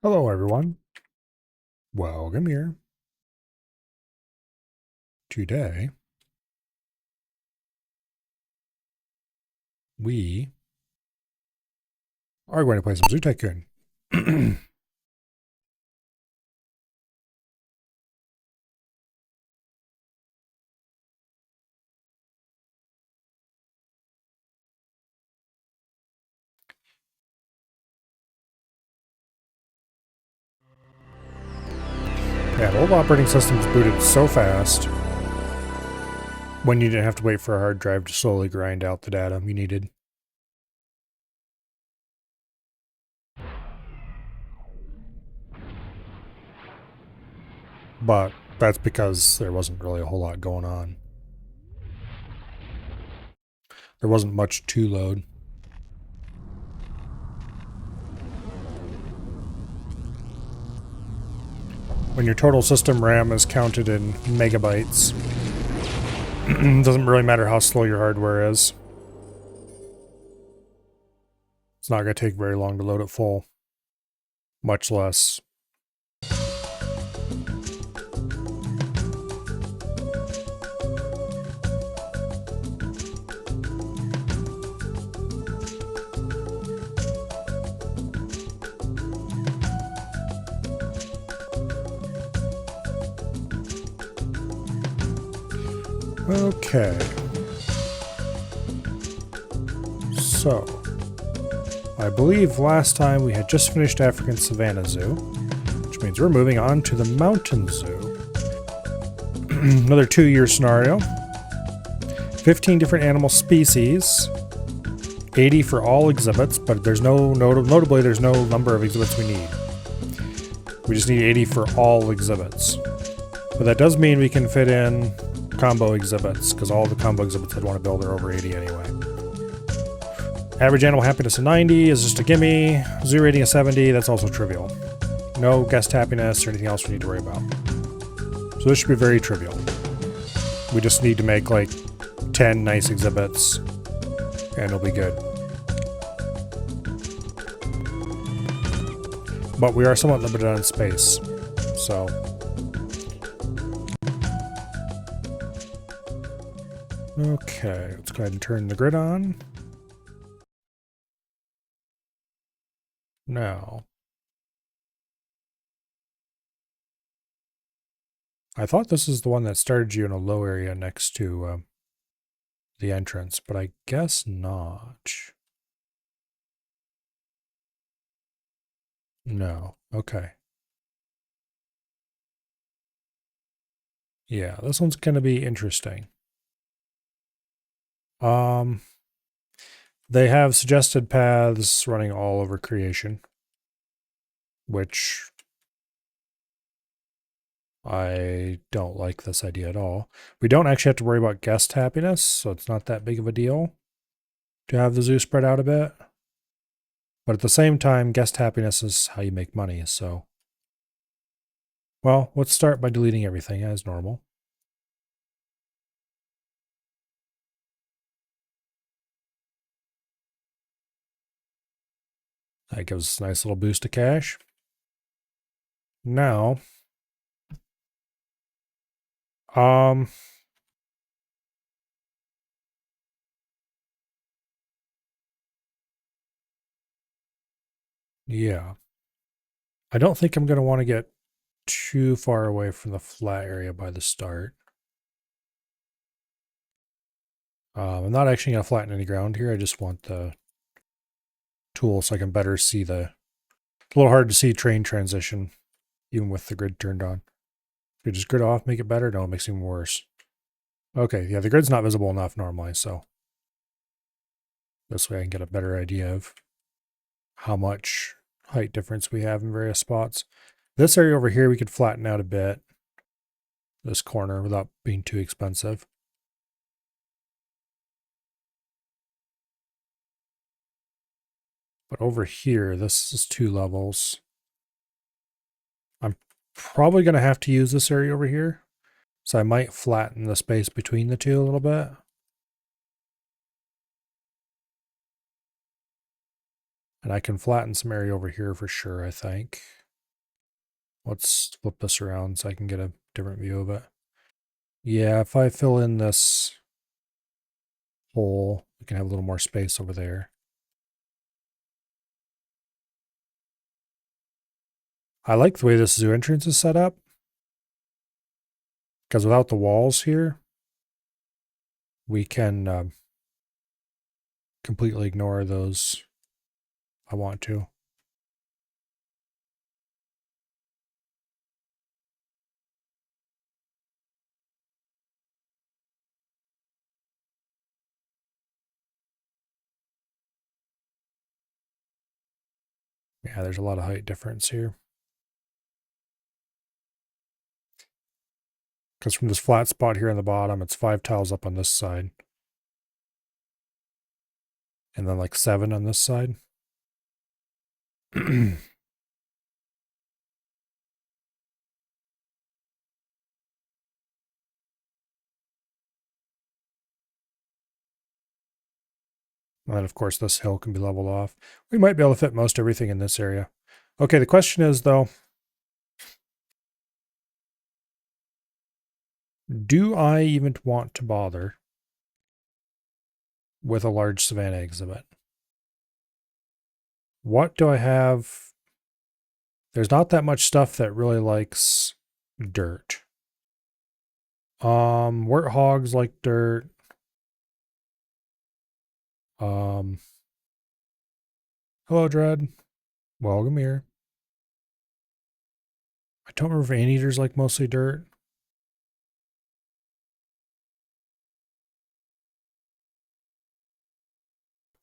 Hello, everyone. Welcome here. Today, we are going to play some Zoo Tycoon. Yeah, the old operating systems booted so fast when you didn't have to wait for a hard drive to slowly grind out the data you needed. But that's because there wasn't really a whole lot going on. There wasn't much to load. When your total system RAM is counted in megabytes, it doesn't really matter how slow your hardware is. It's not going to take very long to load it full, much less. Okay. So, I believe last time we had just finished African Savannah Zoo, which means we're moving on to the Mountain Zoo. Another 2-year scenario. 15 different animal species. 80 for all exhibits, but there's notably there's no number of exhibits we need. We just need 80 for all exhibits. But that does mean we can fit in combo exhibits, because all the combo exhibits I'd want to build are over 80 anyway. Average animal happiness of 90 is just a gimme. Zoo rating of 70, that's also trivial. No guest happiness or anything else we need to worry about. So this should be very trivial. We just need to make like 10 nice exhibits and it'll be good. But we are somewhat limited on space, so... Okay, let's go ahead and turn the grid on. Now, I thought this is the one that started you in a low area next to the entrance, but I guess not. No. Okay. Yeah, this one's going to be interesting. They have suggested paths running all over creation, which I don't like this idea at all. We don't actually have to worry about guest happiness, so it's not that big of a deal to have the zoo spread out a bit. But at the same time, guest happiness is how you make money, so... Well, let's start by deleting everything as normal. That gives us a nice little boost of cash. Now, yeah. I don't think I'm going to want to get too far away from the flat area by the start. I'm not actually going to flatten any ground here. I just want the tool so I can better see the... It's a little hard to see train transition, even with the grid turned on. If you just grid off, make it better? No, it makes it even worse. Okay, yeah, the grid's not visible enough normally, so... This way I can get a better idea of how much height difference we have in various spots. This area over here we could flatten out a bit. This corner without being too expensive. But over here, this is 2 levels. I'm probably going to have to use this area over here. So I might flatten the space between the two a little bit. And I can flatten some area over here for sure, I think. Let's flip this around so I can get a different view of it. Yeah, if I fill in this hole, we can have a little more space over there. I like the way this zoo entrance is set up, because without the walls here, we can completely ignore those. I want to. Yeah, there's a lot of height difference here. Because from this flat spot here on the bottom, it's 5 tiles up on this side. And then like 7 on this side. And then, of course, this hill can be leveled off. We might be able to fit most everything in this area. Okay, the question is, though, do I even want to bother with a large savanna exhibit? What do I have? There's not that much stuff that really likes dirt. Warthogs like dirt. Hello, Dread. Welcome here. I don't remember if anteaters like mostly dirt.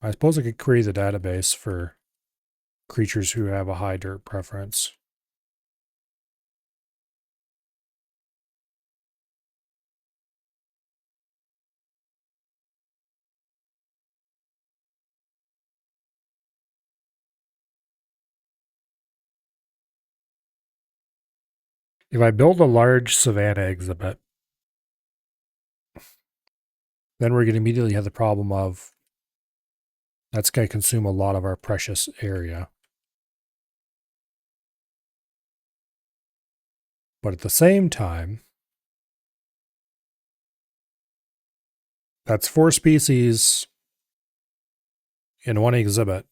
I suppose I could query the database for creatures who have a high dirt preference. If I build a large savanna exhibit, then we're going to immediately have the problem of that's going to consume a lot of our precious area. But at the same time, that's 4 species in one exhibit.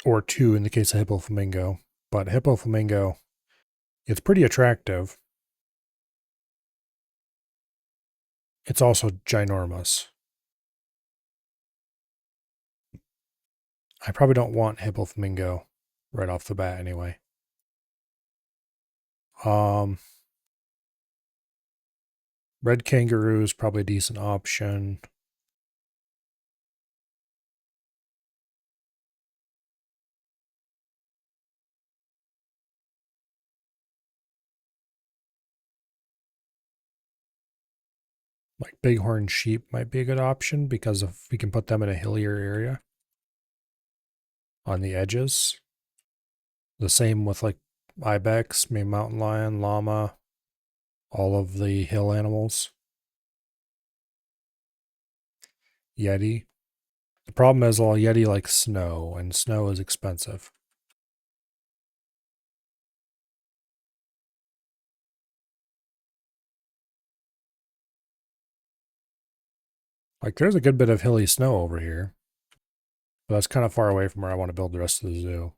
Or 2 in the case of hippo flamingo. But hippo flamingo, it's pretty attractive. It's also ginormous. I probably don't want hippo flamingo right off the bat anyway. Red kangaroo is probably a decent option. Like bighorn sheep might be a good option because if we can put them in a hillier area on the edges. The same with like ibex, maybe mountain lion, llama, all of the hill animals. Yeti. The problem is all Yeti likes snow, and snow is expensive. Like there's a good bit of hilly snow over here. But that's kind of far away from where I want to build the rest of the zoo.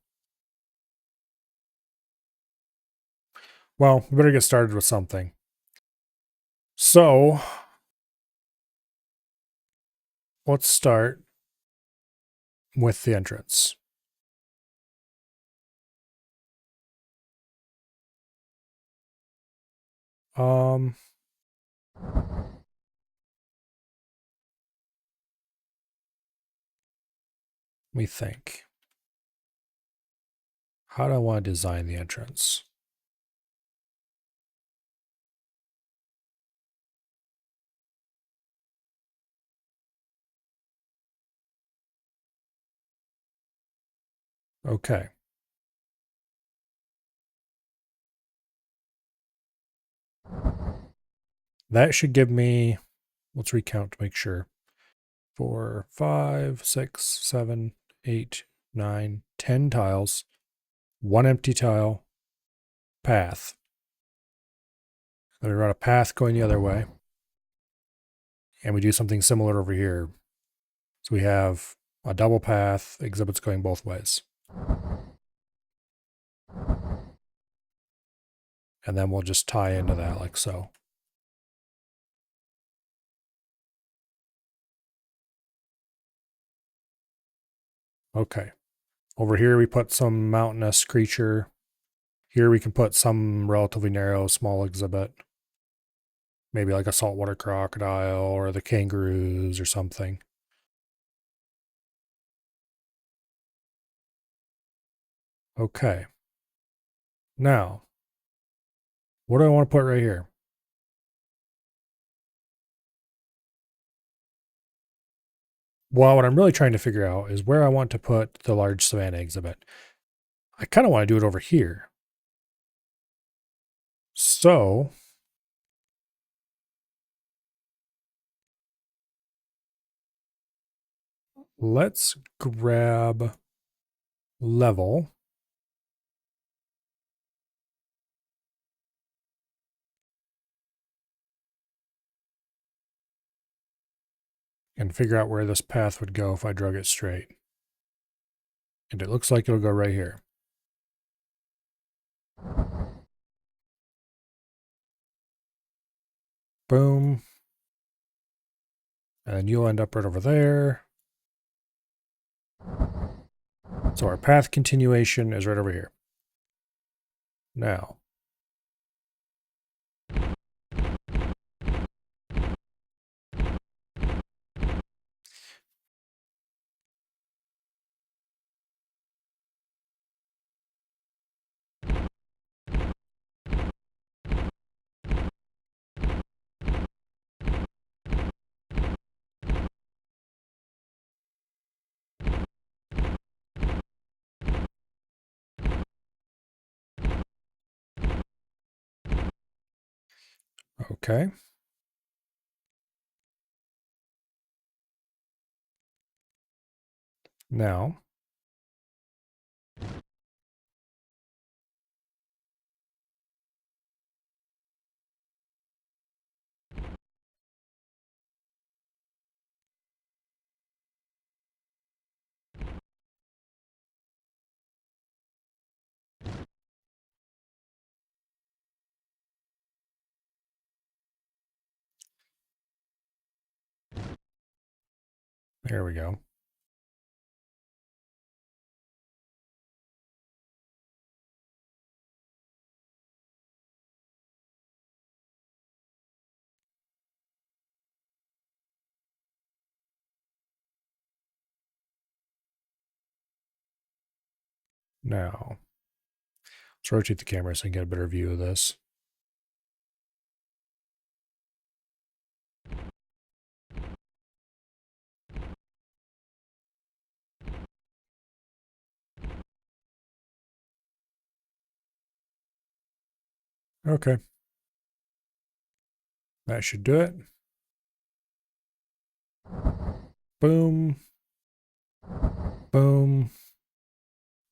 Well, we better get started with something. So, let's start with the entrance. Let me think. How do I want to design the entrance? Okay. That should give me, let's recount to make sure. 4, 5, 6, 7, 8, 9, 10 tiles, one empty tile, path. Then we run a path going the other way. And we do something similar over here. So we have a double path, exhibits going both ways. And then we'll just tie into that like so. Okay. Over here we put some mountainous creature. Here we can put some relatively narrow small exhibit. Maybe like a saltwater crocodile or the kangaroos or something. Okay. Now, what do I want to put right here? Well, what I'm really trying to figure out is where I want to put the large savanna exhibit. I kind of want to do it over here. So, let's grab level. And figure out where this path would go if I drug it straight. And it looks like it'll go right here. Boom. And you'll end up right over there. So our path continuation is right over here. Now, okay. Now, there we go. Now, let's rotate the camera so I can get a better view of this. Okay. That should do it. Boom. Boom.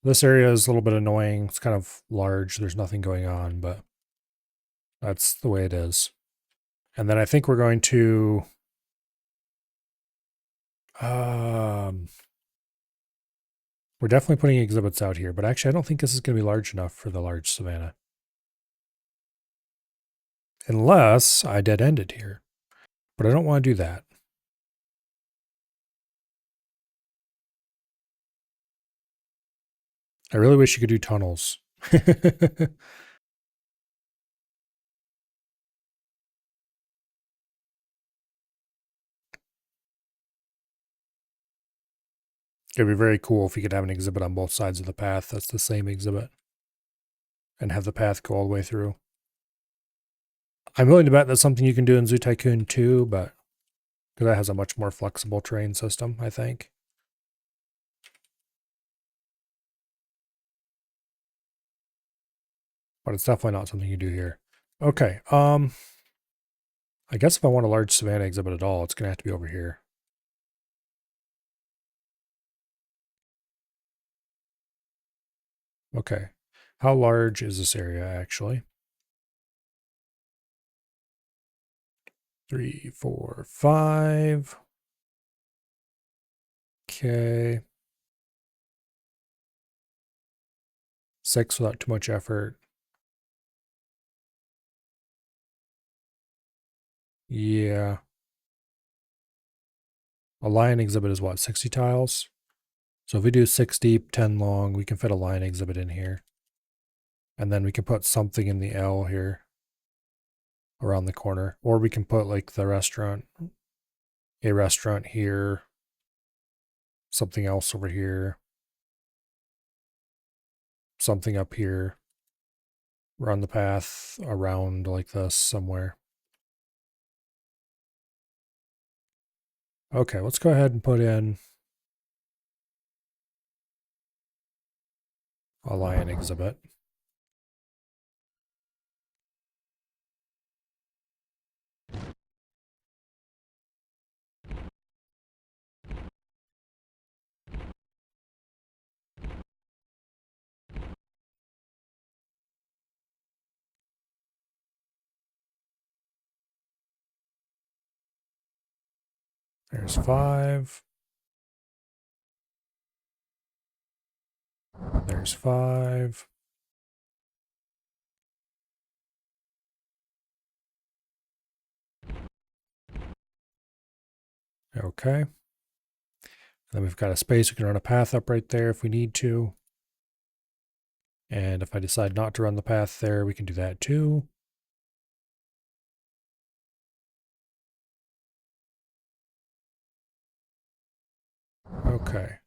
This area is a little bit annoying. It's kind of large. There's nothing going on, but that's the way it is. And then I think we're going to we're definitely putting exhibits out here, but actually I don't think this is going to be large enough for the large savanna. Unless I dead end it here. But I don't want to do that. I really wish you could do tunnels. It'd be very cool if you could have an exhibit on both sides of the path that's the same exhibit. And have the path go all the way through. I'm willing to bet that's something you can do in Zoo Tycoon too, but because that has a much more flexible terrain system, I think. But it's definitely not something you do here. Okay, I guess if I want a large savanna exhibit at all, it's going to have to be over here. Okay. How large is this area actually? 3, 4, 5. Okay. 6 without too much effort. Yeah. A lion exhibit is what, 60 tiles? So if we do 6 deep, 10 long, we can fit a lion exhibit in here. And then we can put something in the L here around the corner. Or we can put like the restaurant, a restaurant here, something else over here, something up here, run the path around like this somewhere. Okay, let's go ahead and put in a lion exhibit. There's 5. There's 5. Okay. And then we've got a space. We can run a path up right there if we need to. And if I decide not to run the path there, we can do that too. Okay.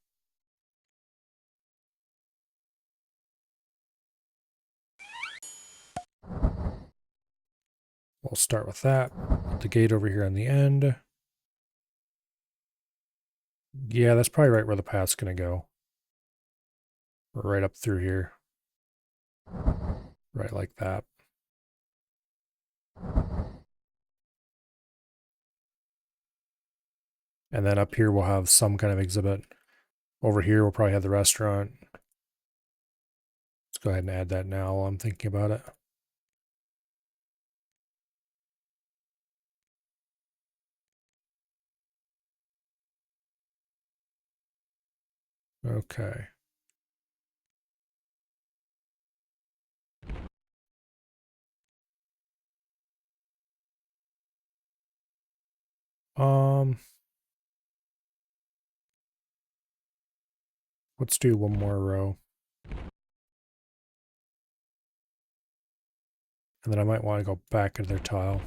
We'll start with that. Put the gate over here on the end. Yeah, that's probably right where the path's going to go. Right up through here. Right like that. And then up here we'll have some kind of exhibit. Over here we'll probably have the restaurant. Let's go ahead and add that now while I'm thinking about it. Okay. Let's do one more row. And then I might want to go back into their tile.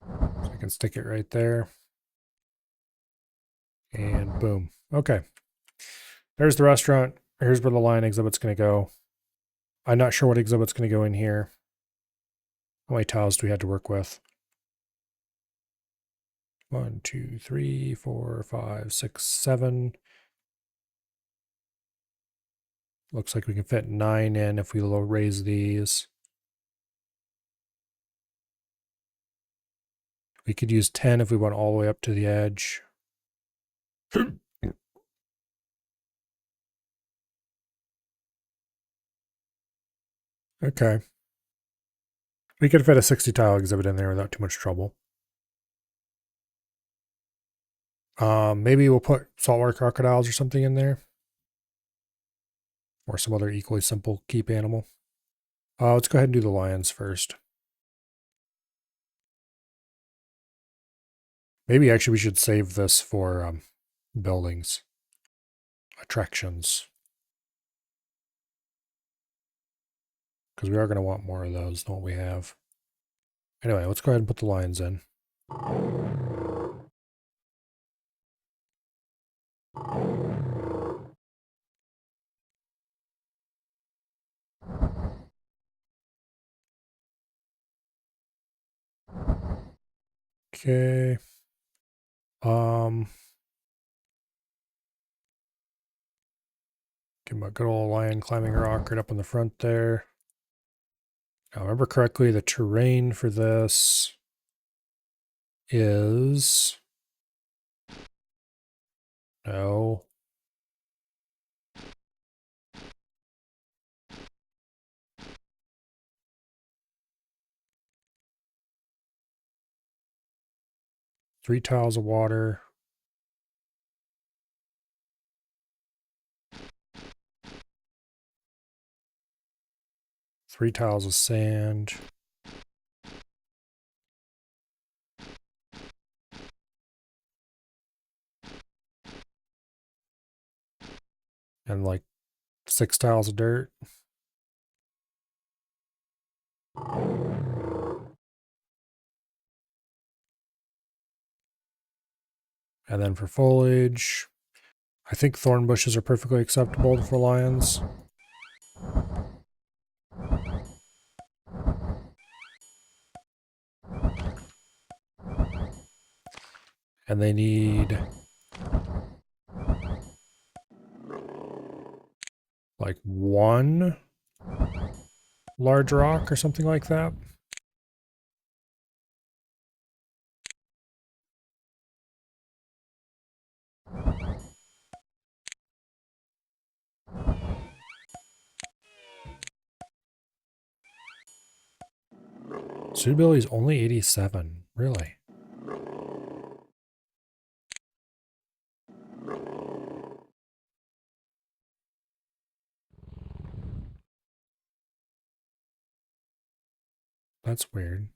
So I can stick it right there. And boom. Okay. There's the restaurant. Here's where the lion exhibit's going to go. I'm not sure what exhibit's going to go in here. How many tiles do we have to work with? 1, 2, 3, 4, 5, 6, 7. Looks like we can fit 9 in if we raise these. We could use 10 if we went all the way up to the edge. Okay. We could fit a 60 tile exhibit in there without too much trouble. Maybe we'll put saltwater crocodiles or something in there. Or some other equally simple keep animal. Let's go ahead and do the lions first. Maybe actually we should save this for buildings. Attractions. Because we are going to want more of those than what we have. Anyway, let's go ahead and put the lions in. Okay. Give him a good old lion climbing rock right up in the front there. Now, remember correctly, the terrain for this is... No. Three tiles of water. Three tiles of sand. And like 6 tiles of dirt. And then for foliage, I think thorn bushes are perfectly acceptable for lions. And they need like 1 large rock or something like that. Suitability is only 87. Really? That's weird.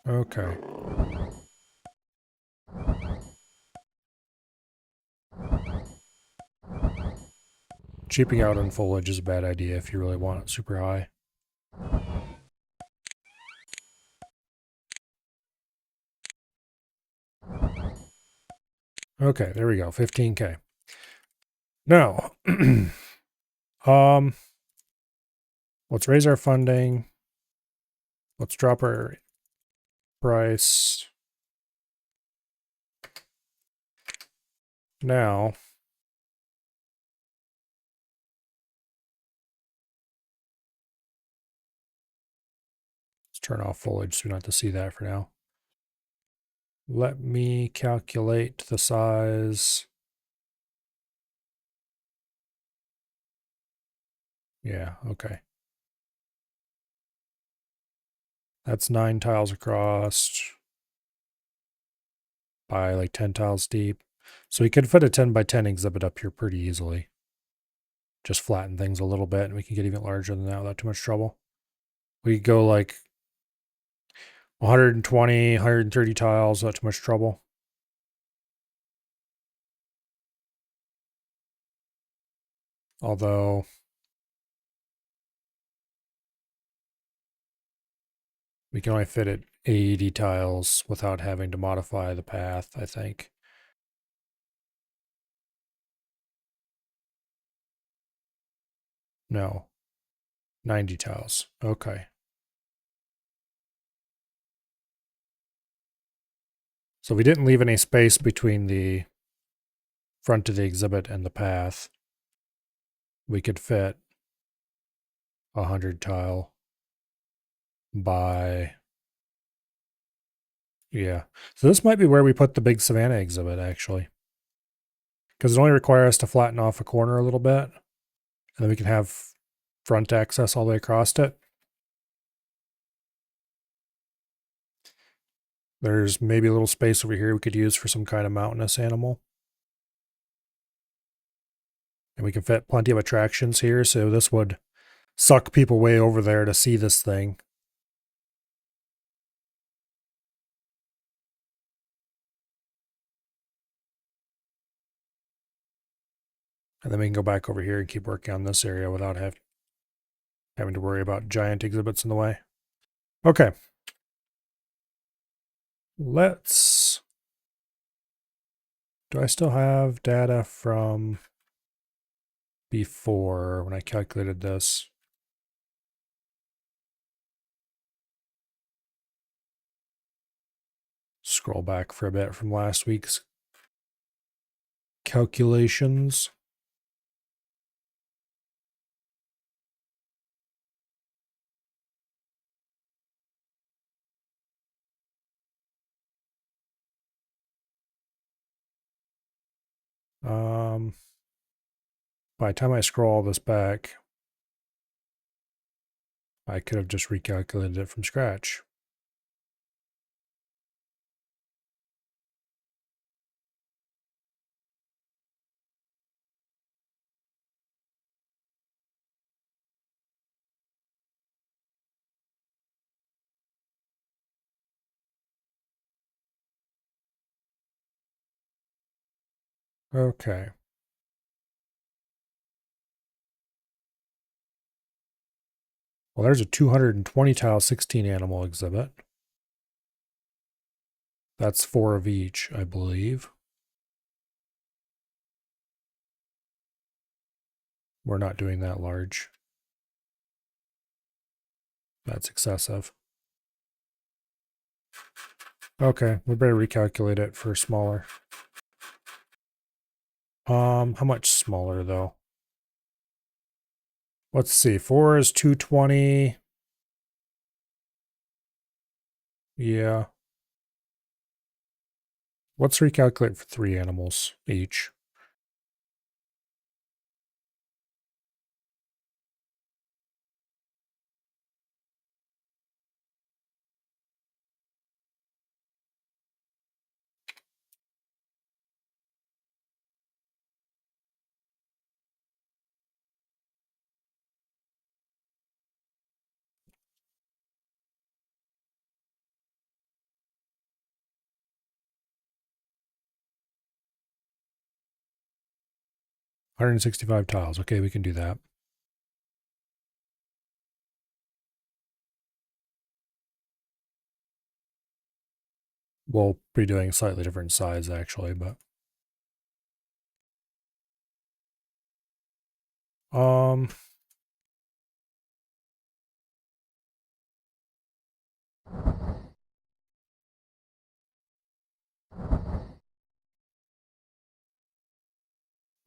Okay. Cheaping out on foliage is a bad idea if you really want it super high. Okay, there we go. 15K. Now, let's raise our funding. Let's drop our price. Now, let's turn off foliage so we don't have to see that for now. Let me calculate the size. Yeah, okay. That's 9 tiles across by like 10 tiles deep. So we could fit a 10 by 10 exhibit up here pretty easily. Just flatten things a little bit and we can get even larger than that without too much trouble. We could go like 120, 130 tiles without too much trouble. Although we can only fit it 80 tiles without having to modify the path, I think. No. 90 tiles. Okay. So we didn't leave any space between the front of the exhibit and the path. We could fit 100 tile by... Yeah. So this might be where we put the big Savannah exhibit, actually. Because it only requires us to flatten off a corner a little bit. And then we can have front access all the way across it. There's maybe a little space over here we could use for some kind of mountainous animal. And we can fit plenty of attractions here, so this would suck people way over there to see this thing. And then we can go back over here and keep working on this area without having to worry about giant exhibits in the way. Okay. Let's... Do I still have data from before when I calculated this? Scroll back for a bit from last week's calculations. By the time I scroll all this back, I could have just recalculated it from scratch. Okay. Well, there's a 220 tile 16 animal exhibit. That's 4 of each, I believe. We're not doing that large. That's excessive. Okay, we better recalculate it for smaller. How much smaller though? Let's see. 4 is 220. Yeah. Let's recalculate for 3 animals each. $165 tiles. Okay, we can do that. We'll be doing slightly different size actually, but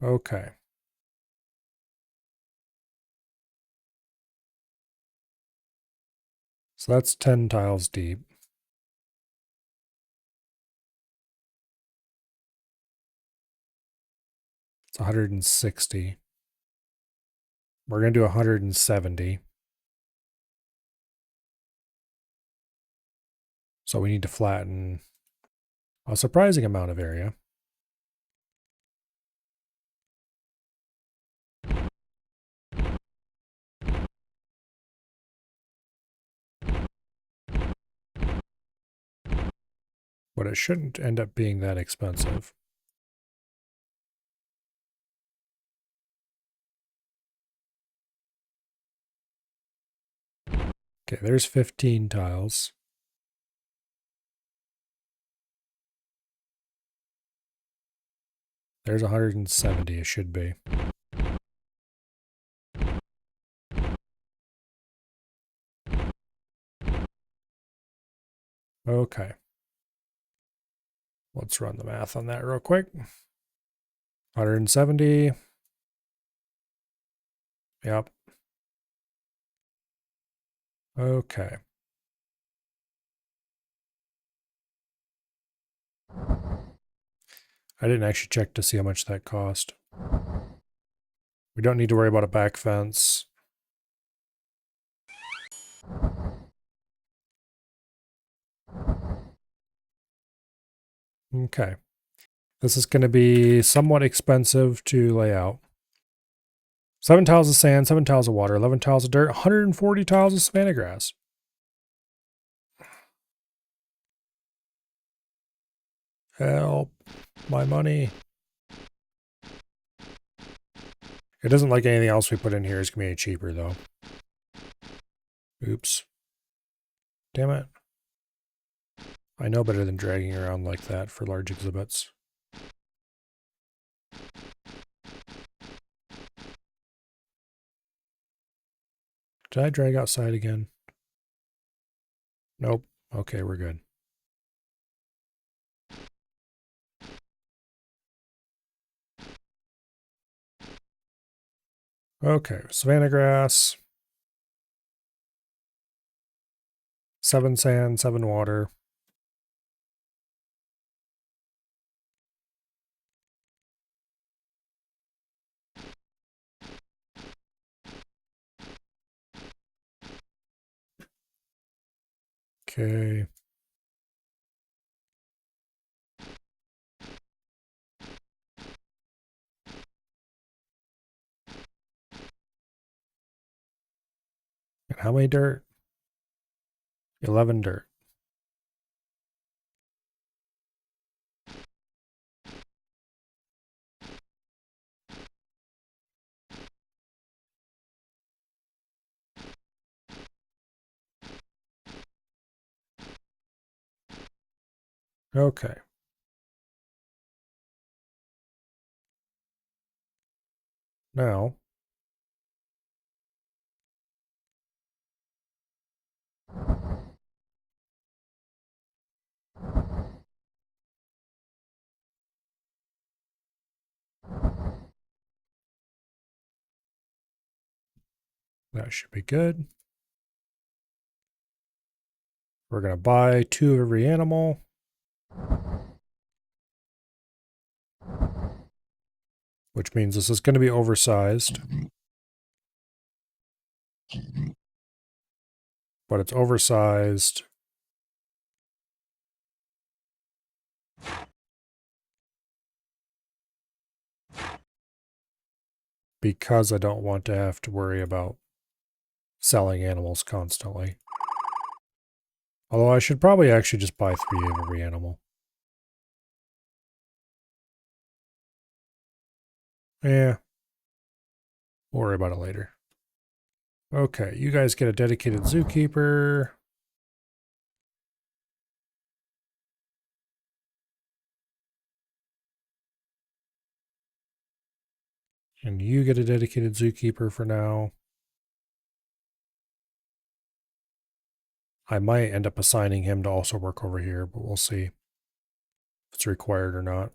okay. So that's 10 tiles deep. It's 160. We're going to do 170. So we need to flatten a surprising amount of area. But it shouldn't end up being that expensive. Okay, there's 15 tiles. There's 170, it should be. Okay. Let's run the math on that real quick. 170. Yep. Okay. I didn't actually check to see how much that cost. We don't need to worry about a back fence. Okay. This is going to be somewhat expensive to lay out. 7 tiles of sand, 7 tiles of water, 11 tiles of dirt, 140 tiles of savanna grass. Help. My money. It doesn't like anything else we put in here is going to be any cheaper, though. Oops. Damn it. I know better than dragging around like that for large exhibits. Did I drag outside again? Nope. Okay, we're good. Okay, savanna grass. 7 sand, 7 water. Okay. And how many dirt? 11 dirt. Okay. Now, that should be good. We're going to buy 2 of every animal. Which means this is going to be oversized. But it's oversized because I don't want to have to worry about selling animals constantly. Although I should probably actually just buy 3 of every animal. Yeah. We'll worry about it later. Okay, you guys get a dedicated zookeeper. And you get a dedicated zookeeper for now. I might end up assigning him to also work over here, but we'll see if it's required or not.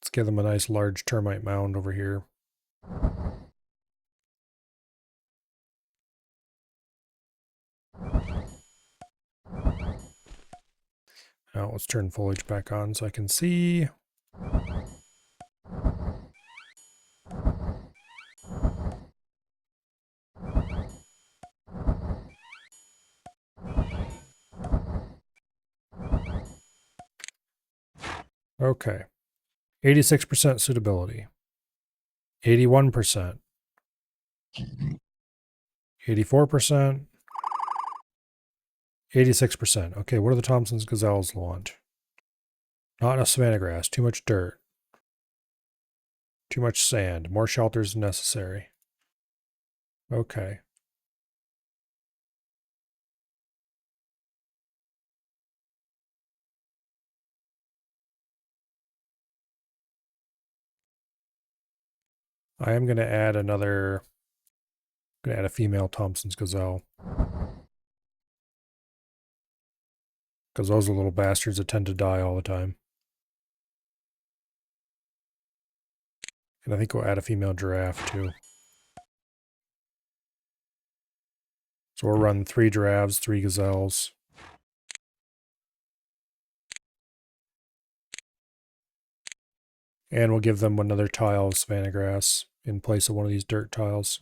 Let's give them a nice large termite mound over here. Now let's turn foliage back on so I can see. Okay. 86% suitability. 81%. 84%. 86%. Okay, what do the Thompson's gazelles want? Not enough savanna grass. Too much dirt. Too much sand. More shelters than necessary. Okay. I am going to add another... I'm going to add a female Thompson's gazelle. Because those are little bastards that tend to die all the time. And I think we'll add a female giraffe too. So we'll run 3 giraffes, 3 gazelles. And we'll give them another tile of savanna grass in place of one of these dirt tiles.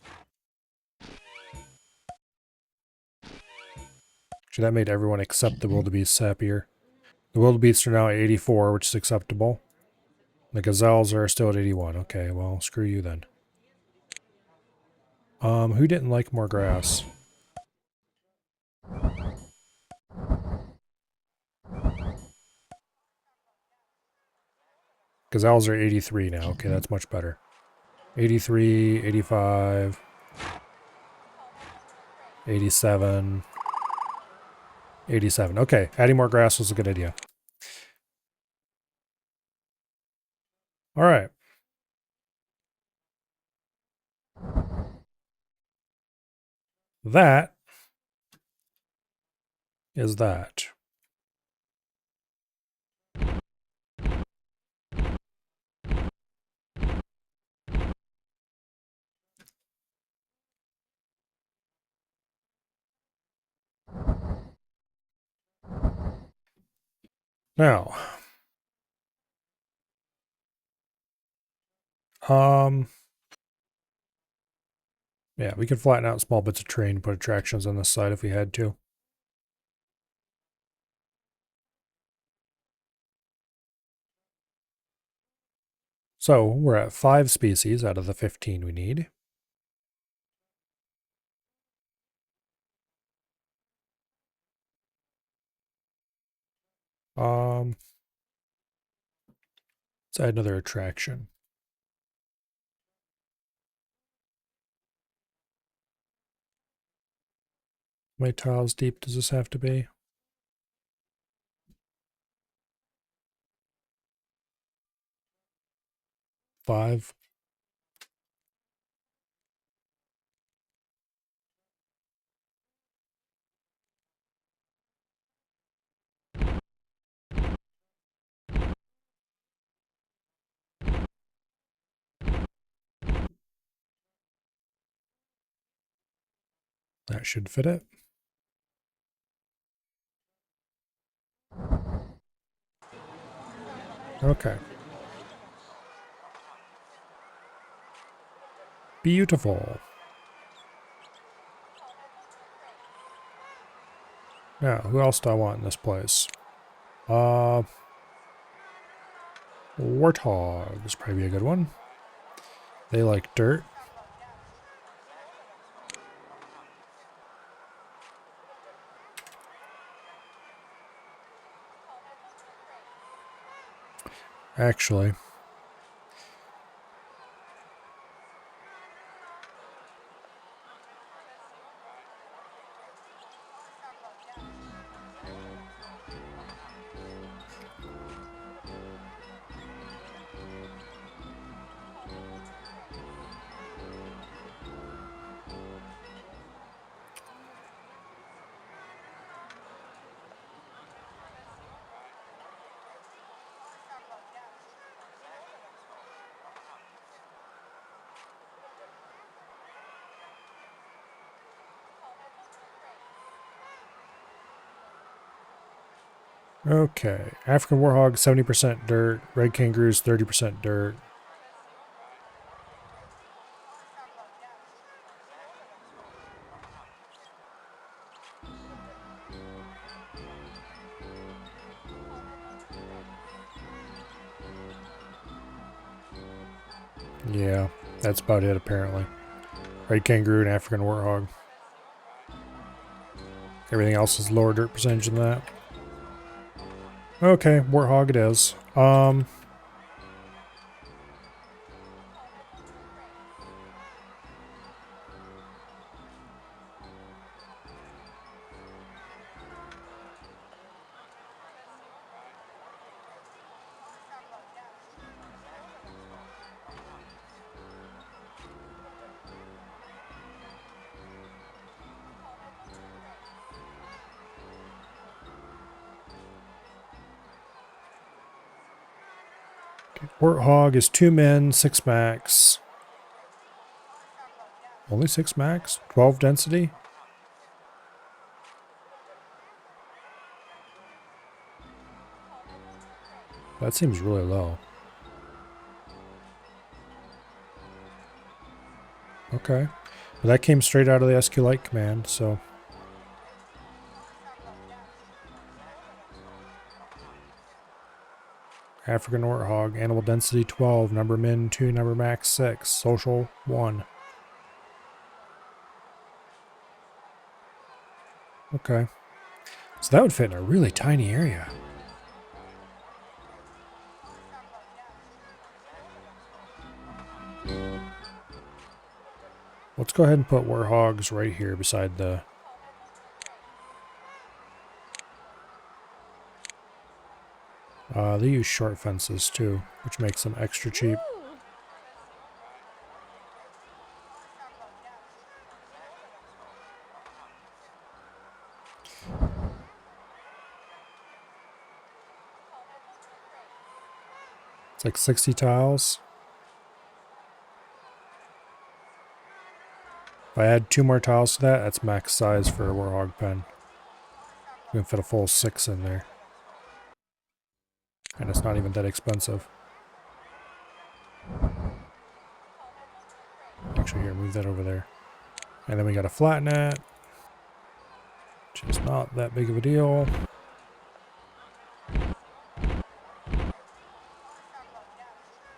Actually, that made everyone except the wildebeests happier. The wildebeests are now at 84, which is acceptable. The gazelles are still at 81. Okay, well, screw you then. Who didn't like more grass? Gazelles are 83 now. Okay, that's much better. 83, 85, 87, 87. Okay, adding more grass was a good idea. All right. That is that. Now, um, yeah, we could flatten out small bits of terrain and put attractions on this side if we had to. So we're at 5 species out of the 15 we need. Let's add another attraction. How many tiles deep does this have to be? 5. That should fit it. Okay. Beautiful. Now, who else do I want in this place? Warthog is probably a good one. They like dirt. Actually, okay. African warthog, 70% dirt. Red kangaroos, 30% dirt. Yeah, that's about it apparently. Red kangaroo and African warthog. Everything else is lower dirt percentage than that. Okay, warthog it is. Warthog is 2 min, 6 max. Only 6 max? 12 density? That seems really low. Okay. But that came straight out of the SQLite command, so... African warthog, animal density 12, number min 2, number max 6, social 1. Okay. So that would fit in a really tiny area. Let's go ahead and put warthogs right here beside the... they use short fences too, which makes them extra cheap. It's like 60 tiles. If I add 2 more tiles to that, that's max size for a warthog pen. We can fit a full 6 in there. And it's not even that expensive. Actually, here, move that over there. And then we got a flat net, which is not that big of a deal.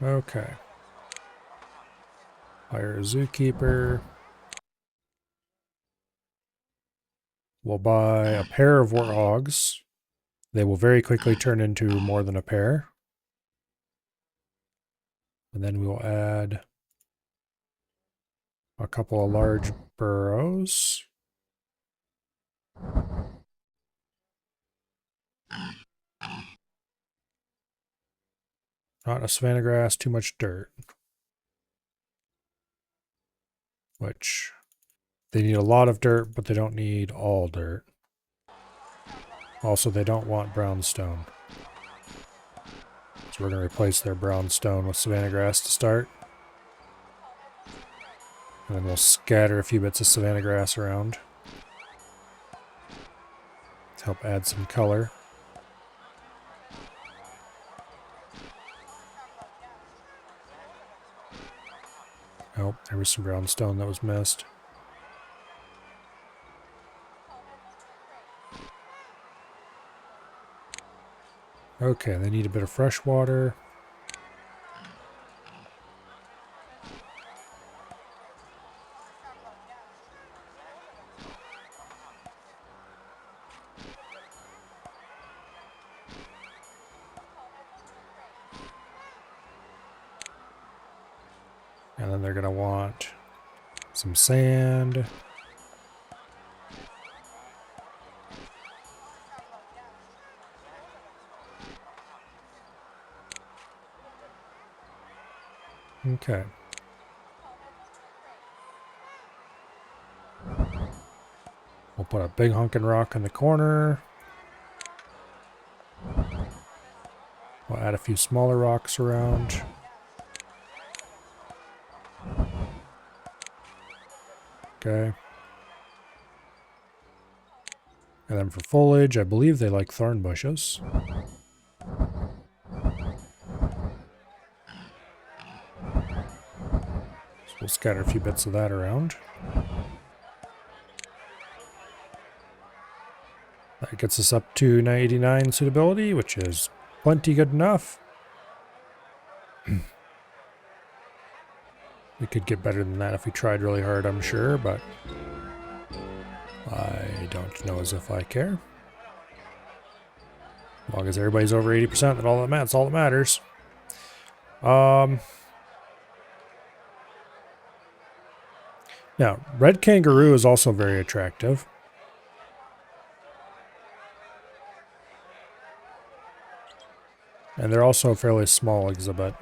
Okay. Hire a zookeeper. We'll buy a pair of warthogs. They will very quickly turn into more than a pair. And then we will add a couple of large burrows. Not a savanna grass, too much dirt. Which, they need a lot of dirt, but they don't need all dirt. Also, they don't want brown stone. So we're going to replace their brown stone with savanna grass to start. And then we'll scatter a few bits of savanna grass around to help add some color. Oh, there was some brown stone that was missed. Okay, they need a bit of fresh water. And then they're going to want some sand. Okay. We'll put a big honkin' rock in the corner. We'll add a few smaller rocks around. Okay. And then for foliage, I believe they like thorn bushes. So we'll scatter a few bits of that around. That gets us up to 99 suitability, which is plenty good enough. We could get better than that if we tried really hard, I'm sure, but I don't know as if I care. As long as everybody's over 80%, that's all that matters. Now, red kangaroo is also very attractive. And they're also a fairly small exhibit.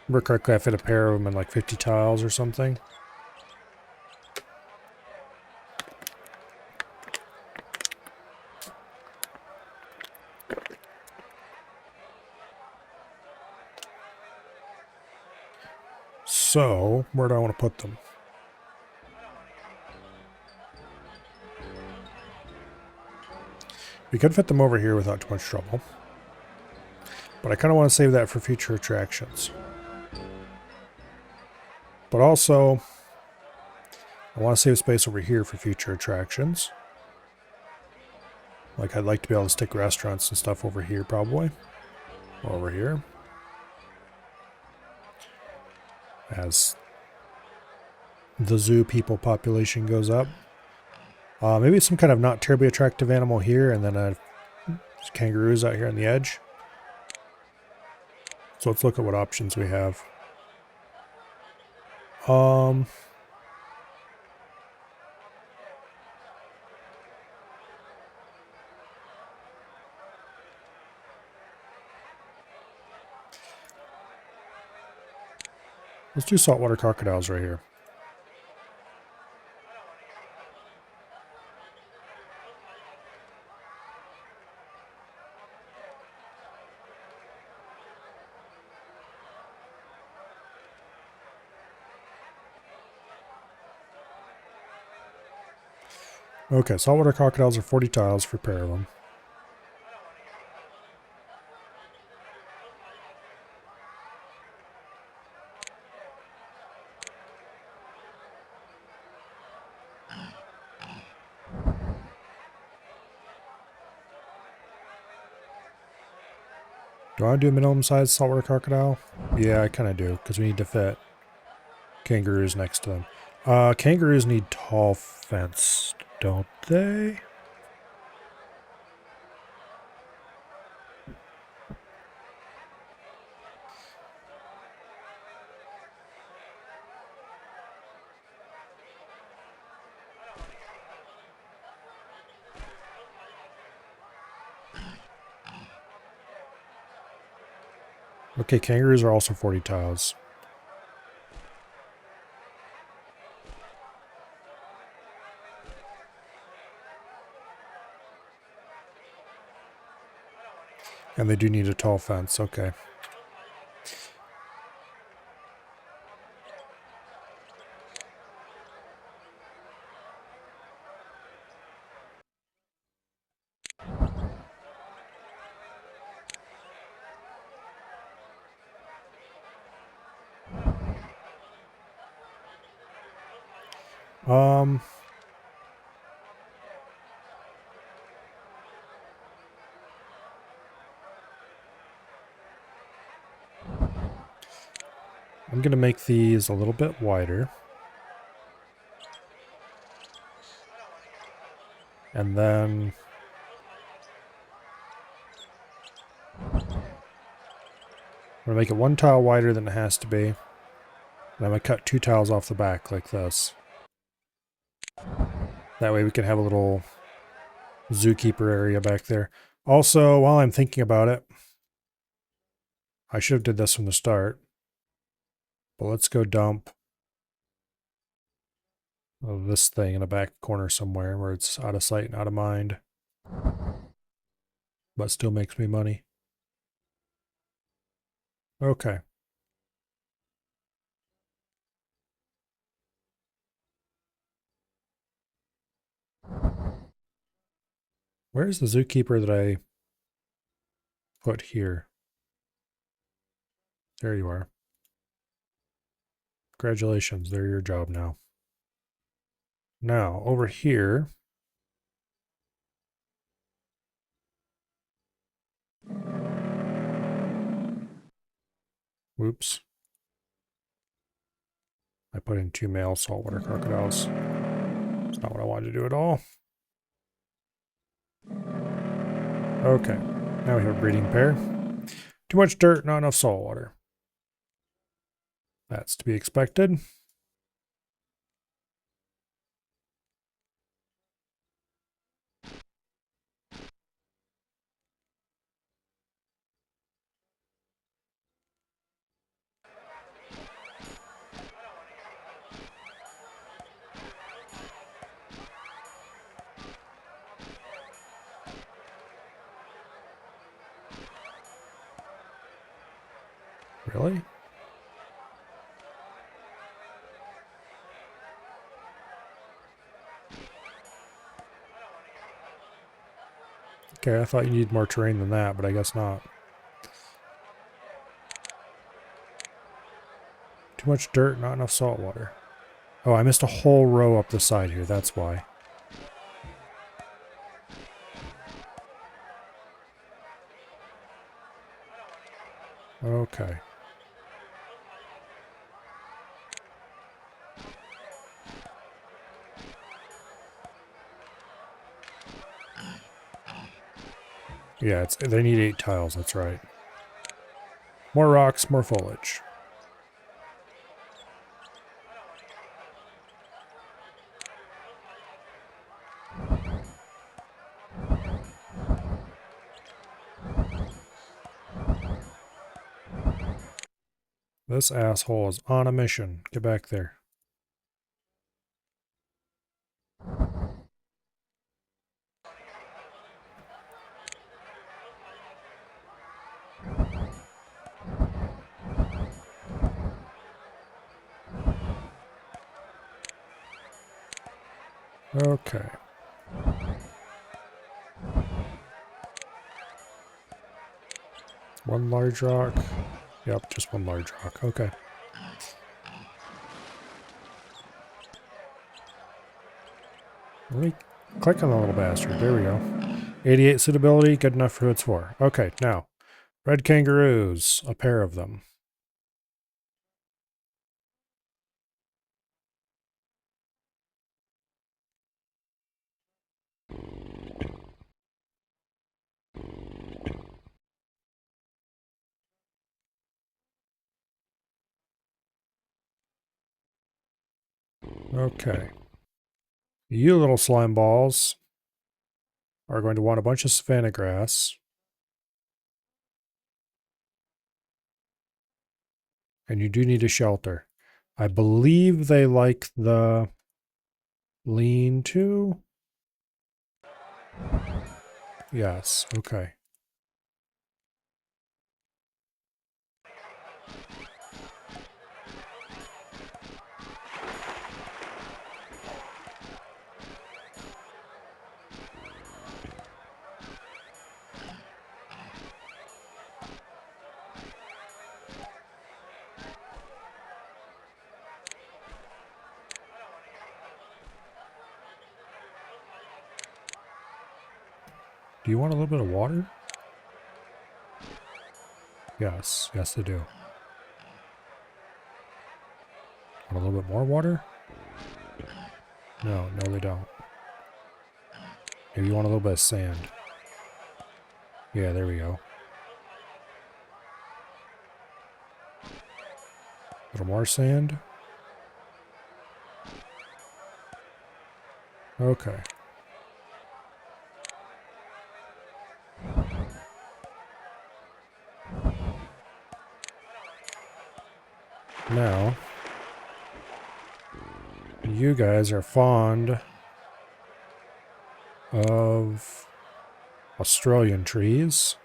Remember correctly, I fit a pair of them in like 50 tiles or something. So, where do I want to put them? We could fit them over here without too much trouble. But I kind of want to save that for future attractions. But also, I want to save space over here for future attractions. Like, I'd like to be able to stick restaurants and stuff over here, probably. Or over here. As the zoo people population goes up. Maybe some kind of not terribly attractive animal here, and then kangaroos out here on the edge. So let's look at what options we have. Let's do saltwater crocodiles right here. Okay, saltwater crocodiles are 40 tiles for a pair of them. Do I want to do a minimum size saltwater crocodile? Yeah, I kind of do, because we need to fit kangaroos next to them. Kangaroos need tall fence, don't they? Okay, kangaroos are also 40 tiles. And they do need a tall fence, okay. Um, I'm going to make these a little bit wider. And then I'm going to make it 1 tile wider than it has to be. And I'm going to cut 2 tiles off the back like this. That way we can have a little zookeeper area back there. Also, while I'm thinking about it, I should have did this from the start. But let's go dump this thing in a back corner somewhere where it's out of sight and out of mind. But still makes me money. Okay. Where's the zookeeper that I put here? There you are. Congratulations, they're your job now. Now, over here. Whoops. I put in 2 male saltwater crocodiles. It's not what I wanted to do at all. Okay, now we have a breeding pair. Too much dirt, not enough saltwater. That's to be expected. Really? Okay, I thought you needed more terrain than that, but I guess not. Too much dirt, not enough salt water. Oh, I missed a whole row up the side here, that's why. Okay. Yeah, they need 8 tiles, that's right. More rocks, more foliage. This asshole is on a mission. Get back there. Okay. One large rock. Yep, just one large rock. Okay. Let me click on the little bastard. There we go. 88 suitability, good enough for who it's for. Okay, now, Red kangaroos, a pair of them. Okay. You little slime balls are going to want a bunch of savanna grass. And you do need a shelter. I believe they like the lean-to. Yes, okay. Do you want a little bit of water? Yes, yes they do. Want a little bit more water? No, no they don't. Maybe you want a little bit of sand. Yeah, there we go. A little more sand. Okay. Now, you guys are fond of Australian trees.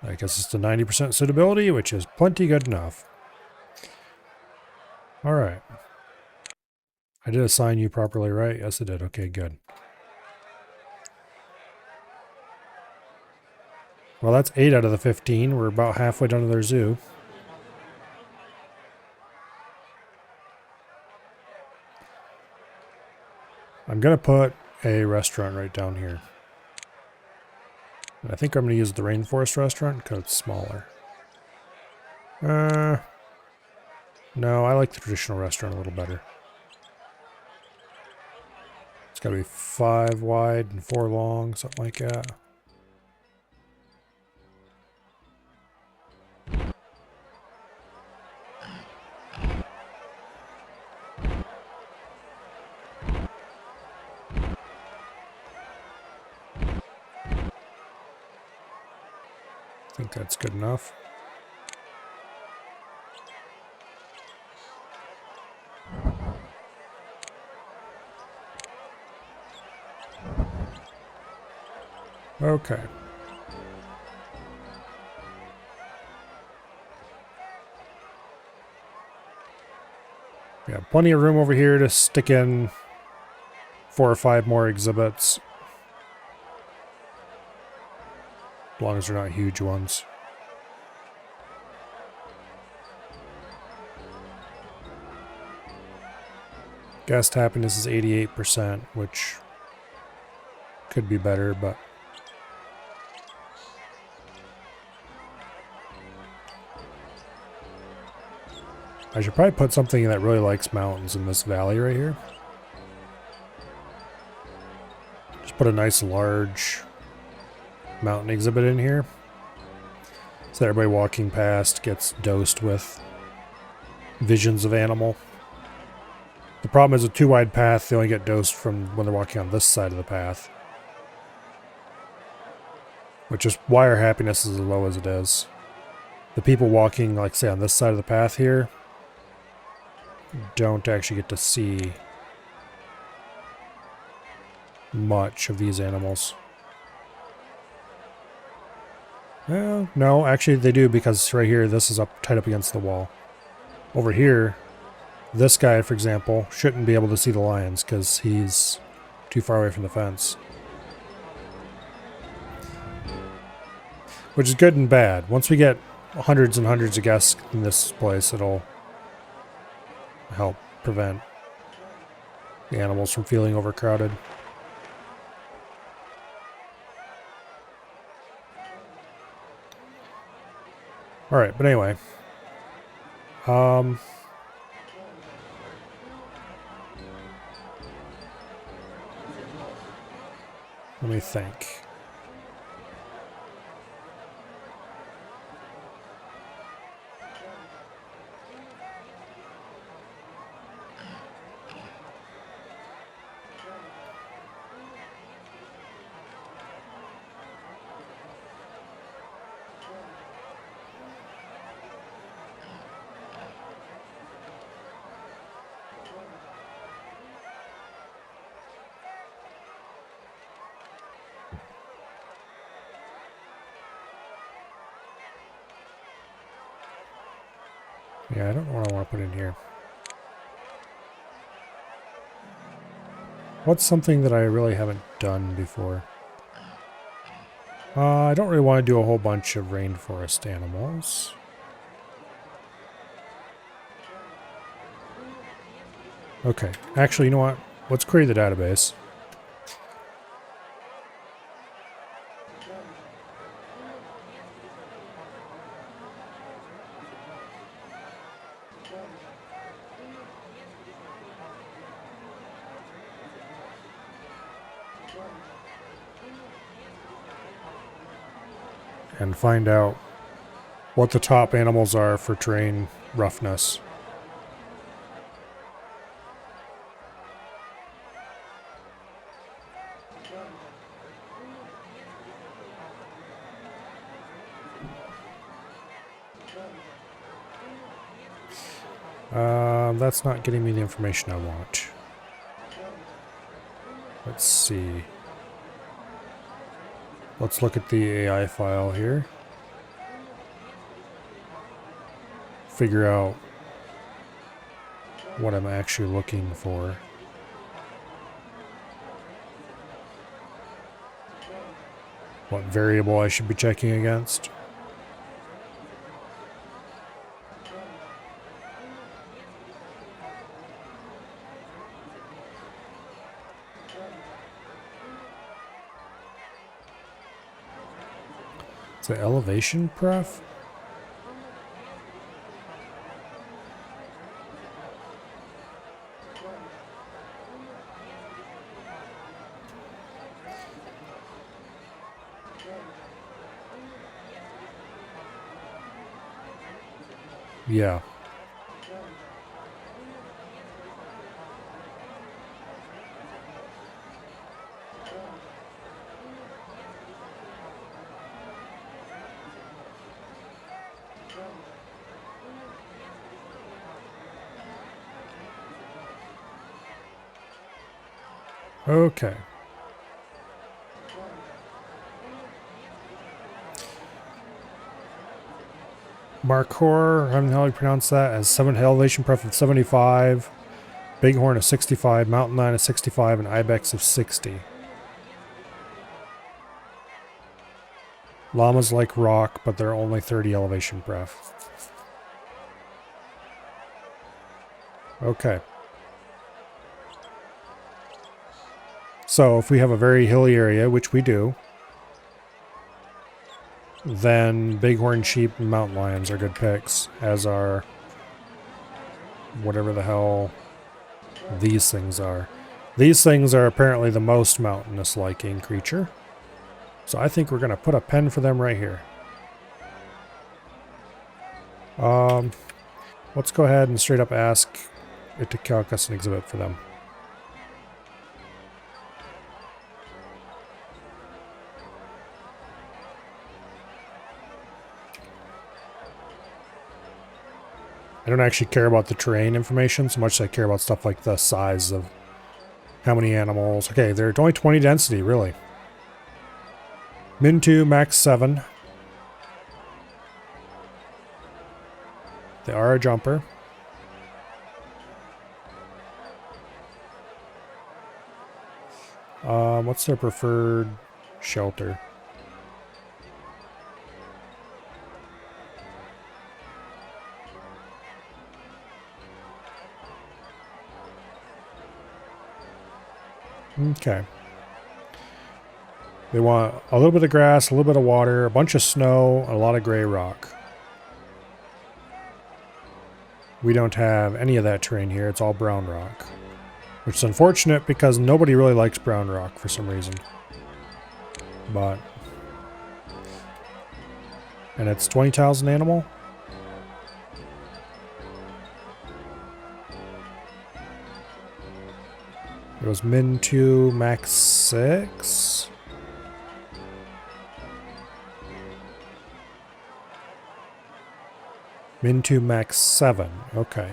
I guess it's the 90% suitability, which is plenty good enough. Alright. I did assign you properly, right? Yes, I did. Okay, good. Well, that's 8 out of the 15. We're about halfway done to their zoo. I'm going to put a restaurant right down here. And I think I'm going to use the rainforest restaurant because it's smaller. No, I like the traditional restaurant a little better. It's got to be 5 wide and 4 long, something like that. I think that's good enough. Okay. Yeah, plenty of room over here to stick in 4 or 5 more exhibits. As long as they're not huge ones. Guest happiness is 88%, which could be better, but I should probably put something that really likes mountains in this valley right here. Just put a nice large mountain exhibit in here. So that everybody walking past gets dosed with visions of animal. The problem is a 2 wide path, they only get dosed from when they're walking on this side of the path. Which is why our happiness is as low as it is. The people walking, like say on this side of the path here, don't actually get to see much of these animals. Well, no, actually they do, because right here, this is up tight up against the wall. Over here, this guy, for example, shouldn't be able to see the lions because he's too far away from the fence. Which is good and bad. Once we get hundreds and hundreds of guests in this place, it'll help prevent the animals from feeling overcrowded. Alright, but anyway. Let me think. Yeah, I don't know what I want to put in here. What's something that I really haven't done before? I don't really want to do a whole bunch of rainforest animals. Okay, actually, you know what? Let's query the database. And find out what the top animals are for terrain roughness. That's not getting me the information I want. Let's see. Let's look at the AI file here. Figure out what I'm actually looking for. What variable I should be checking against. It's an elevation pref? Yeah. Okay. Markhor, I don't know how you pronounce that, as 7 elevation pref of 75, Bighorn of 65, Mountain Lion of 65, and Ibex of 60. Llamas like rock, but they're only 30 elevation pref. Okay. So if we have a very hilly area, which we do, then bighorn sheep and mountain lions are good picks, as are whatever the hell these things are. These things are apparently the most mountainous liking creature. So I think we're going to put a pen for them right here. Let's go ahead and straight up ask it to calc us an exhibit for them. I don't actually care about the terrain information so much as I care about stuff like the size of how many animals. Okay, they're only 20 density, really. Min 2, max 7. They are a jumper. What's their preferred shelter? Okay. They want a little bit of grass, a little bit of water, a bunch of snow, a lot of gray rock. We don't have any of that terrain here. It's all brown rock. Which is unfortunate because nobody really likes brown rock for some reason. But... And it's 20 tiles an animal? It was min 2, max 6? Min 2, max 7. Okay.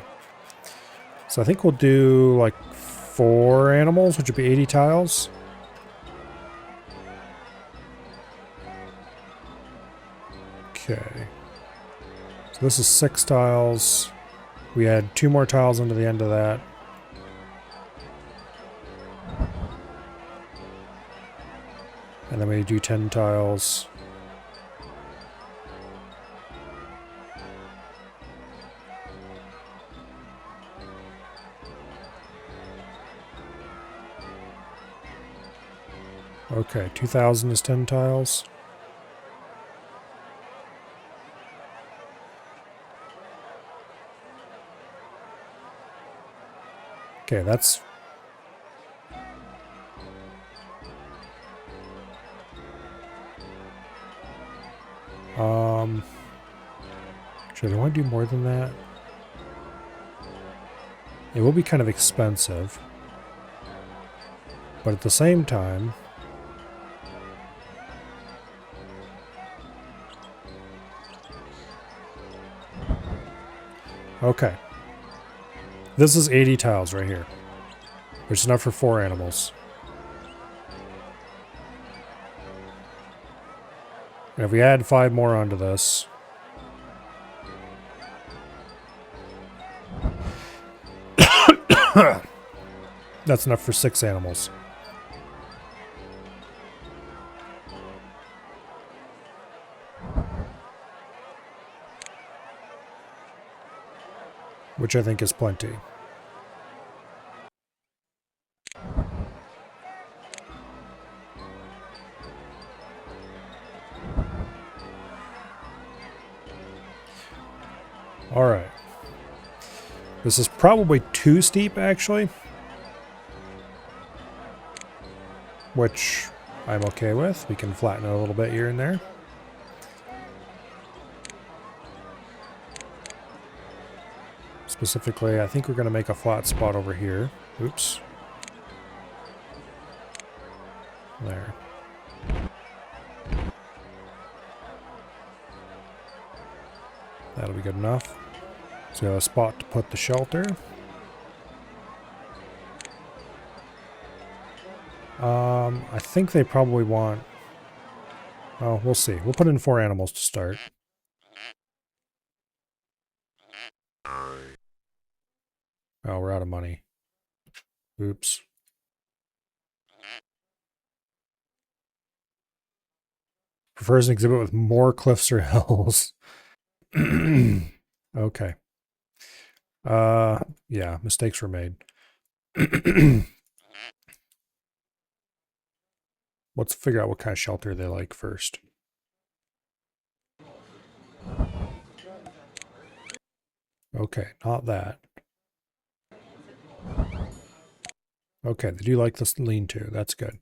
So I think we'll do like 4 animals, which would be 80 tiles. Okay. So this is 6 tiles. We add 2 more tiles into the end of that. And then we do 10 tiles. Okay, 2,000 is 10 tiles. Okay, that's... Sure, do I want to do more than that? It will be kind of expensive. But at the same time... Okay. This is 80 tiles right here. Which is enough for 4 animals. And if we add 5 more onto this... That's enough for 6 animals. Which I think is plenty. Alright. This is probably too steep, actually. Which I'm okay with. We can flatten it a little bit here and there. Specifically, I think we're going to make a flat spot over here. Oops. There. That'll be good enough. So we have a spot to put the shelter. I think they probably want... Oh, we'll see. We'll put in 4 animals to start. Oh, we're out of money. Oops. Prefers an exhibit with more cliffs or hills. Okay. Yeah, mistakes were made. Let's figure out what kind of shelter they like first. Okay, not that. Okay, they do like this lean-to. That's good.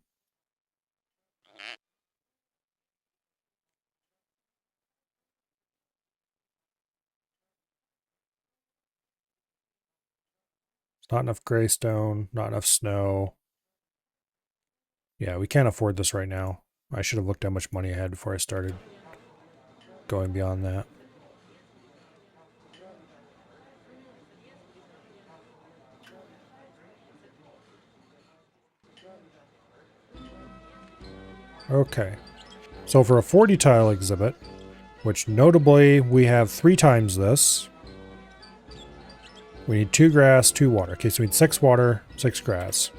Not enough gray stone, not enough snow. Yeah, we can't afford this right now. I should have looked how much money I had before I started going beyond that. Okay. So for a 40 tile exhibit, which notably we have 3 times this, we need 2 grass, 2 water. Okay, so we need 6 water, 6 grass.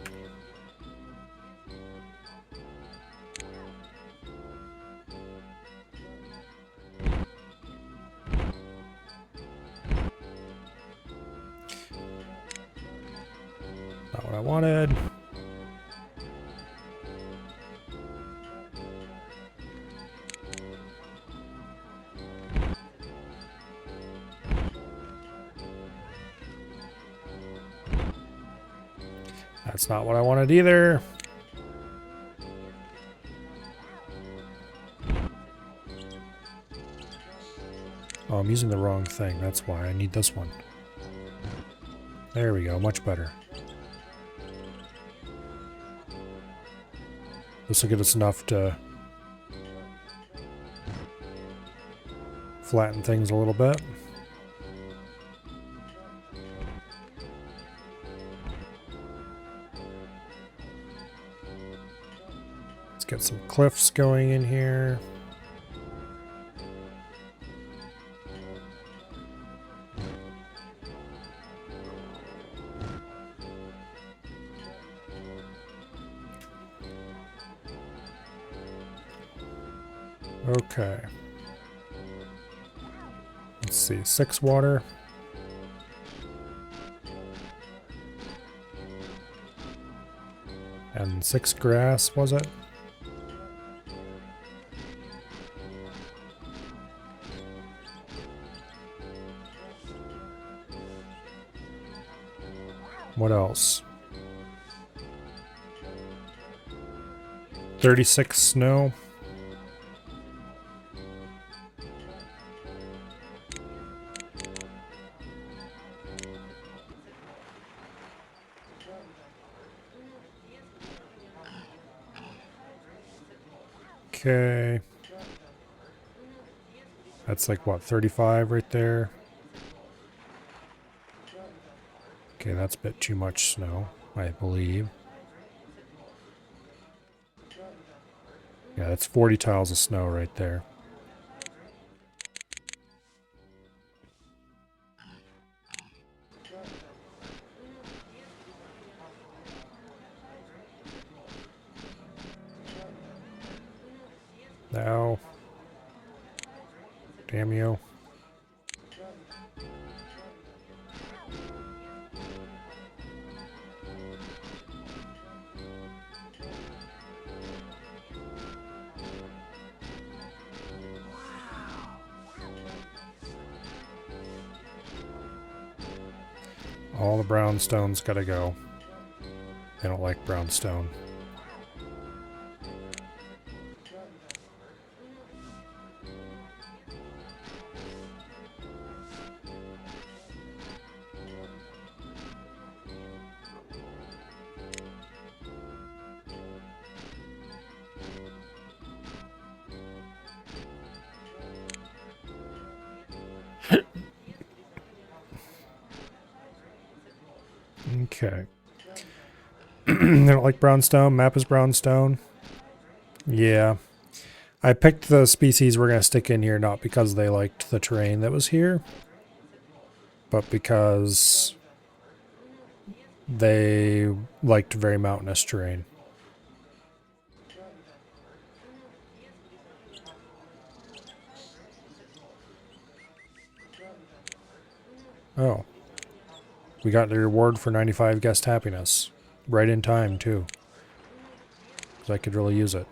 Not what I wanted. That's not what I wanted either. Oh, I'm using the wrong thing. That's why I need this one. There we go. Much better. This will get us enough to flatten things a little bit. Let's get some cliffs going in here. Okay. Let's see, 6 water. And 6 grass, was it? What else? 36 snow. Okay. That's like, what, 35 right there? Okay, that's a bit too much snow, I believe. Yeah, that's 40 tiles of snow right there. Now. Damn you. All the brownstone's gotta go. I don't like brownstone. Okay. I don't like brownstone. Map is brownstone. Yeah. I picked the species we're going to stick in here not because they liked the terrain that was here, but because they liked very mountainous terrain. Oh. We got the reward for 95 guest happiness. Right in time, too. Because I could really use it.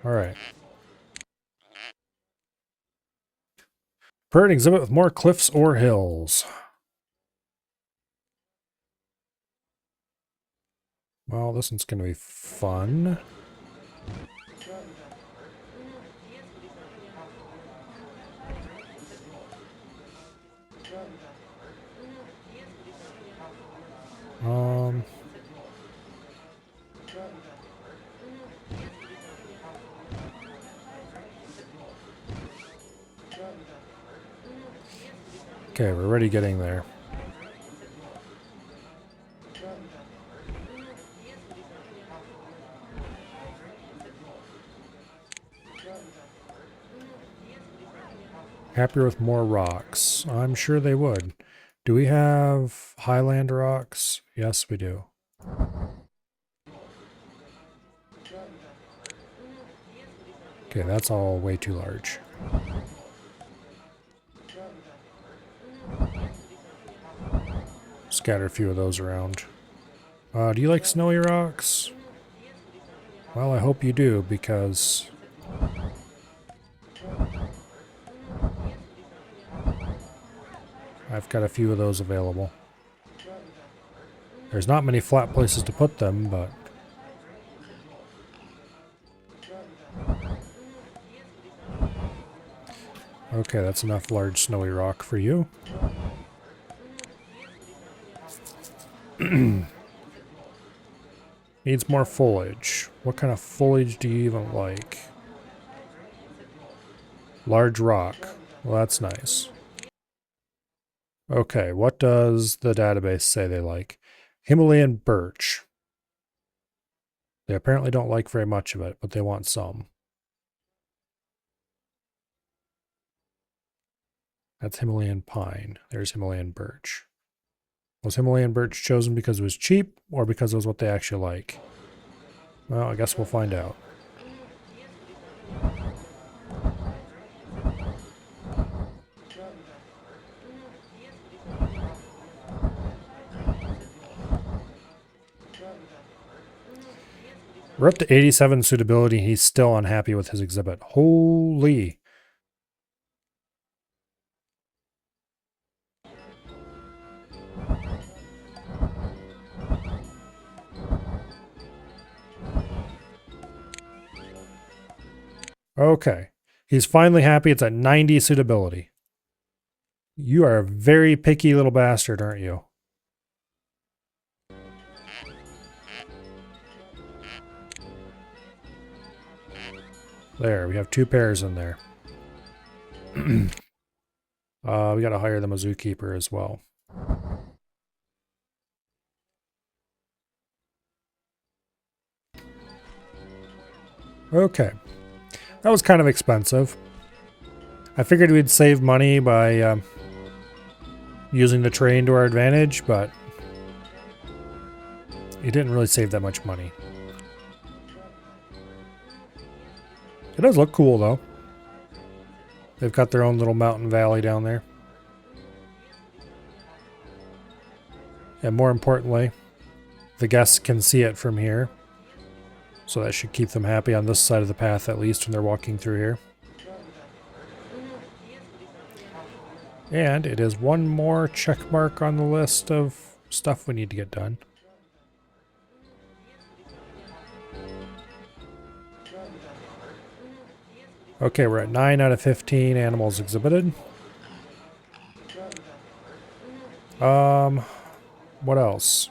Alright. Bird exhibit with more cliffs or hills. Well, this one's going to be fun. Okay, we're already getting there. Happier with more rocks. I'm sure they would. Do we have highland rocks? Yes, we do. Okay, that's all way too large. Scatter a few of those around. Do you like snowy rocks? Well, I hope you do, because I've got a few of those available. There's not many flat places to put them, but... Okay, that's enough large snowy rock for you. Needs more foliage. What kind of foliage do you even like? Large rock. Well, that's nice. Okay, what does the database say they like? Himalayan birch. They apparently don't like very much of it, but they want some. That's Himalayan pine. There's Himalayan birch. Was Himalayan birch chosen because it was cheap or because it was what they actually like? Well, I guess we'll find out. We're up to 87 suitability. He's still unhappy with his exhibit. Holy. Okay. He's finally happy. It's at 90 suitability. You are a very picky little bastard, aren't you? There, we have 2 pairs in there. We gotta hire them a zookeeper as well. Okay. That was kind of expensive. I figured we'd save money by using the train to our advantage, but it didn't really save that much money. It does look cool, though. They've got their own little mountain valley down there. And more importantly, the guests can see it from here. So that should keep them happy on this side of the path, at least, when they're walking through here. And it is one more check mark on the list of stuff we need to get done. Okay, we're at 9 out of 15 animals exhibited. What else?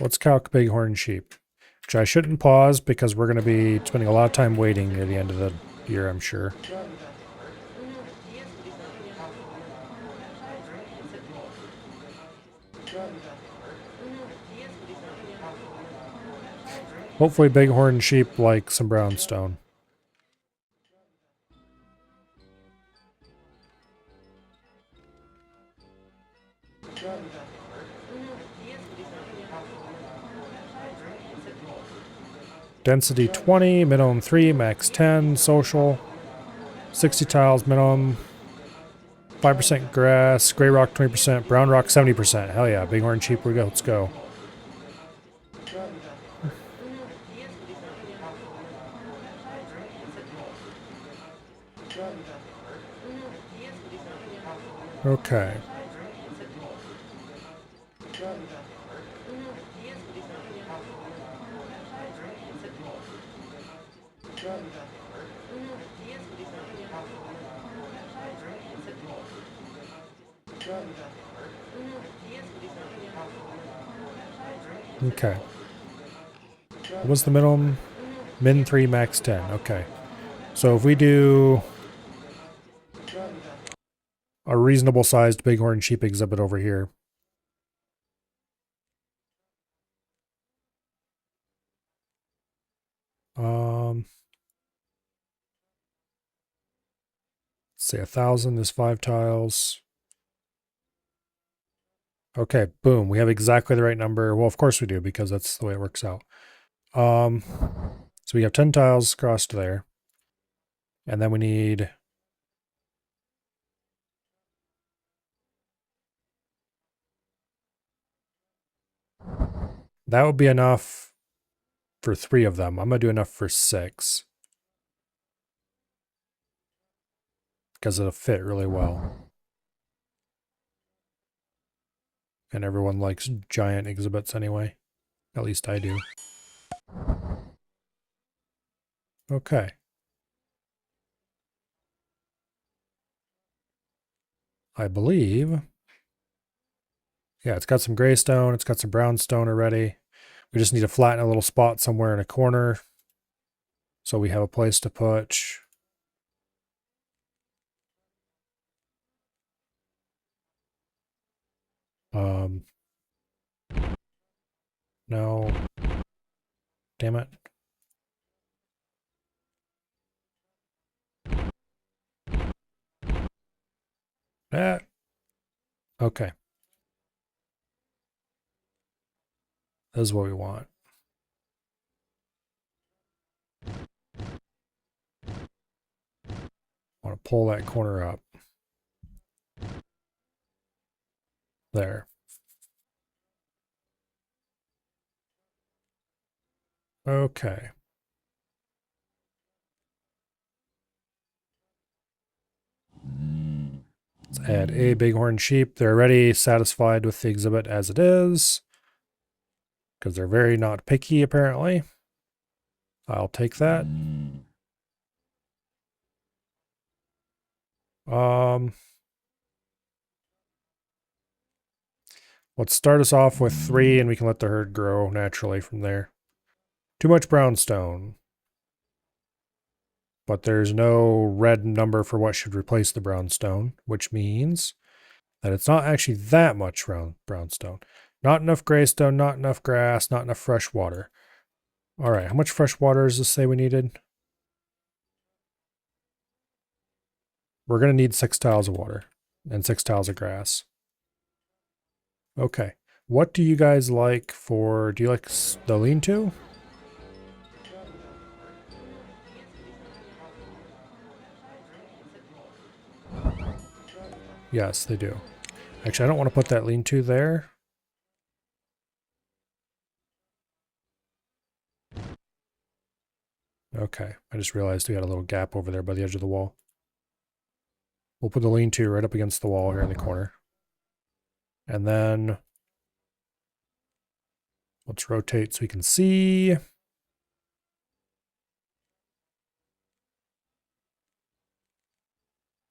Let's calc bighorn sheep. Which I shouldn't pause because we're going to be spending a lot of time waiting near the end of the year, I'm sure. Hopefully bighorn sheep like some brownstone. Density 20, minimum 3, max 10, social. 60 tiles, minimum. 5% grass, gray rock 20%, brown rock 70%. Hell yeah, bighorn sheep, we go. Let's go. Okay. Okay. What was the minimum? Min 3, max 10. Okay. So if we do a reasonable sized bighorn sheep exhibit over here. Let's say 1,000 is 5 tiles. Okay, boom. We have exactly the right number. Well, of course we do, because that's the way it works out. So we have 10 tiles crossed there. And then we need... That would be enough for 3 of them. I'm going to do enough for 6. because it'll fit really well. And everyone likes giant exhibits anyway. At least I do. Okay. I believe. Yeah, it's got some gray stone. It's got some brown stone already. We just need to flatten a little spot somewhere in a corner so we have a place to put. No. Damn it. Ah. Okay. This is what we want. I want to pull that corner up. There. Okay. Let's add a bighorn sheep. They're already satisfied with the exhibit as it is, because they're very not picky, apparently. I'll take that. Let's start us off with 3, and we can let the herd grow naturally from there. Too much brownstone. But there's no red number for what should replace the brownstone, which means that it's not actually that much brownstone. Not enough graystone, not enough grass, not enough fresh water. All right, how much fresh water does this say we needed? We're going to need 6 tiles of water and 6 tiles of grass. Okay, what do you guys like for, do you like the lean-to? Yes, they do. Actually, I don't want to put that lean-to there. Okay, I just realized we got a little gap over there by the edge of the wall. We'll put the lean-to right up against the wall here in the corner. And then let's rotate so we can see.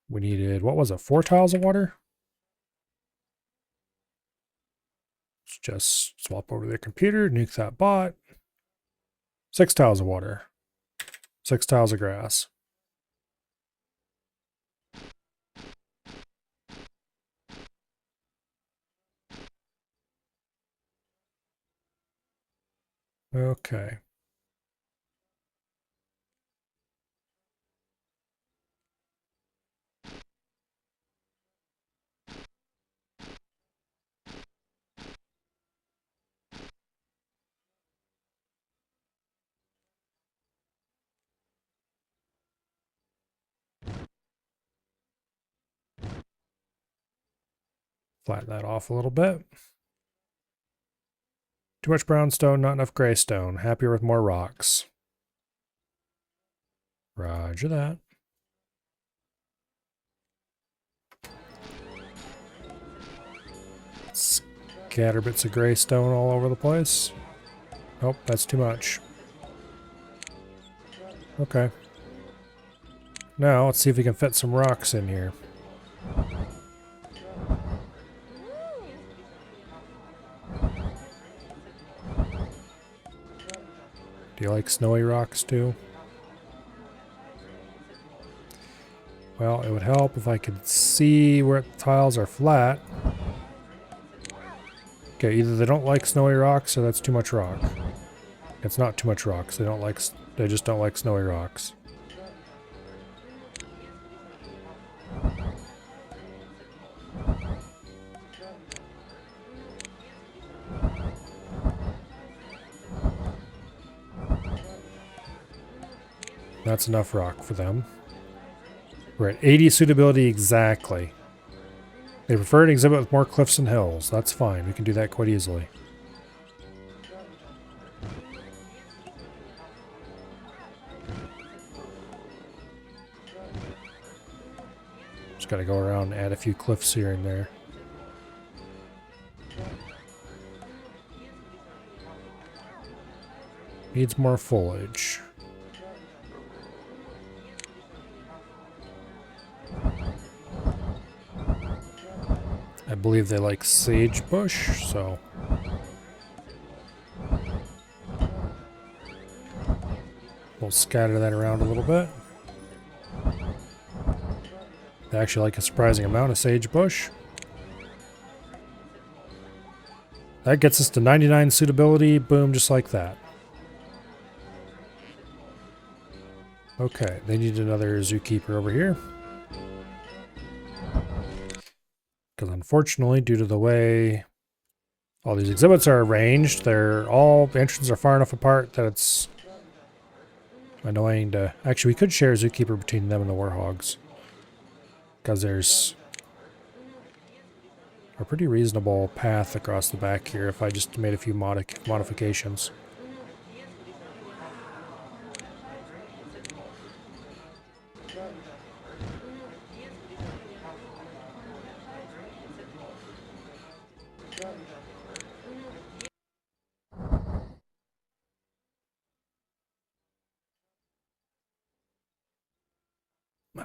We needed, what was it, 4 tiles of water? Let's just swap over to the computer, nuke that bot. 6 tiles of water. 6 tiles of grass. Okay. Flatten that off a little bit. Too much brownstone, not enough graystone. Happier with more rocks. Roger that. Scatter bits of graystone all over the place. Nope, that's too much. Okay. Now, let's see if we can fit some rocks in here. Do you like snowy rocks too? Well, it would help if I could see where the tiles are flat. Okay, either they don't like snowy rocks or that's too much rock. It's not too much rocks. They just don't like snowy rocks. That's enough rock for them. We're at 80 suitability exactly. They prefer an exhibit with more cliffs and hills. That's fine. We can do that quite easily. Just gotta go around and add a few cliffs here and there. Needs more foliage. I believe they like sagebush, so we'll scatter that around a little bit. They actually like a surprising amount of sagebush. That gets us to 99 suitability. Boom, just like that. Okay, they need another zookeeper over here. Because unfortunately, due to the way all these exhibits are arranged, all the entrances are far enough apart that it's annoying to... Actually, we could share a zookeeper between them and the warhogs. Because there's a pretty reasonable path across the back here if I just made a few modifications.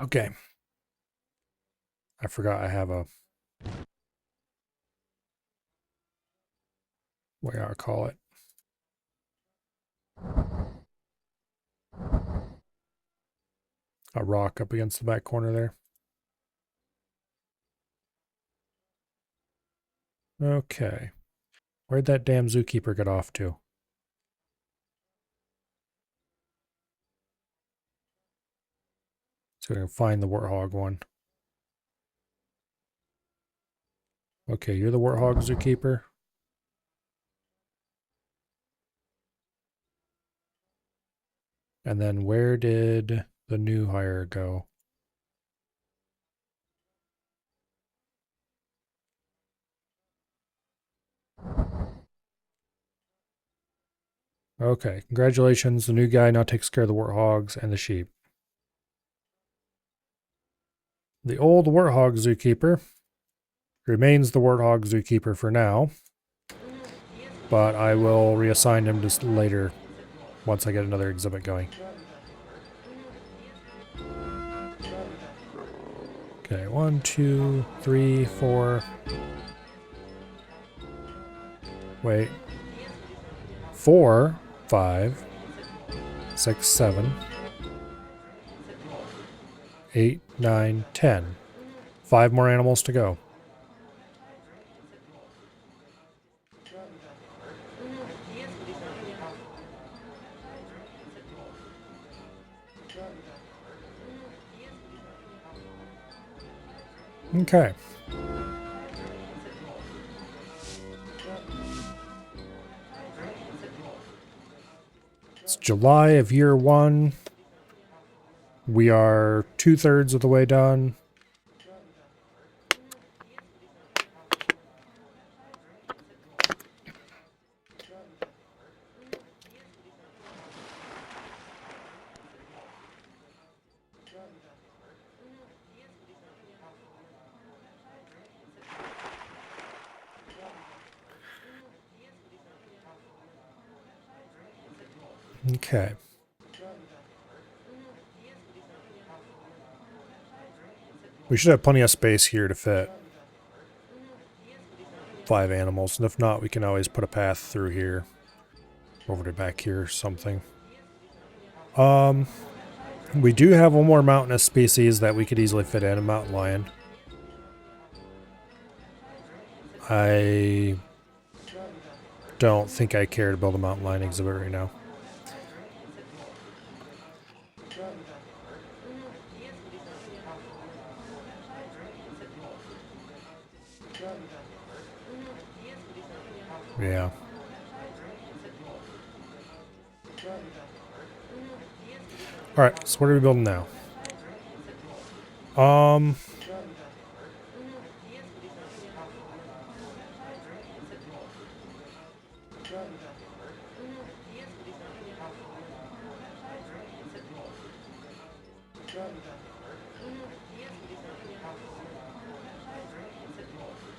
Okay. I forgot I have a... what do I call it? A rock up against the back corner there. Okay. Where'd that damn zookeeper get off to? So we can find the warthog one. Okay, you're the warthog zookeeper. And then where did the new hire go? Okay, congratulations. The new guy now takes care of the warthogs and the sheep. The old warthog zookeeper remains the warthog zookeeper for now, but I will reassign him just later once I get another exhibit going. Okay, 1, 2, 3, 4. Wait. 4, 5, 6, 7, 8, 9, 10. 5 more animals to go. Okay. It's July of year 1. We are 2/3 of the way done. Okay. We should have plenty of space here to fit 5 animals, and if not, we can always put a path through here, over to back here or something. We do have one more mountainous species that we could easily fit in, a mountain lion. I don't think I care to build a mountain lion exhibit right now. Yeah. Alright, so what are we building now?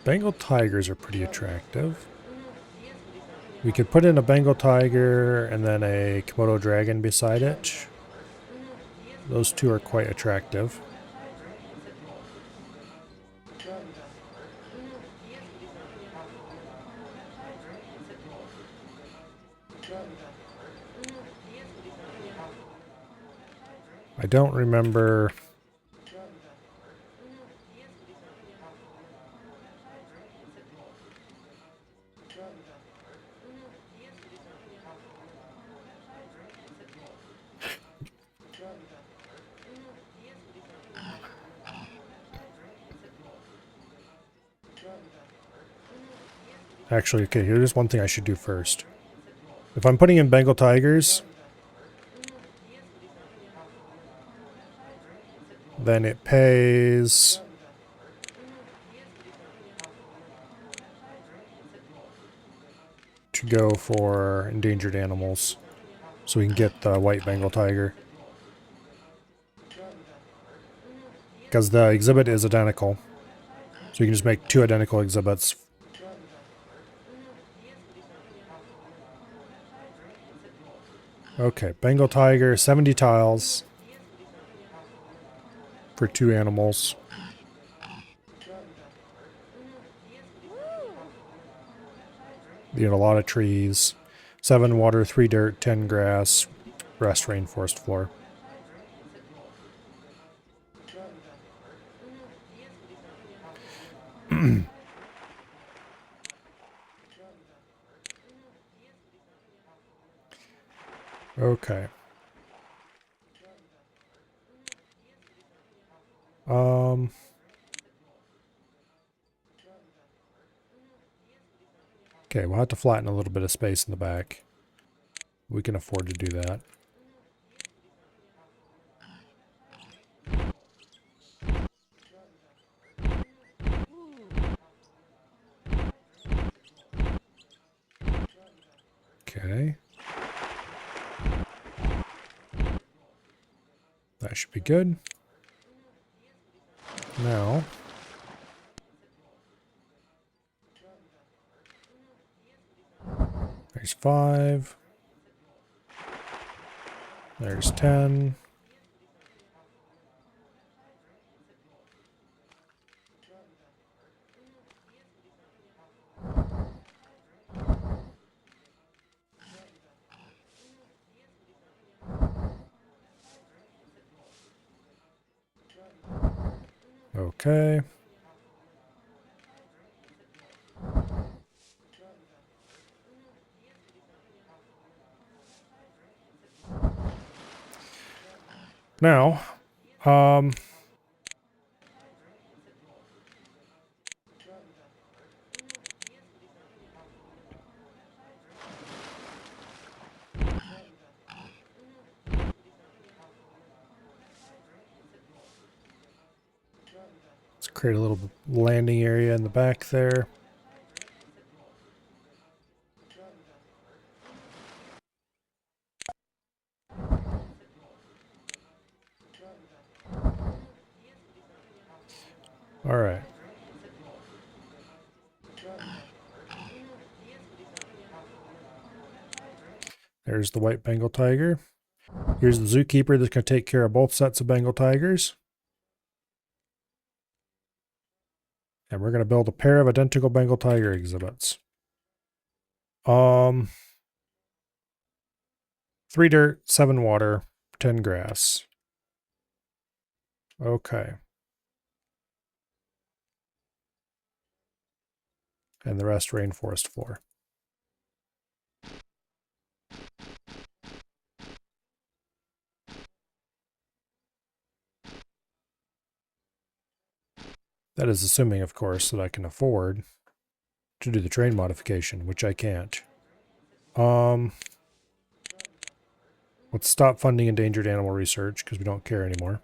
Bengal tigers are pretty attractive. We could put in a Bengal tiger and then a Komodo dragon beside it. Those two are quite attractive. I don't remember. Actually, okay, here's one thing I should do first. If I'm putting in Bengal tigers, then it pays to go for endangered animals so we can get the white Bengal tiger. Because the exhibit is identical. So you can just make two identical exhibits. Okay, Bengal tiger, 70 tiles for two animals. You need a lot of trees. 7 water, 3 dirt, 10 grass, rest rainforest floor. Okay. Okay, we'll have to flatten a little bit of space in the back. We can afford to do that. Okay. That should be good. Now, there's 5. There's 10. Okay. Now, let's create a little landing area in the back there. All right. There's the white Bengal tiger. Here's the zookeeper that's going to take care of both sets of Bengal tigers. And we're going to build a pair of identical Bengal tiger exhibits. 3 dirt, 7 water, 10 grass. Okay. And the rest rainforest floor. That is assuming, of course, that I can afford to do the terrain modification, which I can't. Let's stop funding endangered animal research because we don't care anymore.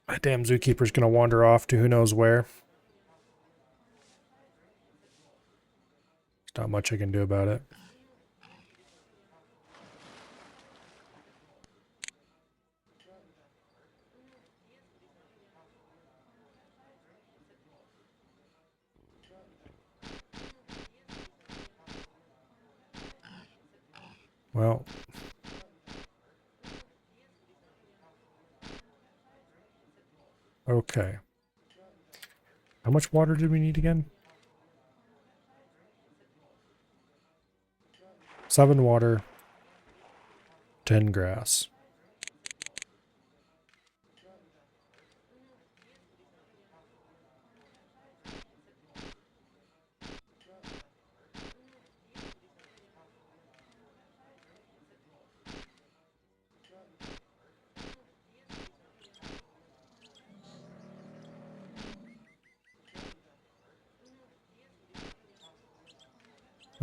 That damn zookeeper's going to wander off to who knows where. There's not much I can do about it. Well. Okay. How much water do we need again? 7 water, 10 grass.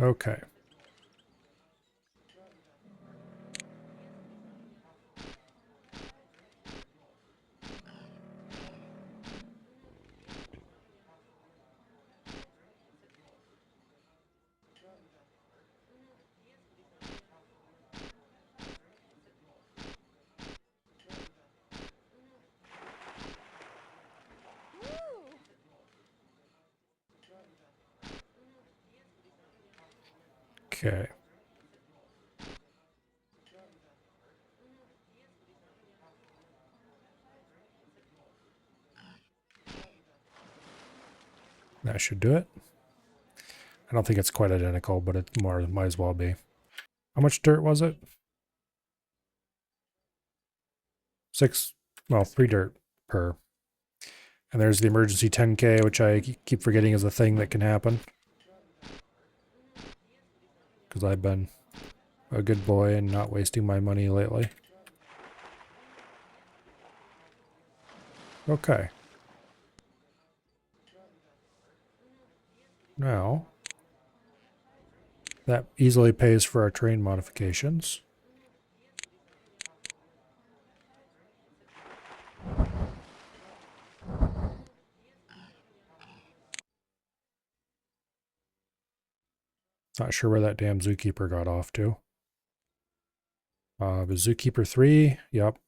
Okay. Okay. That should do it. I don't think it's quite identical, but it might as well be. How much dirt was it? 6, well, 3 dirt per. And there's the emergency 10K, which I keep forgetting is a thing that can happen. Because I've been a good boy and not wasting my money lately. Okay. Now, that easily pays for our terrain modifications. Not sure where that damn zookeeper got off to. The zookeeper 3, yep.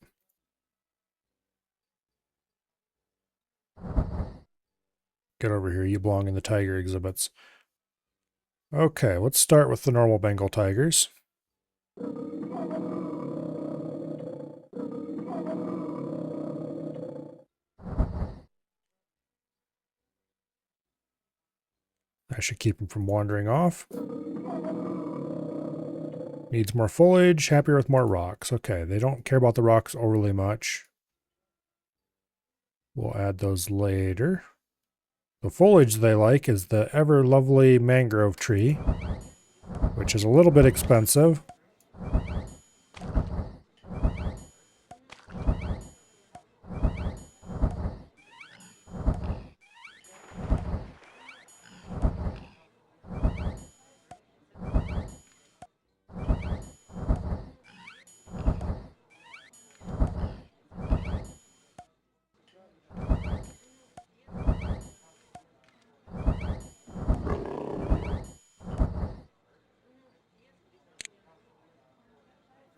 Get over here, you belong in the tiger exhibits. Okay, let's start with the normal Bengal tigers. I should keep them from wandering off. Needs more foliage, happier with more rocks. Okay, they don't care about the rocks overly much. We'll add those later. The foliage they like is the ever lovely mangrove tree, which is a little bit expensive.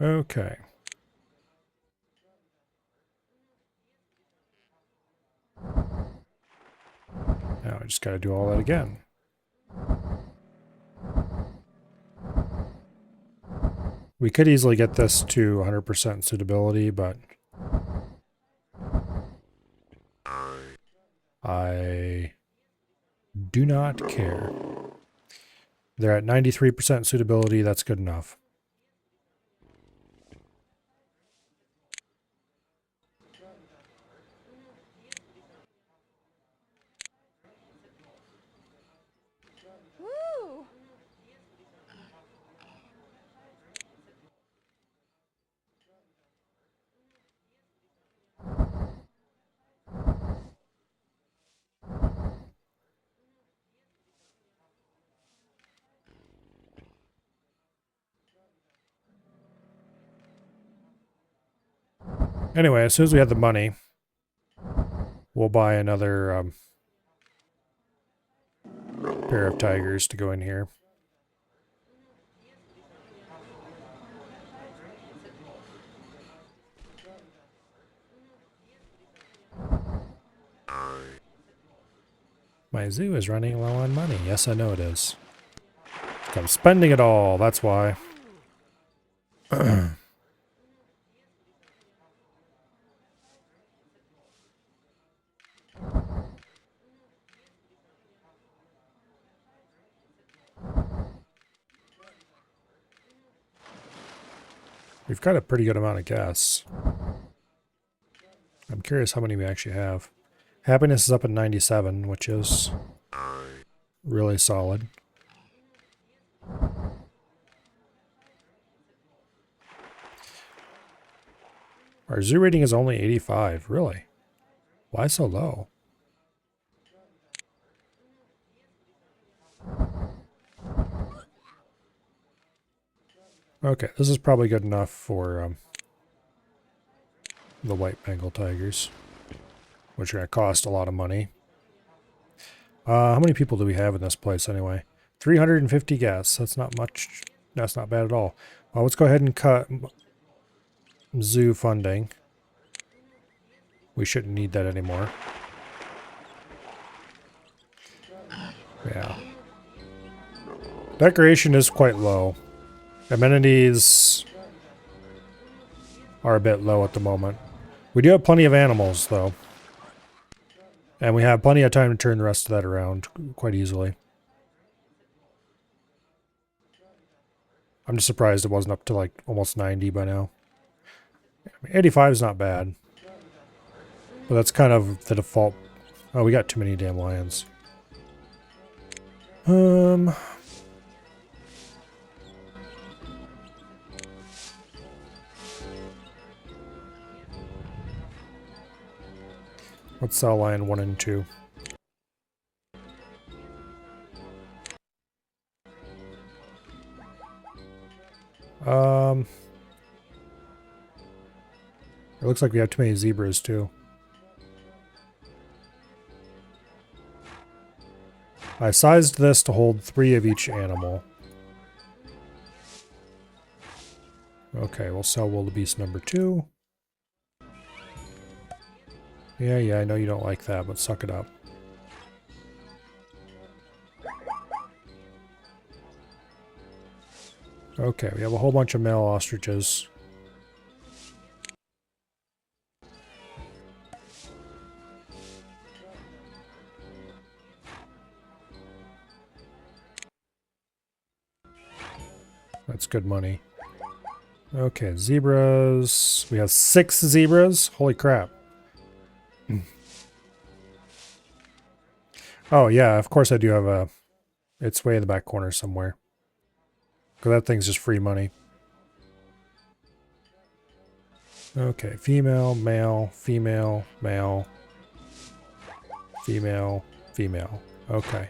Okay. Now I just gotta do all that again. We could easily get this to 100% suitability, but I do not care. They're at 93% suitability, that's good enough. Anyway, as soon as we have the money, we'll buy another pair of tigers to go in here. My zoo is running low on money. Yes, I know it is. I'm spending it all, that's why. We've got a pretty good amount of gas. I'm curious how many we actually have. Happiness is up at 97, which is really solid. Our zoo rating is only 85. Really? Why so low? Okay, this is probably good enough for the white Bengal tigers, which are going to cost a lot of money. How many people do we have in this place anyway? 350 guests. That's not much. That's not bad at all. Well, let's go ahead and cut zoo funding. We shouldn't need that anymore. Yeah. Decoration is quite low. Amenities are a bit low at the moment. We do have plenty of animals, though. And we have plenty of time to turn the rest of that around quite easily. I'm just surprised it wasn't up to like almost 90 by now. 85 is not bad. But that's kind of the default. Oh, we got too many damn lions. Let's sell lion 1 and 2. It looks like we have too many zebras too. I sized this to hold 3 of each animal. Okay, we'll sell wildebeest number 2. Yeah, I know you don't like that, but suck it up. Okay, we have a whole bunch of male ostriches. That's good money. Okay, zebras. We have 6 zebras. Holy crap. Oh, yeah, of course I do have a... It's way in the back corner somewhere. Because that thing's just free money. Okay, female, male, female, male, female, female. Okay.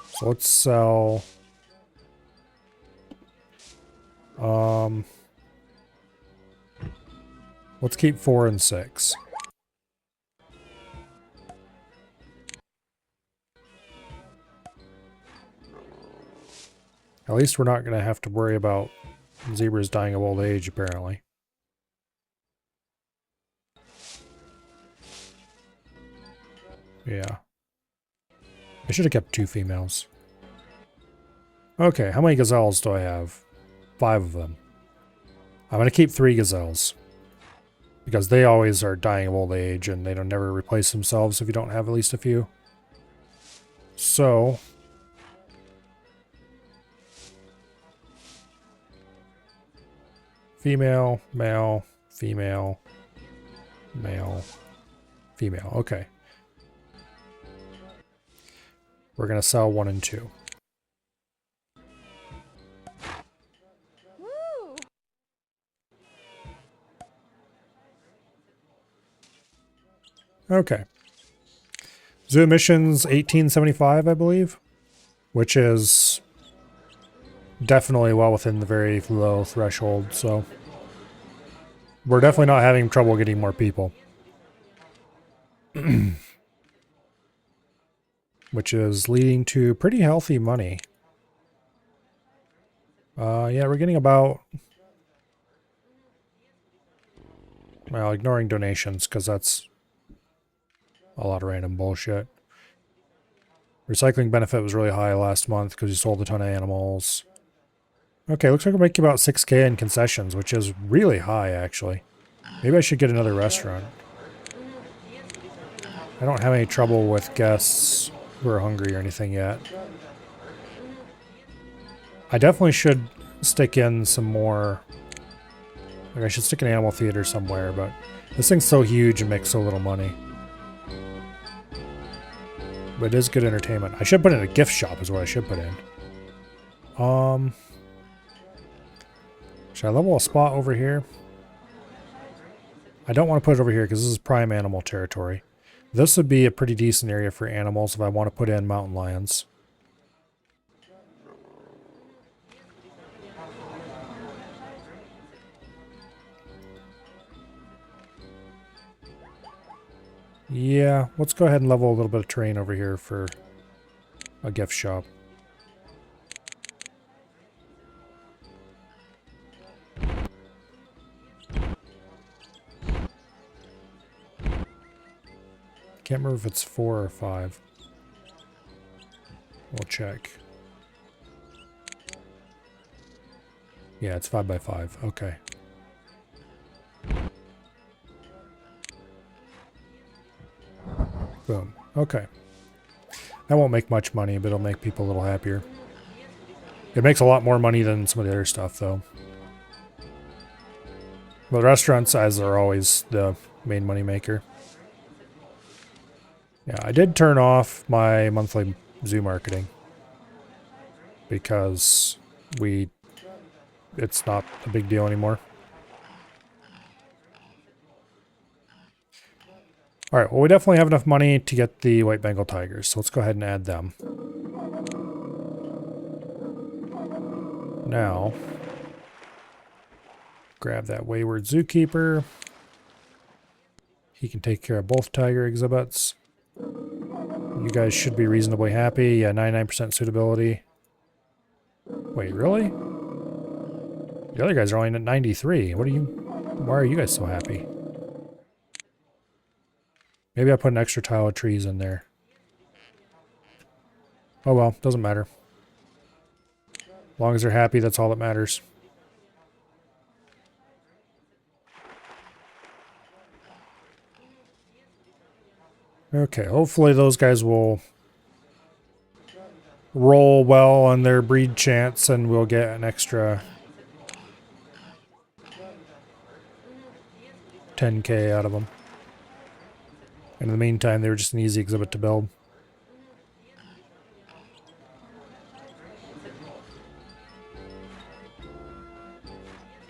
So let's sell... Let's keep 4 and 6. At least we're not going to have to worry about zebras dying of old age, apparently. Yeah. I should have kept 2 females. Okay, how many gazelles do I have? 5 of them. I'm going to keep 3 gazelles. Because they always are dying of old age and they don't never replace themselves if you don't have at least a few. So... Female, male, female, male, female. Okay. We're going to sell 1 and 2. Woo! Okay. Zoo emissions 1875, I believe, which is definitely well within the very low threshold, so we're definitely not having trouble getting more people. Which is leading to pretty healthy money. Yeah, we're getting about... Well, ignoring donations, because that's a lot of random bullshit. Recycling benefit was really high last month because you sold a ton of animals. Okay, looks like we're making about 6K in concessions, which is really high, actually. Maybe I should get another restaurant. I don't have any trouble with guests who are hungry or anything yet. I definitely should stick in some more... Like, I should stick an animal theater somewhere, but this thing's so huge and makes so little money. But it is good entertainment. I should put in a gift shop is what I should put in. Should I level a spot over here? I don't want to put it over here because this is prime animal territory. This would be a pretty decent area for animals if I want to put in mountain lions. Yeah, let's go ahead and level a little bit of terrain over here for a gift shop. Can't remember if it's 4 or 5. We'll check. Yeah, it's 5 by 5. Okay. Boom. Okay. That won't make much money, but it'll make people a little happier. It makes a lot more money than some of the other stuff, though. Well, the restaurant sizes are always the main money maker. Yeah, I did turn off my monthly zoo marketing because it's not a big deal anymore. All right, well, we definitely have enough money to get the white Bengal tigers, so let's go ahead and add them. Now, grab that wayward zookeeper. He can take care of both tiger exhibits. You guys should be reasonably happy. Yeah, 99% suitability. Wait, really? The other guys are only at 93. Why are you guys so happy? Maybe I put an extra tile of trees in there. Oh well, doesn't matter. As long as they're happy, that's all that matters. Okay, hopefully those guys will roll well on their breed chance and we'll get an extra 10K out of them. And in the meantime, they were just an easy exhibit to build.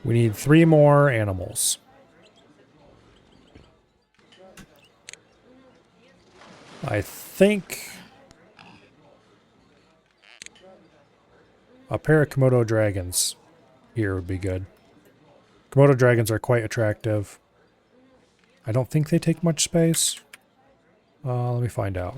We need 3 more animals. I think a pair of Komodo dragons here would be good. Komodo dragons are quite attractive. I don't think they take much space. Let me find out.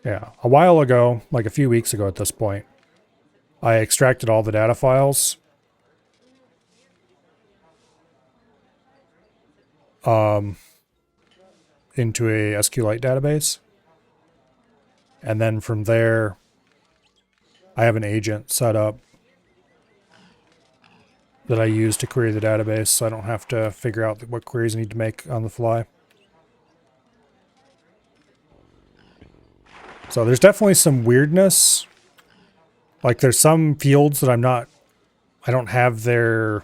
Yeah, a while ago, like a few weeks ago at this point, I extracted all the data files. Into a SQLite database. And then from there, I have an agent set up that I use to query the database, so I don't have to figure out what queries I need to make on the fly. So there's definitely some weirdness. Like there's some fields that I don't have their...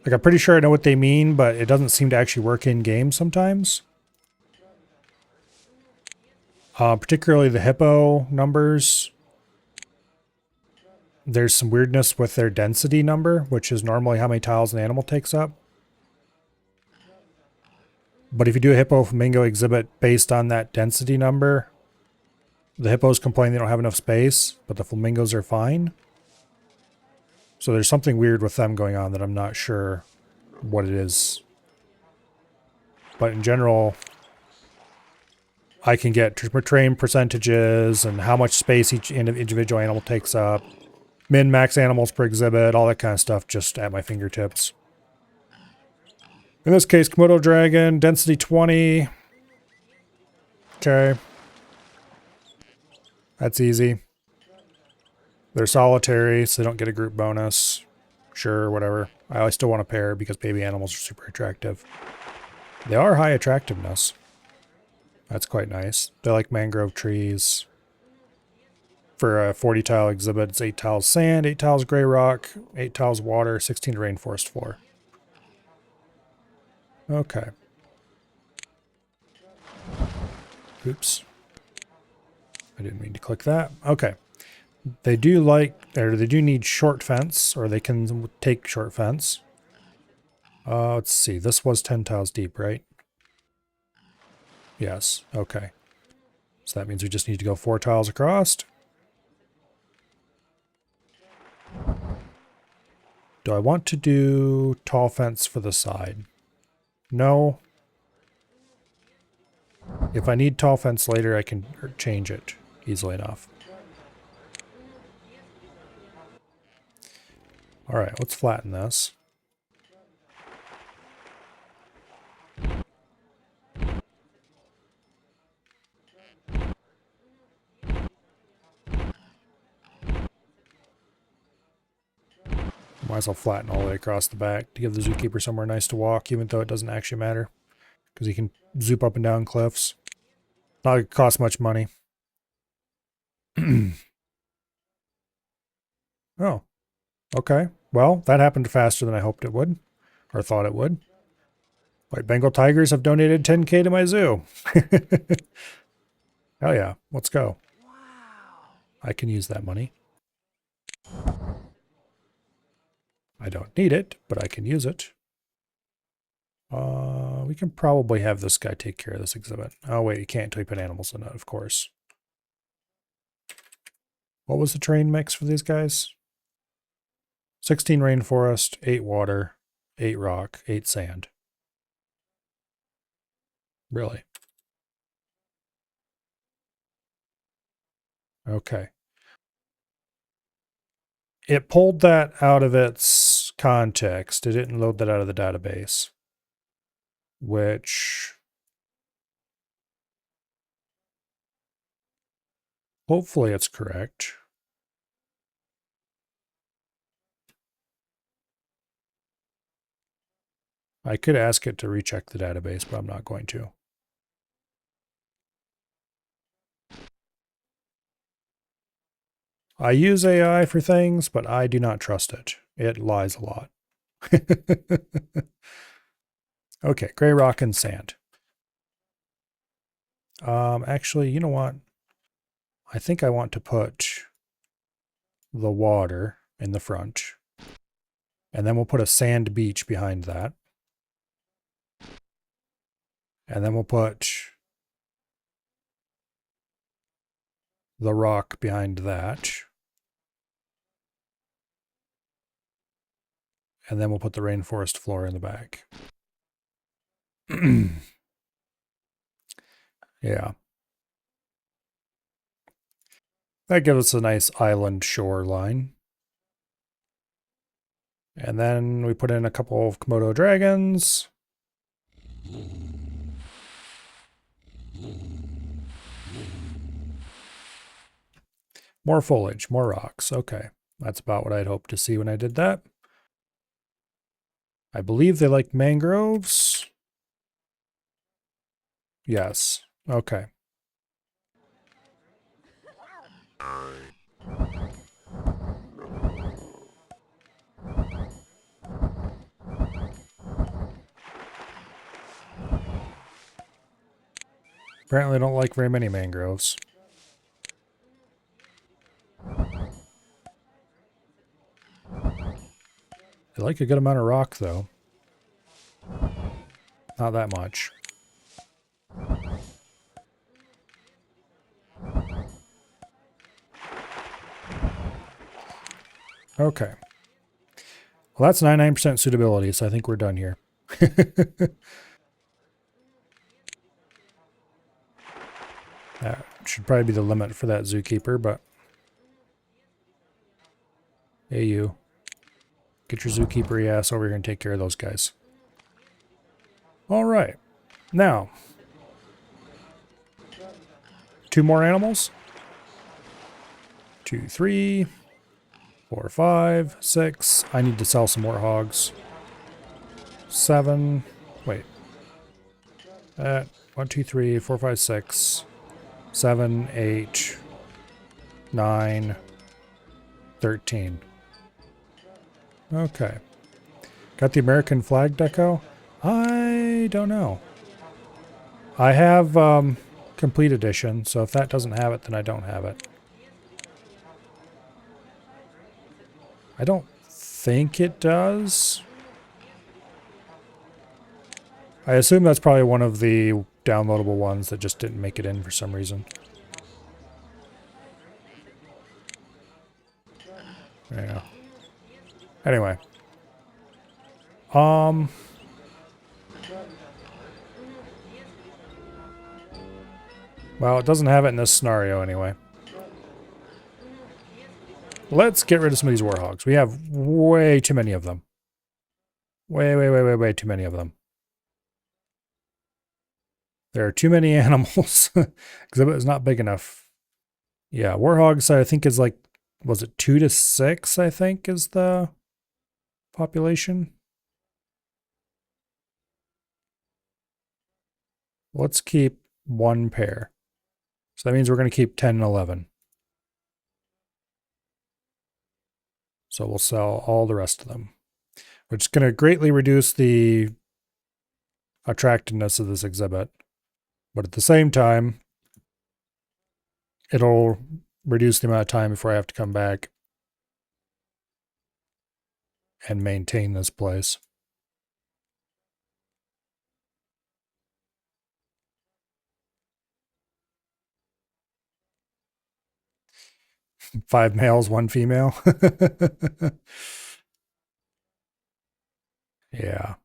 Like I'm pretty sure I know what they mean, but it doesn't seem to actually work in game sometimes. Particularly the hippo numbers. There's some weirdness with their density number, which is normally how many tiles an animal takes up. But if you do a hippo flamingo exhibit based on that density number, the hippos complain they don't have enough space, but the flamingos are fine. So there's something weird with them going on that I'm not sure what it is. But in general, I can get train percentages and how much space each individual animal takes up. min-max animals per exhibit, all that kind of stuff just at my fingertips. In this case, Komodo dragon, density 20. Okay. That's easy. They're solitary, so they don't get a group bonus. Sure, whatever. I still want a pair because baby animals are super attractive. They are high attractiveness. That's quite nice. They like mangrove trees. For a 40 tile exhibit, it's 8 tiles sand, 8 tiles gray rock, 8 tiles water, 16 rainforest floor. Okay. Oops. I didn't mean to click that. Okay. They do like, or they do need short fence, or they can take short fence. Let's see. This was 10 tiles deep, right? Yes. Okay. So that means we just need to go 4 tiles across. Do I want to do tall fence for the side? No. If I need tall fence later, I can change it easily enough. All right, let's flatten this. Might as well flatten all the way across the back to give the zookeeper somewhere nice to walk, even though it doesn't actually matter. Because he can zoop up and down cliffs. Not going to cost much money. Oh, okay. Well, that happened faster than I hoped it would. Or thought it would. White Bengal tigers have donated 10K to my zoo. Hell yeah, let's go. Wow. I can use that money. I don't need it, but I can use it. We can probably have this guy take care of this exhibit. Oh wait, you can't until you put animals in it, of course. What was the terrain mix for these guys? 16 rainforest, 8 water, 8 rock, 8 sand. Really? Okay. It pulled that out of its context. It didn't load that out of the database. Which hopefully it's correct. I could ask it to recheck the database, but I'm not going to. I use AI for things, but I do not trust it. It lies a lot. Okay, gray rock and sand. Actually, you know what? I think I want to put the water in the front. And then we'll put a sand beach behind that. And then we'll put the rock behind that. And then we'll put the rainforest floor in the back. Yeah. That gives us a nice island shoreline. And then we put in a couple of Komodo dragons. More foliage, more rocks. Okay. That's about what I'd hoped to see when I did that. I believe they like mangroves. Yes. Okay. Apparently don't like very many mangroves. They like a good amount of rock, though. Not that much. Okay. Well, that's 99% suitability, so I think we're done here. That should probably be the limit for that zookeeper, but Hey, you. Get your zookeeper ass over here and take care of those guys. All right. Now, 2 more animals. 2, 3, 4, 5, 6. I need to sell some more hogs. 7. Wait. 1, 2, 3, 4, 5, 6, 7, 8, 9, 13. Okay. Got the American flag deco? I don't know. I have complete edition, so if that doesn't have it, then I don't have it. I don't think it does. I assume that's probably one of the downloadable ones that just didn't make it in for some reason. Yeah. Anyway. Well, it doesn't have it in this scenario anyway. Let's get rid of some of these warhogs. We have way too many of them. Way too many of them. There are too many animals. Exhibit is not big enough. Yeah, warhogs I think is like, was it 2 to 6, I think is the population? Let's keep 1 pair. So that means we're going to keep 10 and 11. So we'll sell all the rest of them, which is going to greatly reduce the attractiveness of this exhibit. But at the same time, it'll reduce the amount of time before I have to come back and maintain this place. Five males, 1 female. Yeah.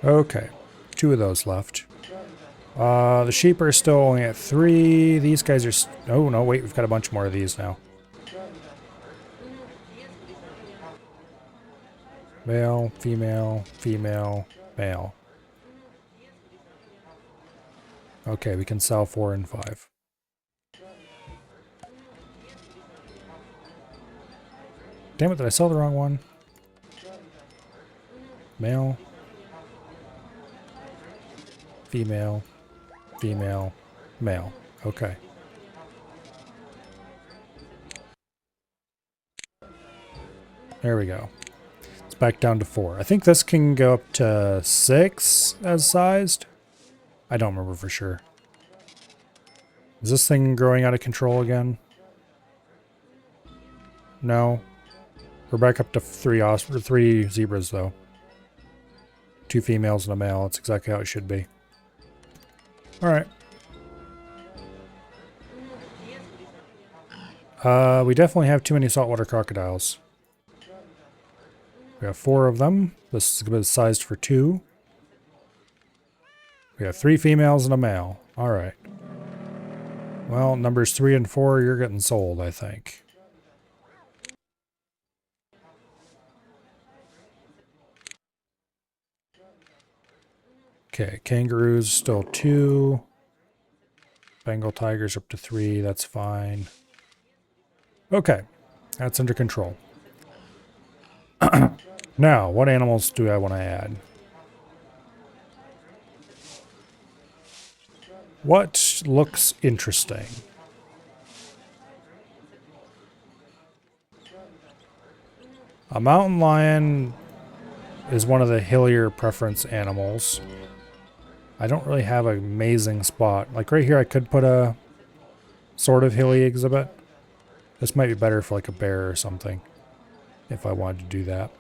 Okay. 2 of those left. The sheep are still only at 3. These guys are... Oh, no, wait. We've got a bunch more of these now. Male, female, female, male. Okay, we can sell 4 and 5. Damn it, did I sell the wrong one? Male. Female. Female. Male. Okay. There we go. It's back down to 4. I think this can go up to 6 as sized. I don't remember for sure. Is this thing growing out of control again? No. We're back up to 3 zebras though. 2 females and a male. That's exactly how it should be. Alright. We definitely have too many saltwater crocodiles. We have 4 of them. This is sized for 2. We have 3 females and a male. Alright. Well, numbers 3 and 4, you're getting sold, I think. Okay, kangaroos still 2. Bengal tigers up to 3, that's fine. Okay, that's under control. Now, what animals do I want to add? What looks interesting? A mountain lion is one of the hillier preference animals. I don't really have an amazing spot. Like right here I could put a sort of hilly exhibit. This might be better for like a bear or something, if I wanted to do that.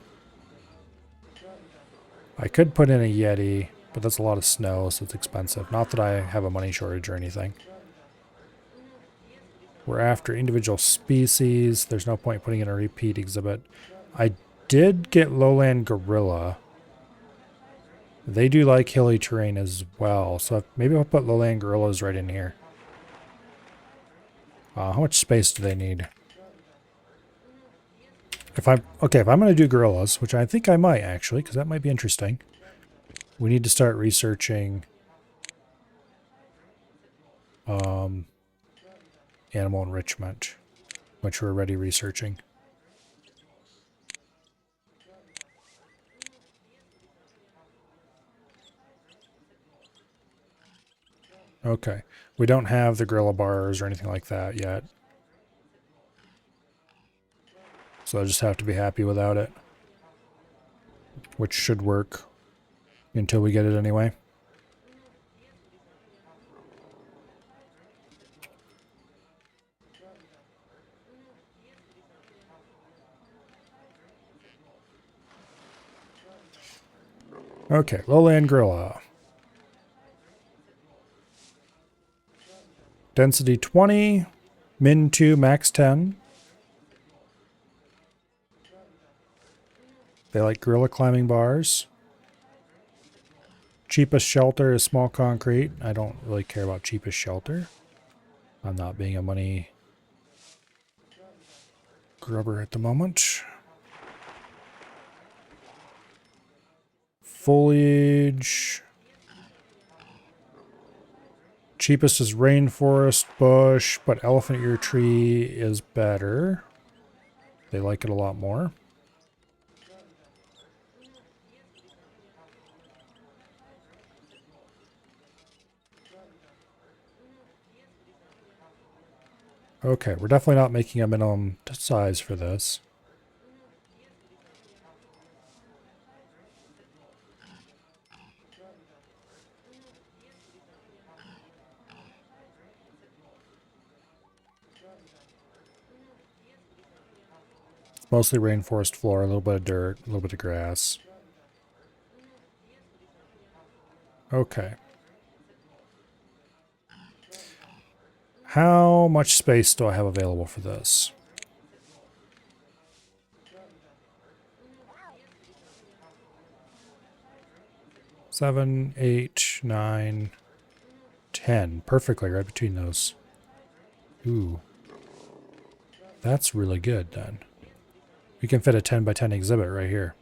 I could put in a Yeti, but that's a lot of snow, so it's expensive. Not that I have a money shortage or anything. We're after individual species. There's no point putting in a repeat exhibit. I did get lowland gorilla. They do like hilly terrain as well, so maybe I'll put lowland gorillas right in here. How much space do they need? If I'm going to do gorillas, which I think I might actually, because that might be interesting, we need to start researching animal enrichment, which we're already researching. Okay, we don't have the gorilla bars or anything like that yet, so I just have to be happy without it, which should work until we get it anyway. Okay, lowland gorilla. Density 20, min 2, max 10. They like gorilla climbing bars. Cheapest shelter is small concrete. I don't really care about cheapest shelter. I'm not being a money grubber at the moment. Foliage. Cheapest is rainforest bush, but elephant ear tree is better. They like it a lot more. Okay, we're definitely not making a minimum size for this. It's mostly rainforest floor, a little bit of dirt, a little bit of grass. Okay. How much space do I have available for this? Seven, 8, 9, 10. Perfectly right between those. Ooh. That's really good then. We can fit a 10 by 10 exhibit right here.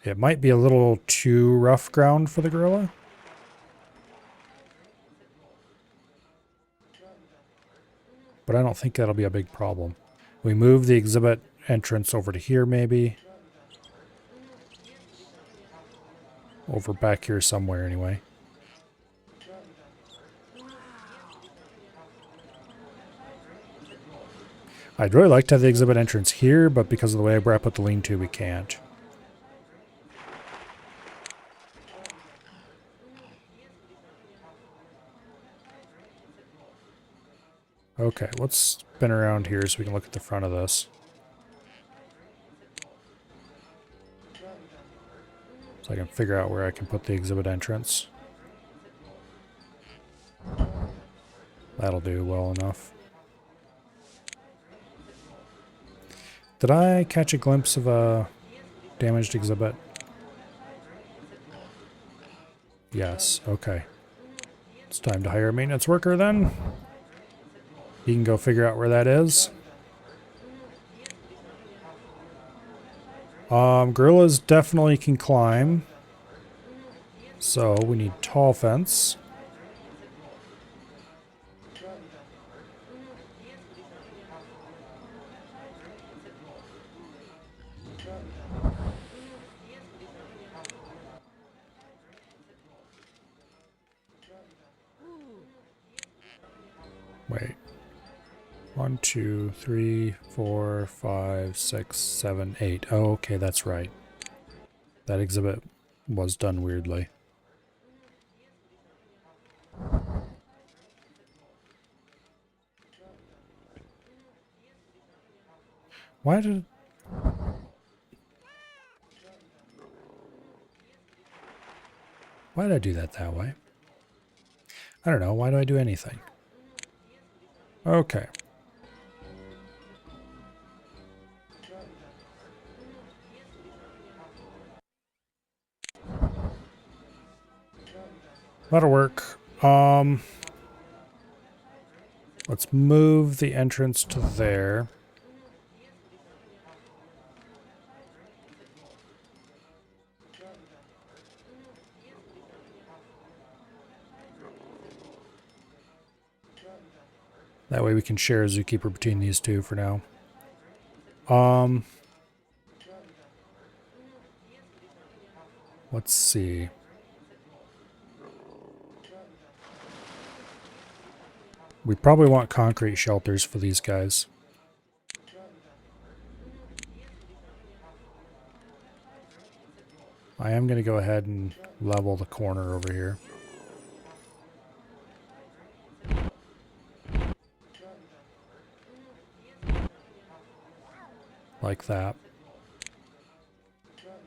It might be a little too rough ground for the gorilla. But I don't think that'll be a big problem. We move the exhibit entrance over to here maybe. Over back here somewhere anyway. I'd really like to have the exhibit entrance here, but because of the way I put the lean-to, we can't. Okay, let's spin around here so we can look at the front of this. So I can figure out where I can put the exhibit entrance. That'll do well enough. Did I catch a glimpse of a damaged exhibit? Yes, okay. It's time to hire a maintenance worker then. You can go figure out where that is. Gorillas definitely can climb. So we need tall fence. Wait. 1, 2, 3, 4, 5, 6, 7, 8. Oh, okay, that's right. That exhibit was done weirdly. Why did I do that way? I don't know. Why do I do anything? Okay. That'll work. Let's move the entrance to there. That way we can share a zookeeper between these two for now. Let's see. We probably want concrete shelters for these guys. I am going to go ahead and level the corner over here. Like that.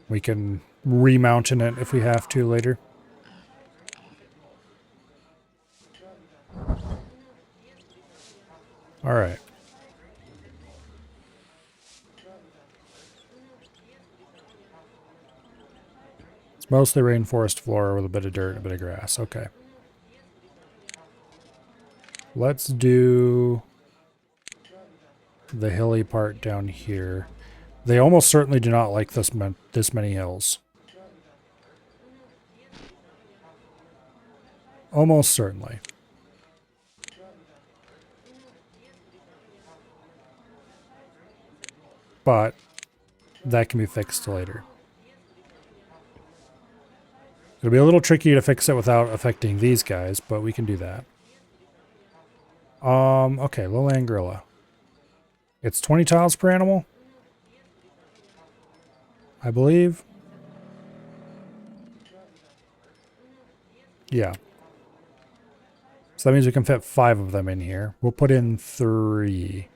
We can remountain it if we have to later. All right. It's mostly rainforest floor with a bit of dirt and a bit of grass. Okay. Let's do the hilly part down here. They almost certainly do not like this many hills. Almost certainly. But that can be fixed later. It'll be a little tricky to fix it without affecting these guys, but we can do that. Okay, lowland gorilla. It's 20 tiles per animal, I believe. Yeah. So that means we can fit 5 of them in here. We'll put in 3.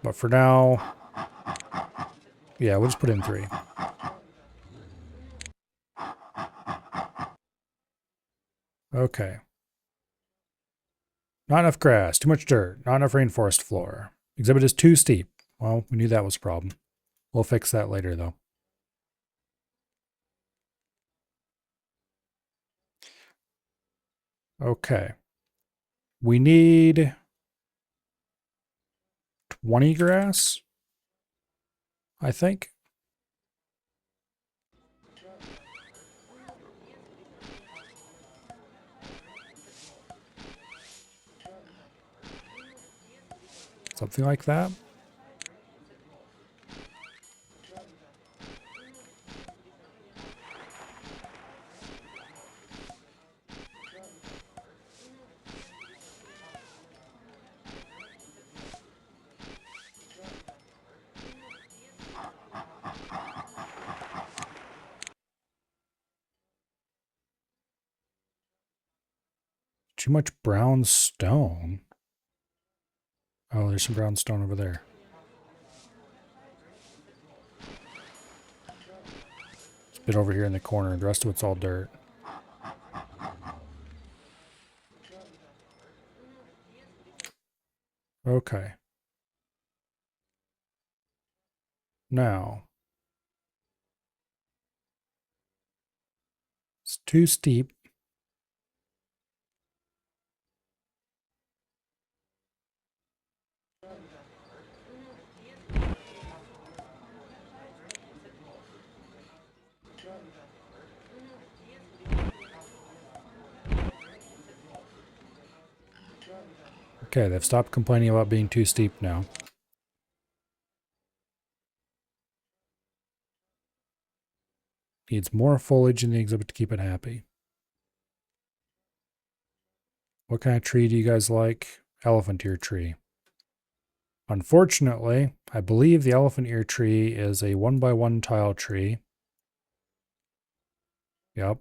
But for now, yeah, we'll just put in 3. Okay. Not enough grass, too much dirt, not enough rainforest floor. Exhibit is too steep. Well, we knew that was a problem. We'll fix that later, though. Okay. We need 20 grass, I think. Something like that. Too much brown stone. Oh, there's some brown stone over there. It's a bit over here in the corner. The rest of it's all dirt. Okay. Now. It's too steep. Okay, they've stopped complaining about being too steep now. Needs more foliage in the exhibit to keep it happy. What kind of tree do you guys like? Elephant ear tree. Unfortunately, I believe the elephant ear tree is a 1x1 tile tree. Yep.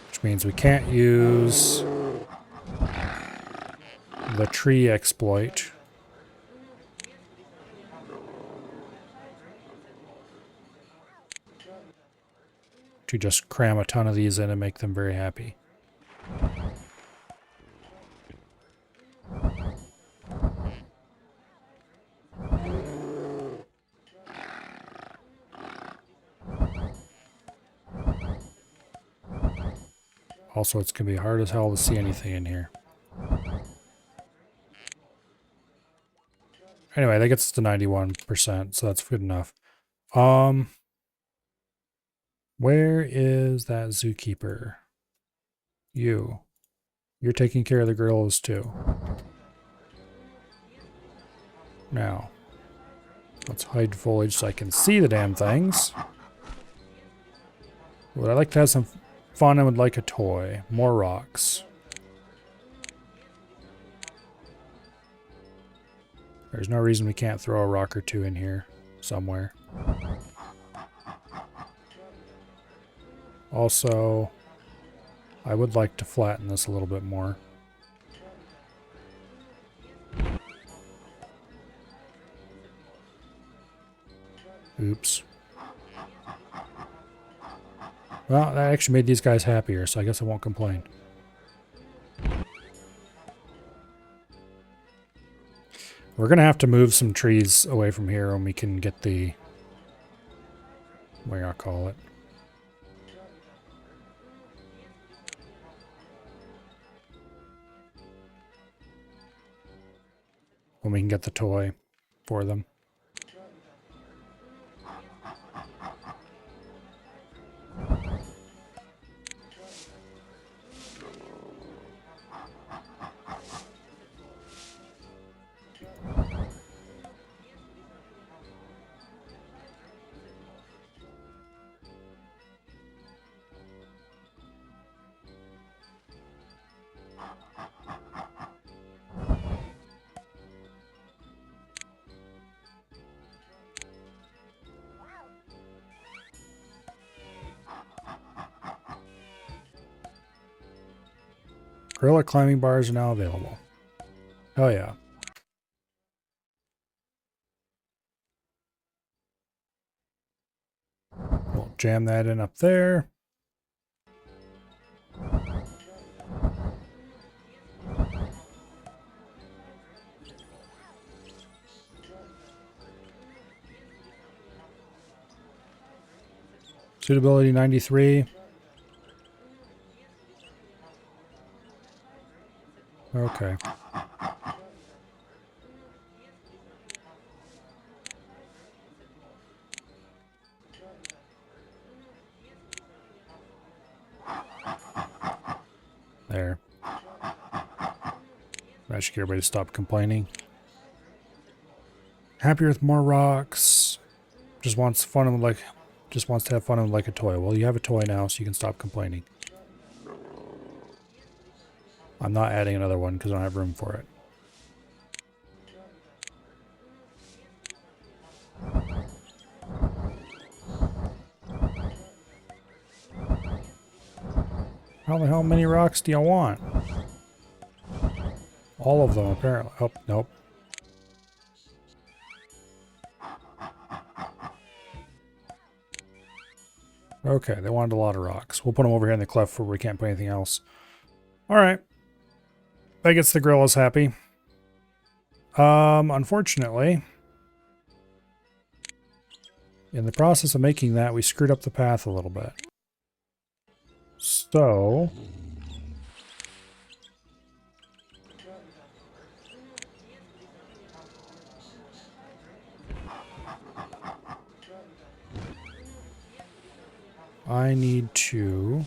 Which means we can't use the tree exploit. To just cram a ton of these in and make them very happy. Also, it's going to be hard as hell to see anything in here. Anyway, that gets us to 91%, so that's good enough. Where is that zookeeper? You. You're taking care of the gorillas too. Now, let's hide foliage so I can see the damn things. Would I like to have some fun? I would like a toy. More rocks. There's no reason we can't throw a rock or two in here somewhere. Also, I would like to flatten this a little bit more. Oops. Well, that actually made these guys happier, so I guess I won't complain. We're going to have to move some trees away from here when we can get the... what do I call it? When we can get the toy for them. Gorilla climbing bars are now available. Oh yeah. We'll jam that in up there. Suitability 93. Okay. There. That should get everybody to stop complaining. Happier with more rocks. Just wants fun and like, just wants to have fun and like a toy. Well, you have a toy now, so you can stop complaining. I'm not adding another one because I don't have room for it. How many rocks do you want? All of them, apparently. Oh, nope. Okay, they wanted a lot of rocks. We'll put them over here in the cleft where we can't put anything else. Alright. That gets the gorillas happy. Unfortunately, in the process of making that, we screwed up the path a little bit. So... I need to...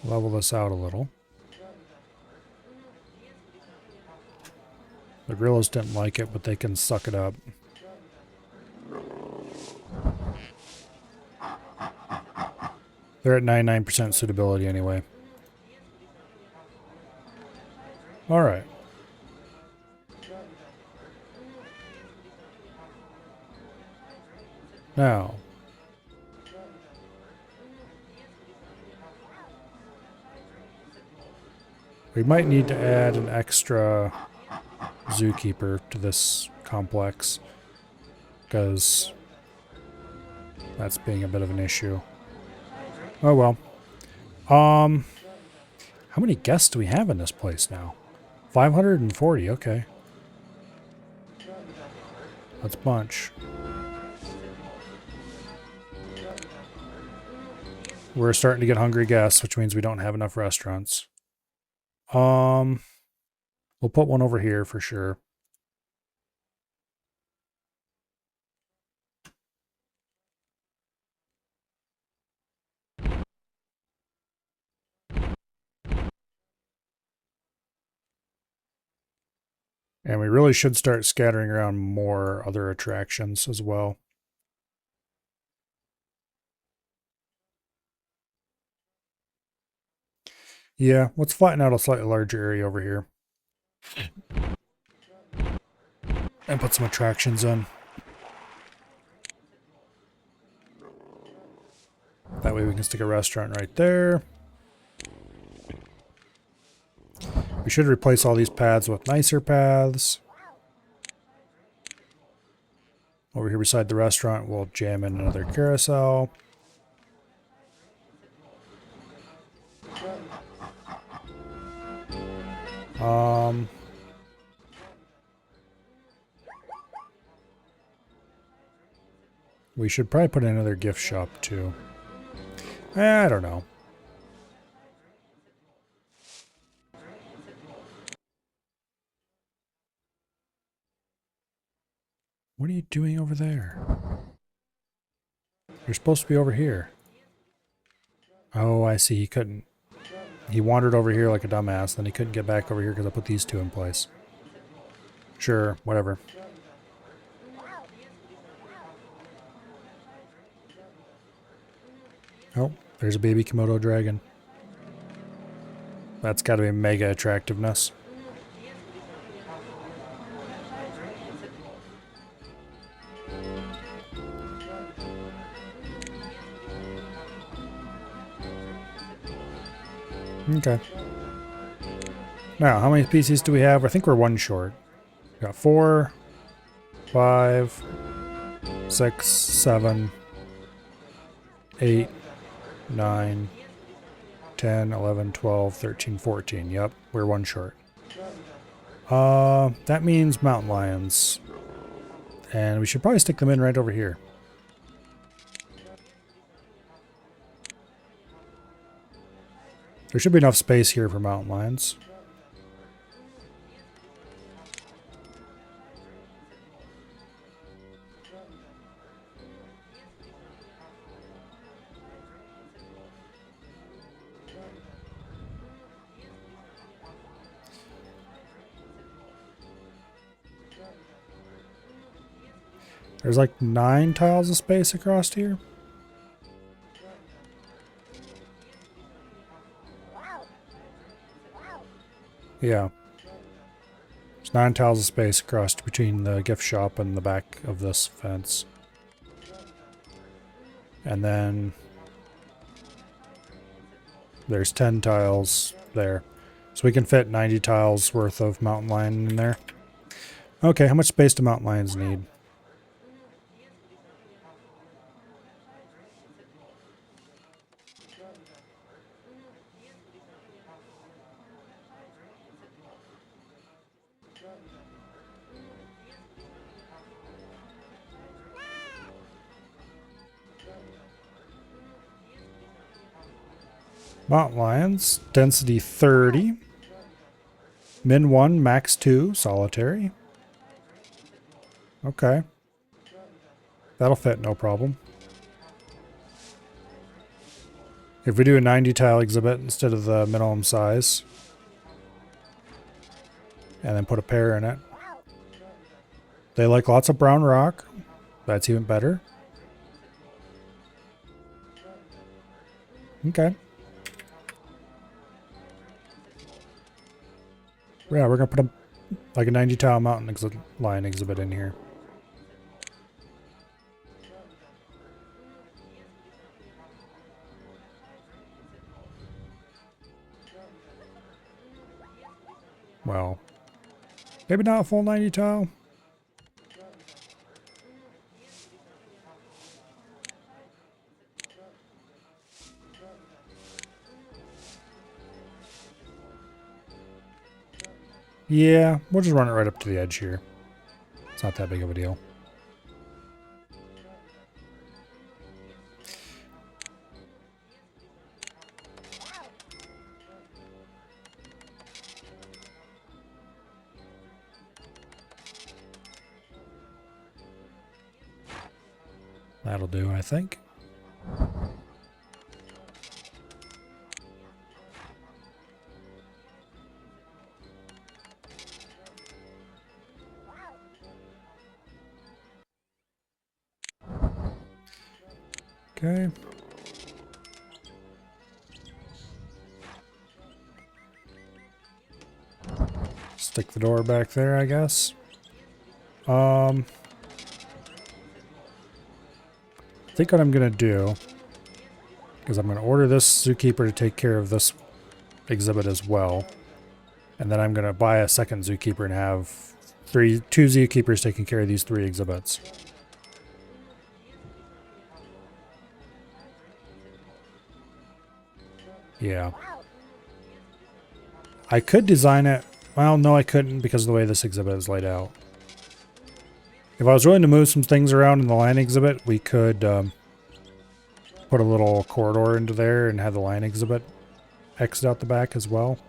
level this out a little. The gorillas didn't like it, but they can suck it up. They're at 99% suitability anyway. Alright. Now, we might need to add an extra zookeeper to this complex, because that's being a bit of an issue. Oh well. How many guests do we have in this place now? 540, okay. That's a bunch. we're starting to get hungry guests, which means we don't have enough restaurants. We'll put one over here for sure. And we really should start scattering around more other attractions as well. Yeah, let's flatten out a slightly larger area over here. And put some attractions in. That way we can stick a restaurant right there. We should replace all these paths with nicer paths. Over here beside the restaurant, we'll jam in another carousel. We should probably put in another gift shop too. I don't know. What are you doing over there? You're supposed to be over here. Oh, I see. He couldn't. He wandered over here like a dumbass, then he couldn't get back over here because I put these two in place. Sure, whatever. Oh, there's a baby Komodo dragon. That's got to be mega attractiveness. Okay. Now, how many species do we have? I think we're one short. We got 4, 5, 6, 7, 8, 9, 10, 11, 12, 13, 14. Yep, we're one short. That means mountain lions. And we should probably stick them in right over here. There should be enough space here for mountain lions. There's like 9 tiles of space across here. Yeah. There's 9 tiles of space across between the gift shop and the back of this fence. And then there's 10 tiles there. So we can fit 90 tiles worth of mountain lion in there. Okay, how much space do mountain lions need? Mountain lions, density 30. Min 1, max 2, solitary. Okay. That'll fit, no problem. If we do a 90 tile exhibit instead of the minimum size, and then put a pair in it. They like lots of brown rock. That's even better. Okay. Yeah, we're going to put like a 90 tile mountain lion exhibit in here. Well, maybe not a full 90 tile. Yeah, we'll just run it right up to the edge here. It's not that big of a deal. That'll do, I think. Okay. Stick the door back there, I guess. I think what I'm going to do is I'm going to order this zookeeper to take care of this exhibit as well. And then I'm going to buy a second zookeeper and have two zookeepers taking care of these 3 exhibits. Yeah. I could design it. Well, no, I couldn't because of the way this exhibit is laid out. If I was willing to move some things around in the lion exhibit, we could put a little corridor into there and have the lion exhibit exit out the back as well.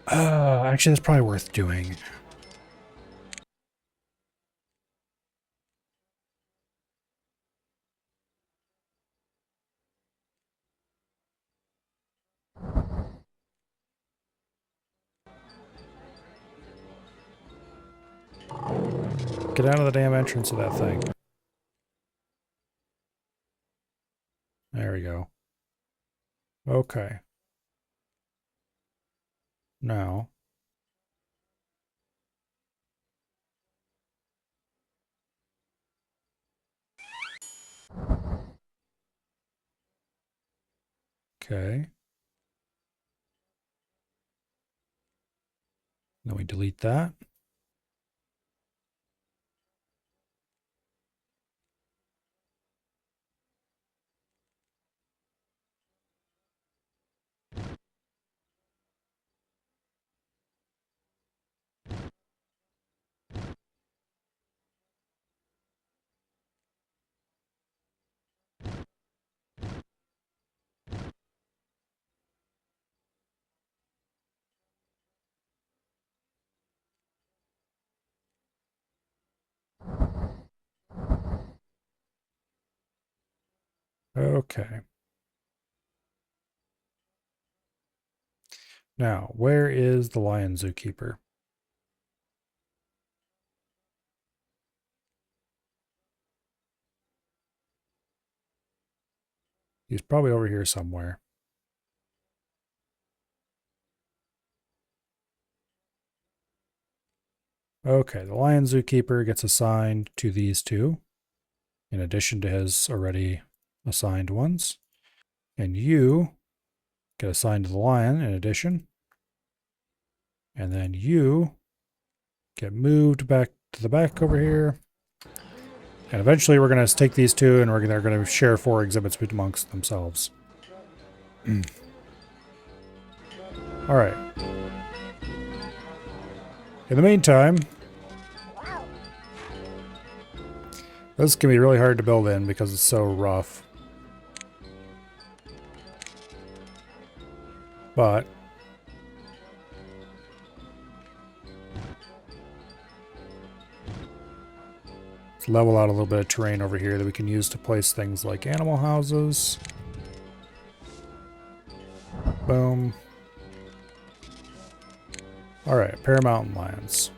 Actually, that's probably worth doing. Get out of the damn entrance of that thing. There we go. Okay. Now. Okay. Then we delete that. Okay. Now, where is the lion zookeeper? He's probably over here somewhere. Okay, the lion zookeeper gets assigned to these 2, in addition to his already assigned ones. And you get assigned to the lion in addition. And then you get moved back to the back over here. And eventually we're going to take these 2 and they're going to share 4 exhibits amongst themselves. All right. In the meantime, this can be really hard to build in because it's so rough. But let's level out a little bit of terrain over here that we can use to place things like animal houses. Boom. All right, pair of mountain lions.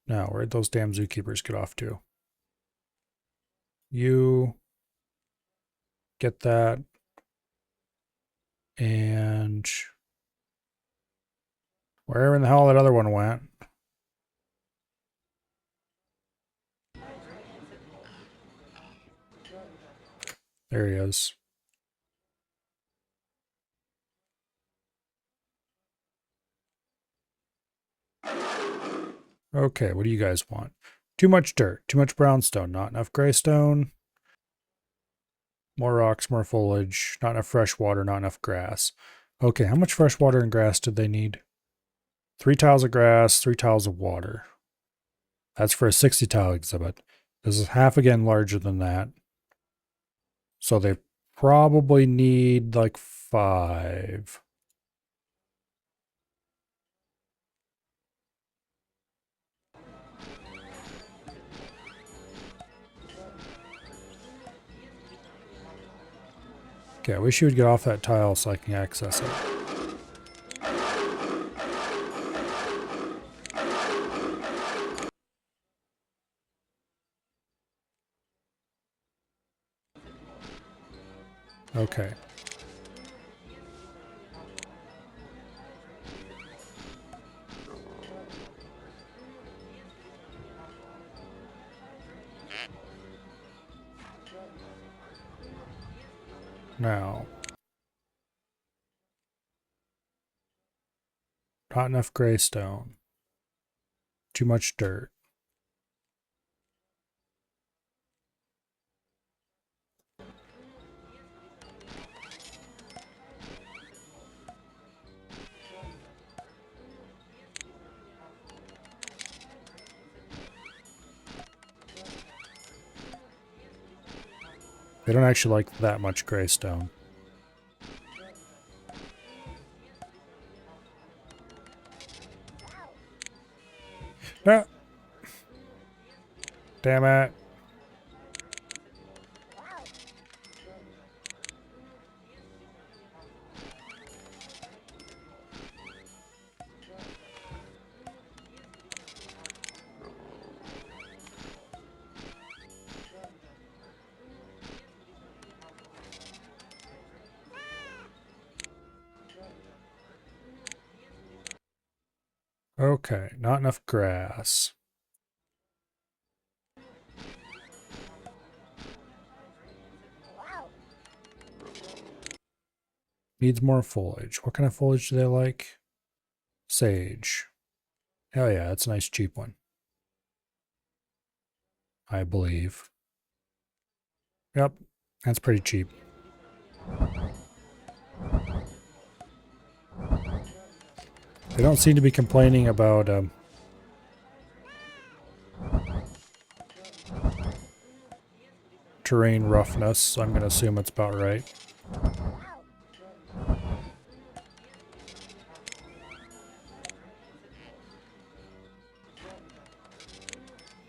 Now, where'd those damn zookeepers get off to? You get that. And wherever in the hell that other one went. There he is. Okay, what do you guys want? Too much dirt, too much brownstone, not enough graystone. More rocks, more foliage, not enough fresh water, not enough grass. Okay, how much fresh water and grass did they need? 3 tiles of grass, 3 tiles of water. That's for a 60 tile exhibit. This is half again larger than that. So they probably need like 5. Okay, I wish you would get off that tile so I can access it. Okay. Now, not enough gray stone. Too much dirt. They don't actually like that much gray stone. No. Damn it. Okay, not enough grass. Needs more foliage. What kind of foliage do they like? Sage. Hell yeah, that's a nice cheap one. I believe. Yep, that's pretty cheap. They don't seem to be complaining about terrain roughness, so I'm going to assume it's about right.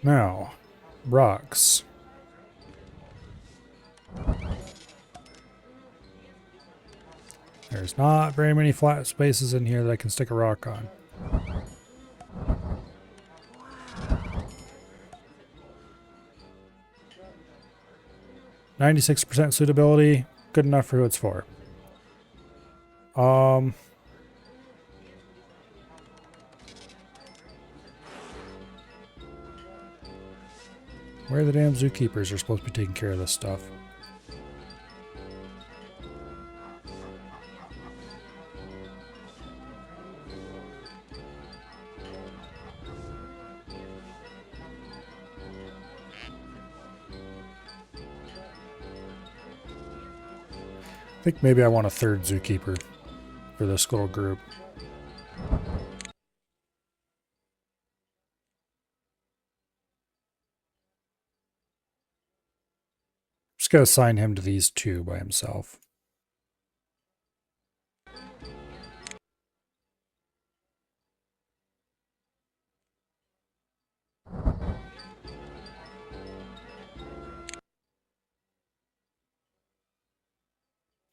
Now, rocks. There's not very many flat spaces in here that I can stick a rock on. %, suitability, good enough for who it's for. Where are the damn zookeepers are supposed to be taking care of this stuff? I think maybe I want a 3rd zookeeper for this little group. Just gotta assign him to these 2 by himself.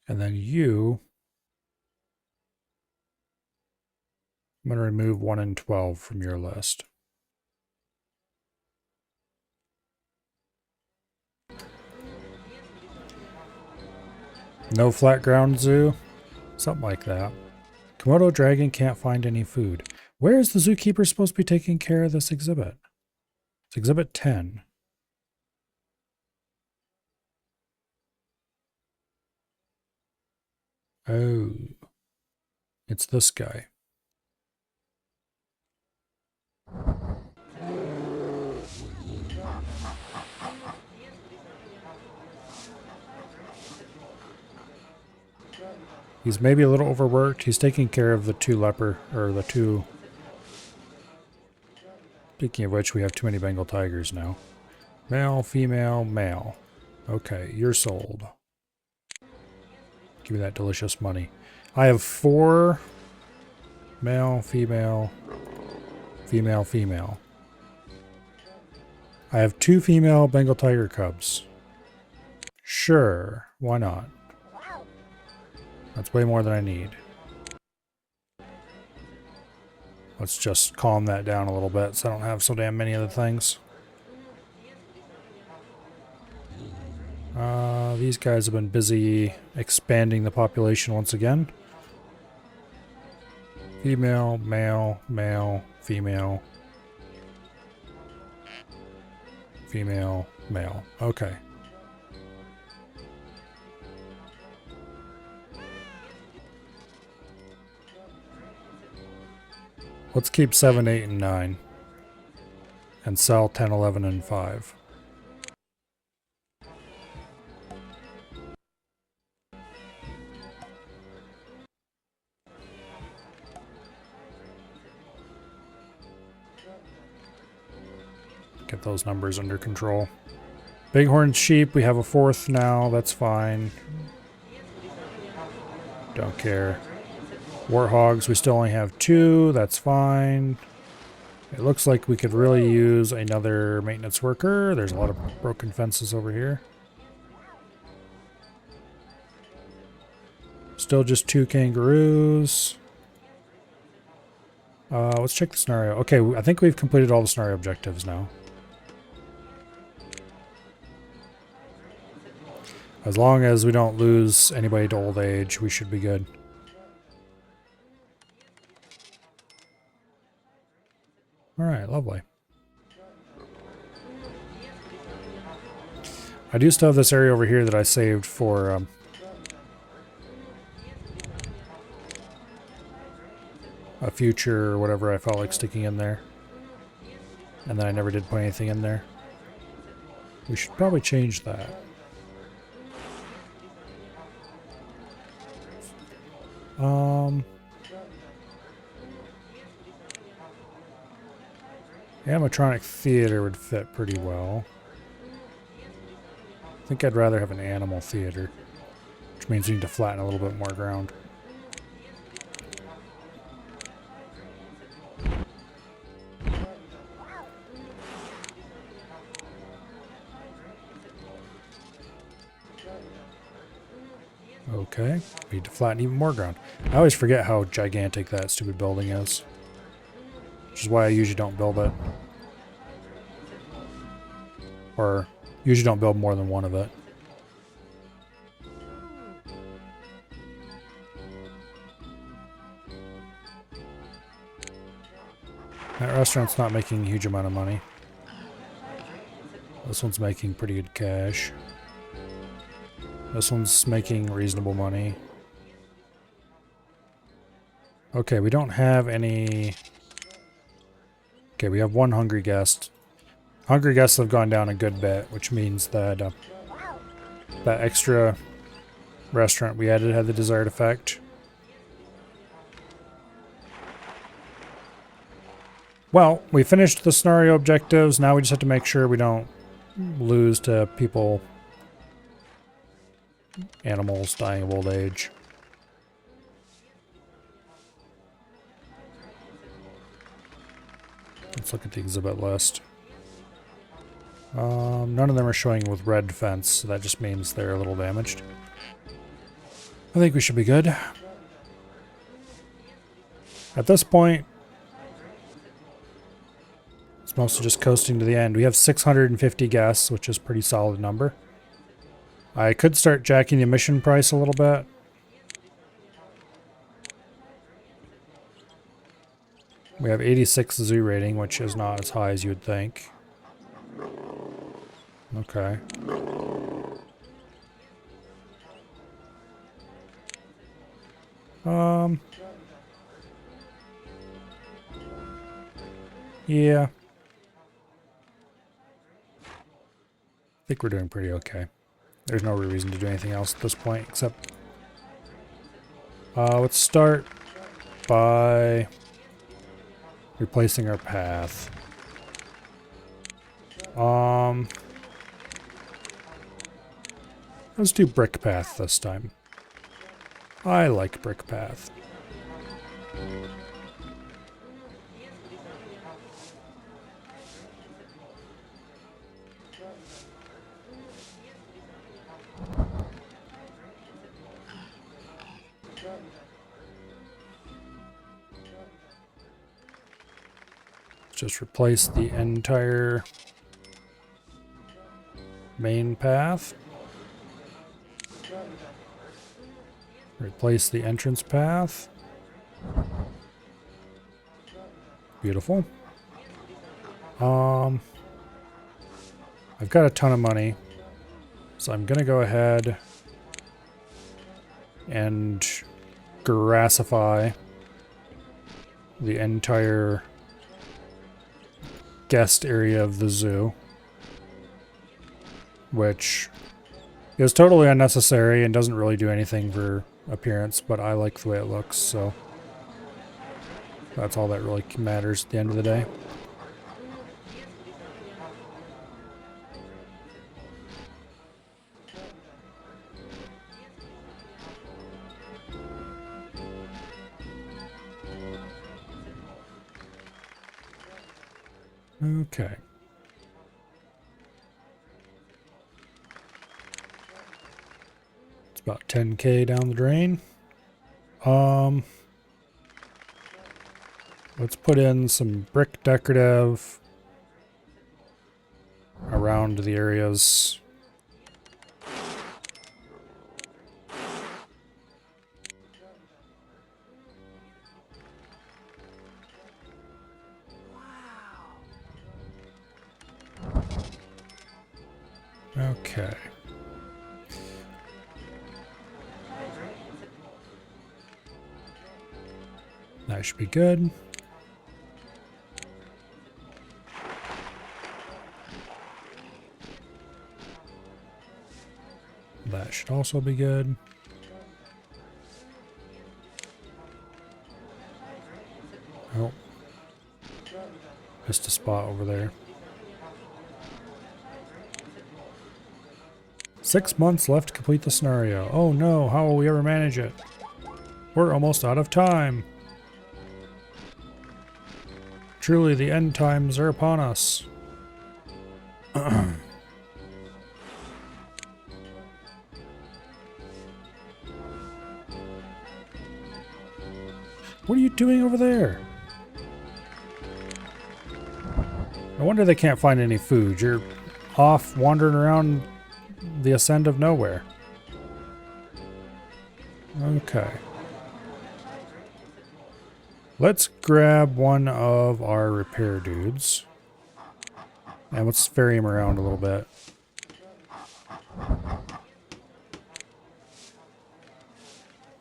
And then you, I'm going to remove 1 and 12 from your list. No flat ground zoo? Something like that. Komodo dragon can't find any food. Where is the zookeeper supposed to be taking care of this exhibit? It's exhibit 10. Oh. It's this guy. He's maybe a little overworked. He's taking care of the 2 leper, or the 2... Speaking of which, we have too many Bengal tigers now. Male, female, male. Okay, you're sold. Give me that delicious money. I have 4 male, female, female, female. I have 2 female Bengal tiger cubs. Sure, why not? That's way more than I need. Let's just calm that down a little bit so I don't have so damn many of the things. These guys have been busy expanding the population once again. Female, male, male, female. Female, male. Okay. Let's keep 7, 8, and 9. And sell 10, 11, and 5. Get those numbers under control. Bighorn sheep, we have a 4th now. That's fine. Don't care. Warthogs, we still only have 2. That's fine. It looks like we could really use another maintenance worker. There's a lot of broken fences over here. Still just 2 kangaroos. Let's check the scenario. Okay, I think we've completed all the scenario objectives now. As long as we don't lose anybody to old age, we should be good. Alright, lovely. I do still have this area over here that I saved for a future or whatever I felt like sticking in there. And then I never did put anything in there. We should probably change that. Animatronic theater would fit pretty well. I think I'd rather have an animal theater, which means we need to flatten a little bit more ground. Okay, we need to flatten even more ground. I always forget how gigantic that stupid building is, which is why I usually don't build it. Or usually don't build more than one of it. That restaurant's not making a huge amount of money. This one's making pretty good cash. This one's making reasonable money. Okay, we don't have any... Okay, we have 1 hungry guest. Hungry guests have gone down a good bit, which means that that extra restaurant we added had the desired effect. Well, we finished the scenario objectives. Now we just have to make sure we don't lose to people, animals dying of old age. Let's look at the exhibit list. None of them are showing with red fence, so that just means they're a little damaged. I think we should be good. At this point, it's mostly just coasting to the end. We have 650 guests, which is a pretty solid number. I could start jacking the admission price a little bit. We have 86 zoo rating, which is not as high as you would think. Okay. Yeah. I think we're doing pretty okay. There's no reason to do anything else at this point, except... let's start by replacing our path. Let's do brick path this time. I like brick path. Just replace the entire main path. Replace the entrance path. Beautiful. I've got a ton of money, so I'm gonna go ahead and grassify the entire guest area of the zoo, which is totally unnecessary and doesn't really do anything for appearance, but I like the way it looks, so that's all that really matters at the end of the day. Okay. It's about 10K down the drain. Let's put in some brick decorative around the areas. Okay. That should be good. That should also be good. Oh. Missed a spot over there. 6 months left to complete the scenario. Oh no, how will we ever manage it? We're almost out of time. Truly, the end times are upon us. What are you doing over there? No wonder they can't find any food. You're off wandering around the ascent of nowhere. Okay. Let's grab one of our repair dudes. And let's ferry him around a little bit.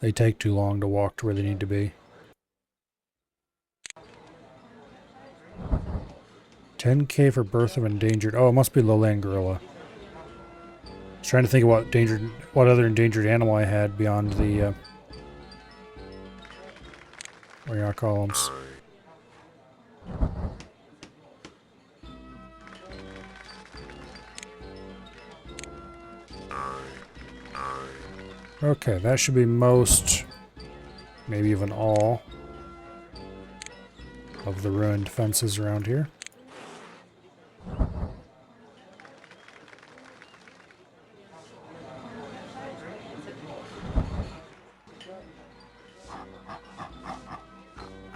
They take too long to walk to where they need to be. 10K for birth of endangered. Oh, it must be lowland gorilla. I was trying to think of what other endangered animal I had beyond the what do you call them? Okay, that should be most, maybe even all, of the ruined fences around here.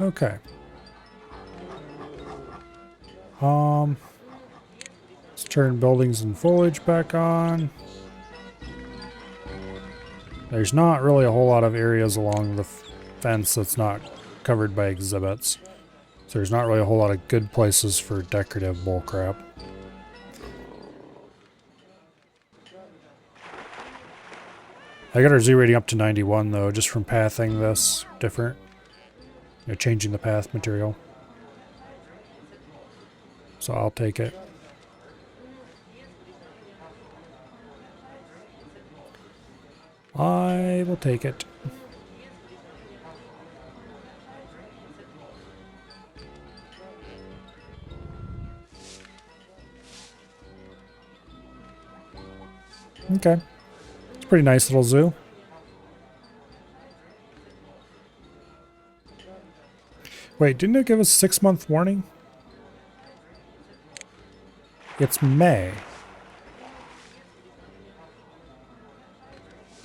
Okay. Let's turn buildings and foliage back on. There's not really a whole lot of areas along the fence that's not covered by exhibits. So there's not really a whole lot of good places for decorative bullcrap. I got our Z rating up to 91 though, just from pathing this different. You know, changing the path material. So I'll take it. I will take it. Okay. It's a pretty nice little zoo. Wait, didn't it give us a 6-month warning? It's May.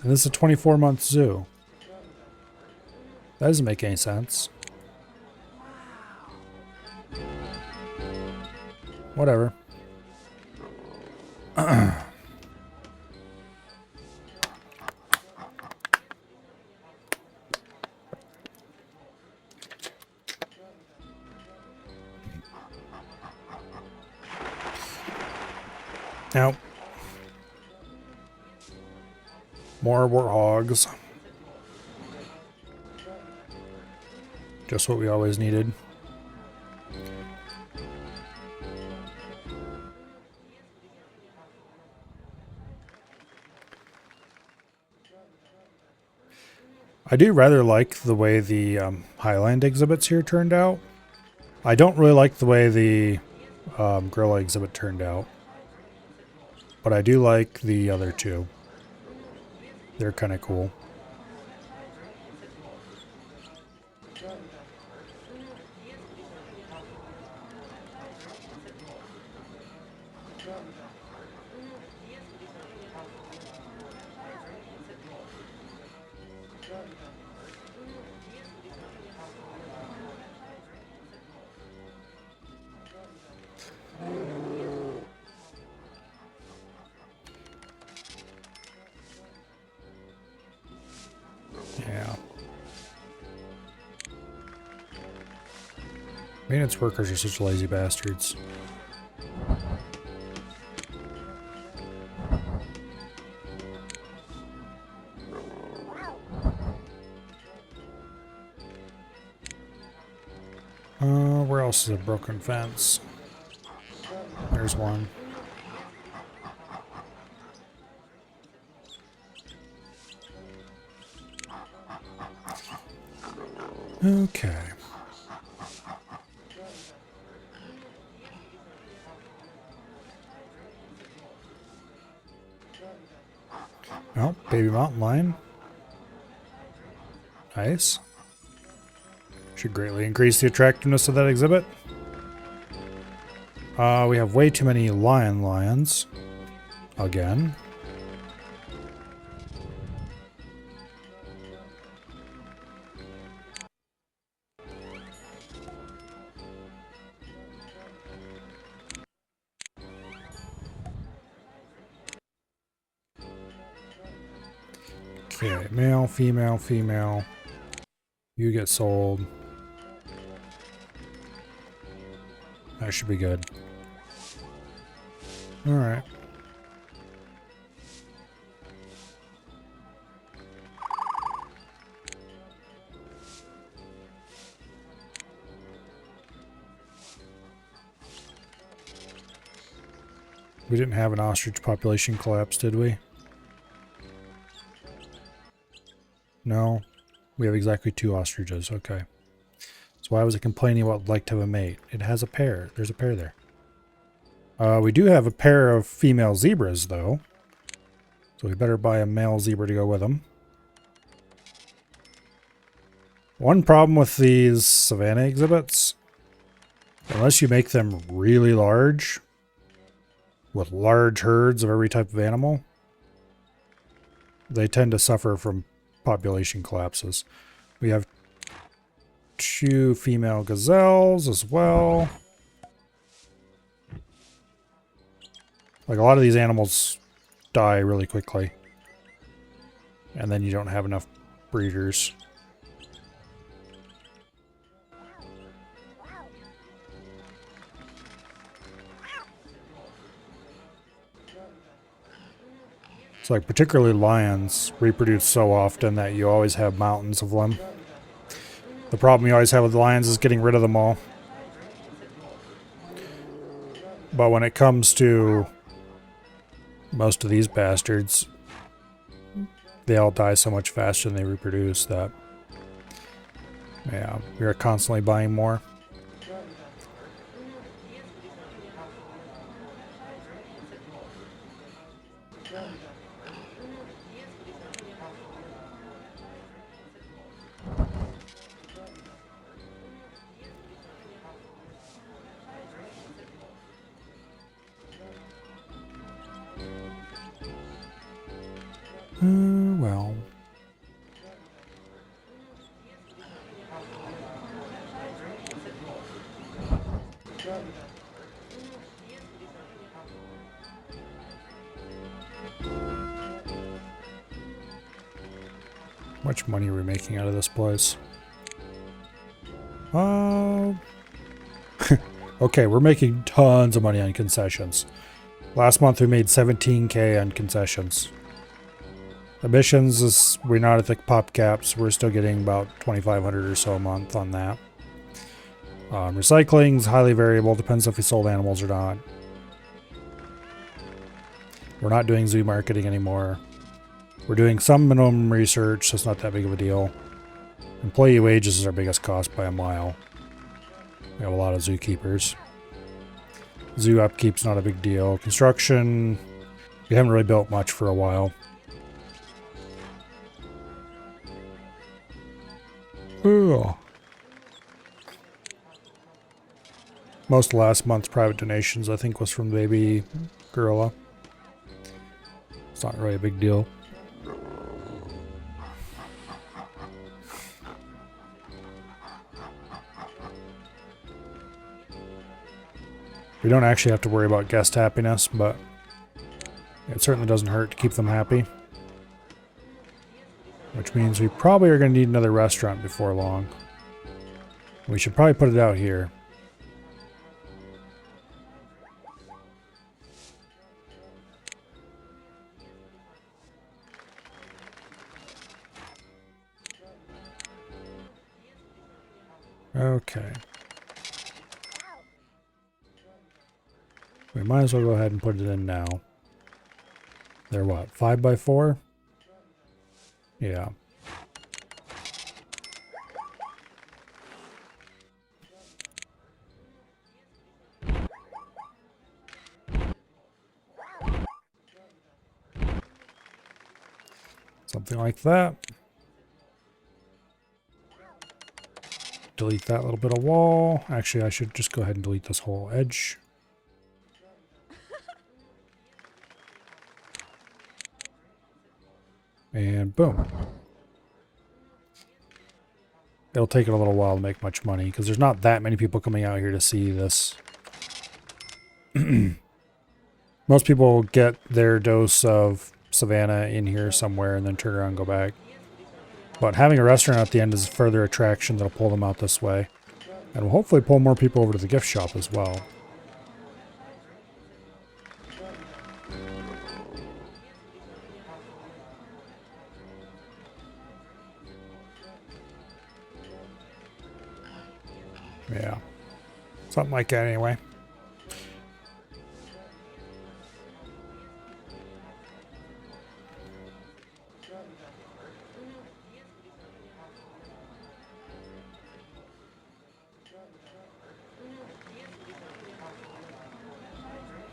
And this is a 24-month zoo. That doesn't make any sense. Whatever. Now, more warthogs. Just what we always needed. I do rather like the way the Highland exhibits here turned out. I don't really like the way the gorilla exhibit turned out. But I do like the other two. They're kind of cool. Yeah. Maintenance workers are such lazy bastards. Where else is a broken fence? There's one. Okay. Oh, baby mountain lion. Nice. Should greatly increase the attractiveness of that exhibit. We have way too many lions. Again. Okay, male, female, female. You get sold. That should be good. Alright. We didn't have an ostrich population collapse, did we? No. We have exactly 2 ostriches. Okay. So why was it complaining about would like to have a mate? It has a pair. There's a pair there. We do have a pair of female zebras, though. So we better buy a male zebra to go with them. One problem with these savanna exhibits, unless you make them really large, with large herds of every type of animal, they tend to suffer from population collapses. We have 2 female gazelles as well. Like, a lot of these animals die really quickly. And then you don't have enough breeders. It's like, particularly lions reproduce so often that you always have mountains of them. The problem you always have with lions is getting rid of them all. But when it comes to most of these bastards, they all die so much faster than they reproduce that, yeah, we are constantly buying more. How much money are we making out of this place? Okay, we're making tons of money on concessions. Last month we made 17k on concessions. Emissions is, we're not at the pop caps. We're still getting about 2,500 or so a month on that. Recycling is highly variable. Depends if we sold animals or not. We're not doing zoo marketing anymore. We're doing some minimum research, so it's not that big of a deal. Employee wages is our biggest cost by a mile. We have a lot of zookeepers. Zoo upkeep's not a big deal. Construction, we haven't really built much for a while. Ooh. Most of last month's private donations, I think, was from Baby Gorilla. It's not really a big deal. We don't actually have to worry about guest happiness, but it certainly doesn't hurt to keep them happy. Which means we probably are going to need another restaurant before long. We should probably put it out here. Okay. We might as well go ahead and put it in now. They're what, 5x4? Yeah. Something like that. Delete that little bit of wall. Actually, I should just go ahead and delete this whole edge. And boom. It'll take it a little while to make much money because there's not that many people coming out here to see this. Most people get their dose of Savannah in here somewhere and then turn around and go back. But having a restaurant at the end is a further attraction that'll pull them out this way. And will hopefully pull more people over to the gift shop as well. Yeah. Something like that anyway.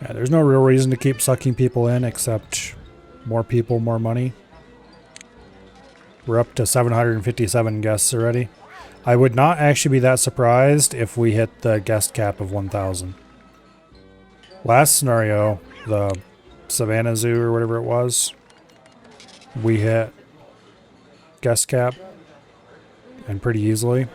Yeah, there's no real reason to keep sucking people in except more people, more money. We're up to 757 guests already. I would not actually be that surprised if we hit the guest cap of 1,000. Last scenario, the Savannah Zoo or whatever it was, we hit guest cap and pretty easily.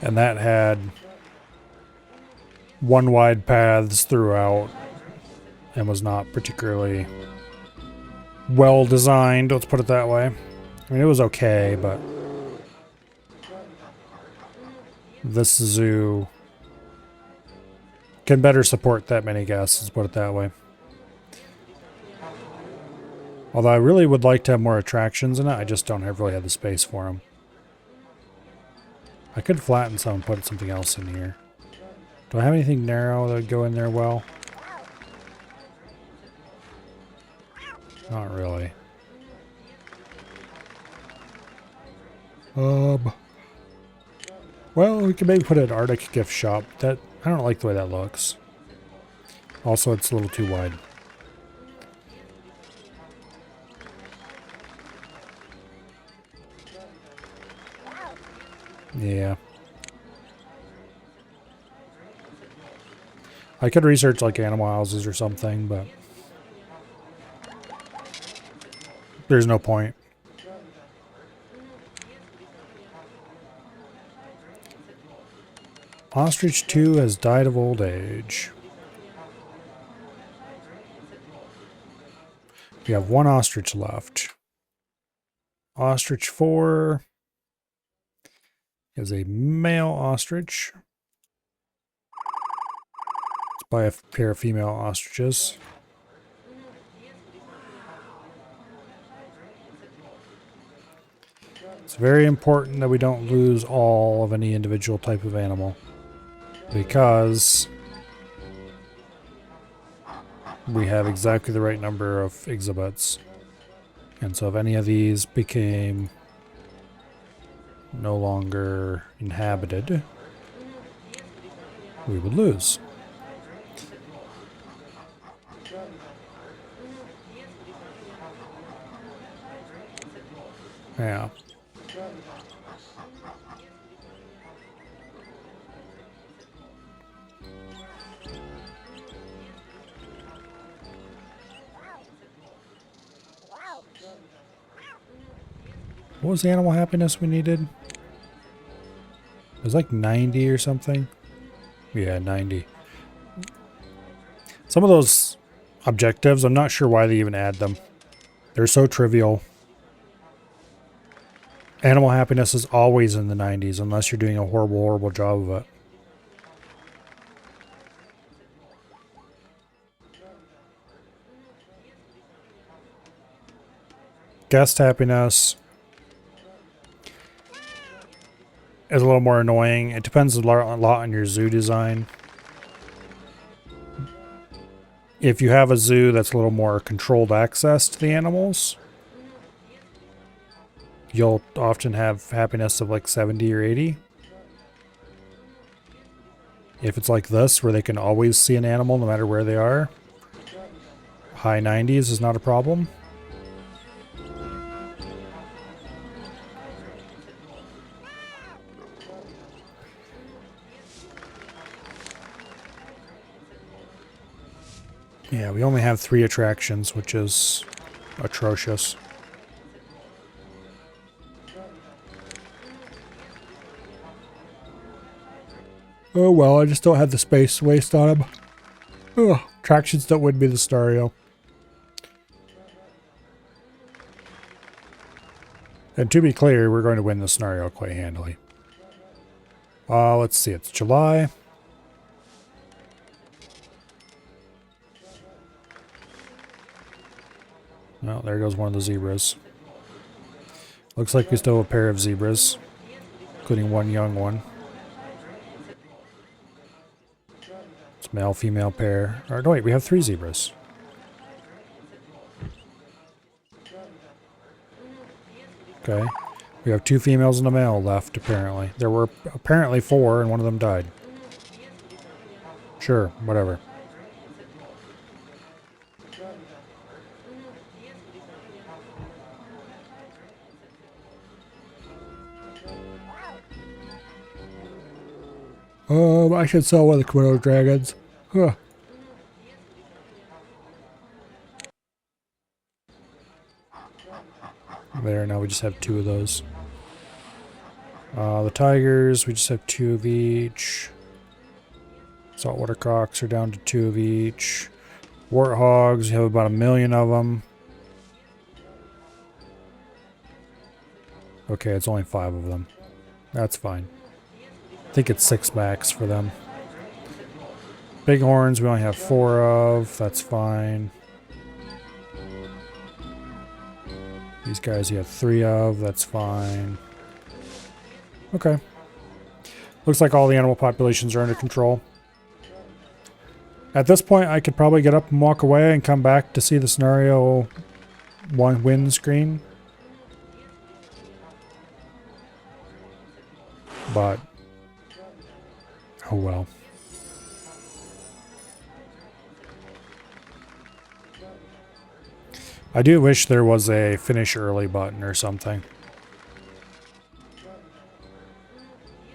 And that had one wide paths throughout and was not particularly well designed, let's put it that way. I mean, it was okay, but this zoo can better support that many guests, let's put it that way. Although I really would like to have more attractions in it, I just don't really have the space for them. I could flatten some and put something else in here. Do I have anything narrow that would go in there well? Not really. Well, we can maybe put an Arctic gift shop. That I don't like the way that looks. Also, it's a little too wide. Yeah. I could research like animal houses or something, but there's no point. Ostrich 2 has died of old age. We have one ostrich left. Ostrich 4 is a male ostrich. Let's buy a pair of female ostriches. It's very important that we don't lose all of any individual type of animal, because we have exactly the right number of exhibits. And so if any of these became no longer inhabited, we would lose. Yeah. What was the animal happiness we needed? It was like 90 or something. Yeah, 90. Some of those objectives, I'm not sure why they even add them. They're so trivial. Animal happiness is always in the 90s unless you're doing a horrible, horrible job of it. Guest happiness is a little more annoying. It depends a lot on your zoo design. If you have a zoo that's a little more controlled access to the animals, you'll often have happiness of like 70 or 80. If it's like this, where they can always see an animal no matter where they are, high 90s is not a problem. Yeah, we only have 3 attractions, which is atrocious. Oh well, I just don't have the space to waste on them. Ugh, attractions don't win me the scenario. And to be clear, we're going to win the scenario quite handily. Let's see, it's July. Oh, there goes one of the zebras. Looks like we still have a pair of zebras, including one young one. It's male, female pair. Or no, wait, we have 3 zebras. Okay. We have 2 females and a male left, apparently. There were apparently 4, and one of them died. Sure, whatever. I should sell one of the Komodo dragons. Huh. There, now we just have 2 of those. The tigers, we just have 2 of each. Saltwater cocks are down to 2 of each. Warthogs, we have about 1 million of them. Okay, it's only 5 of them. That's fine. I think it's 6 max for them. Bighorns, we only have 4 of. That's fine. These guys you have 3 of. That's fine. Okay. Looks like all the animal populations are under control. At this point, I could probably get up and walk away and come back to see the scenario 1 win screen. But oh well. I do wish there was a finish early button or something.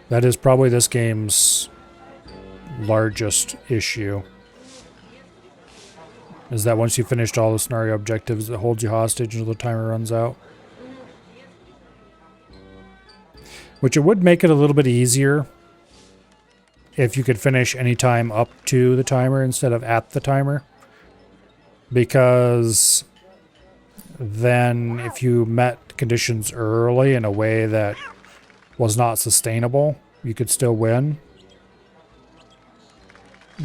That is probably this game's largest issue. Is that once you finished all the scenario objectives, it holds you hostage until the timer runs out. Which it would make it a little bit easier if you could finish any time up to the timer instead of at the timer. Because then if you met conditions early in a way that was not sustainable, you could still win.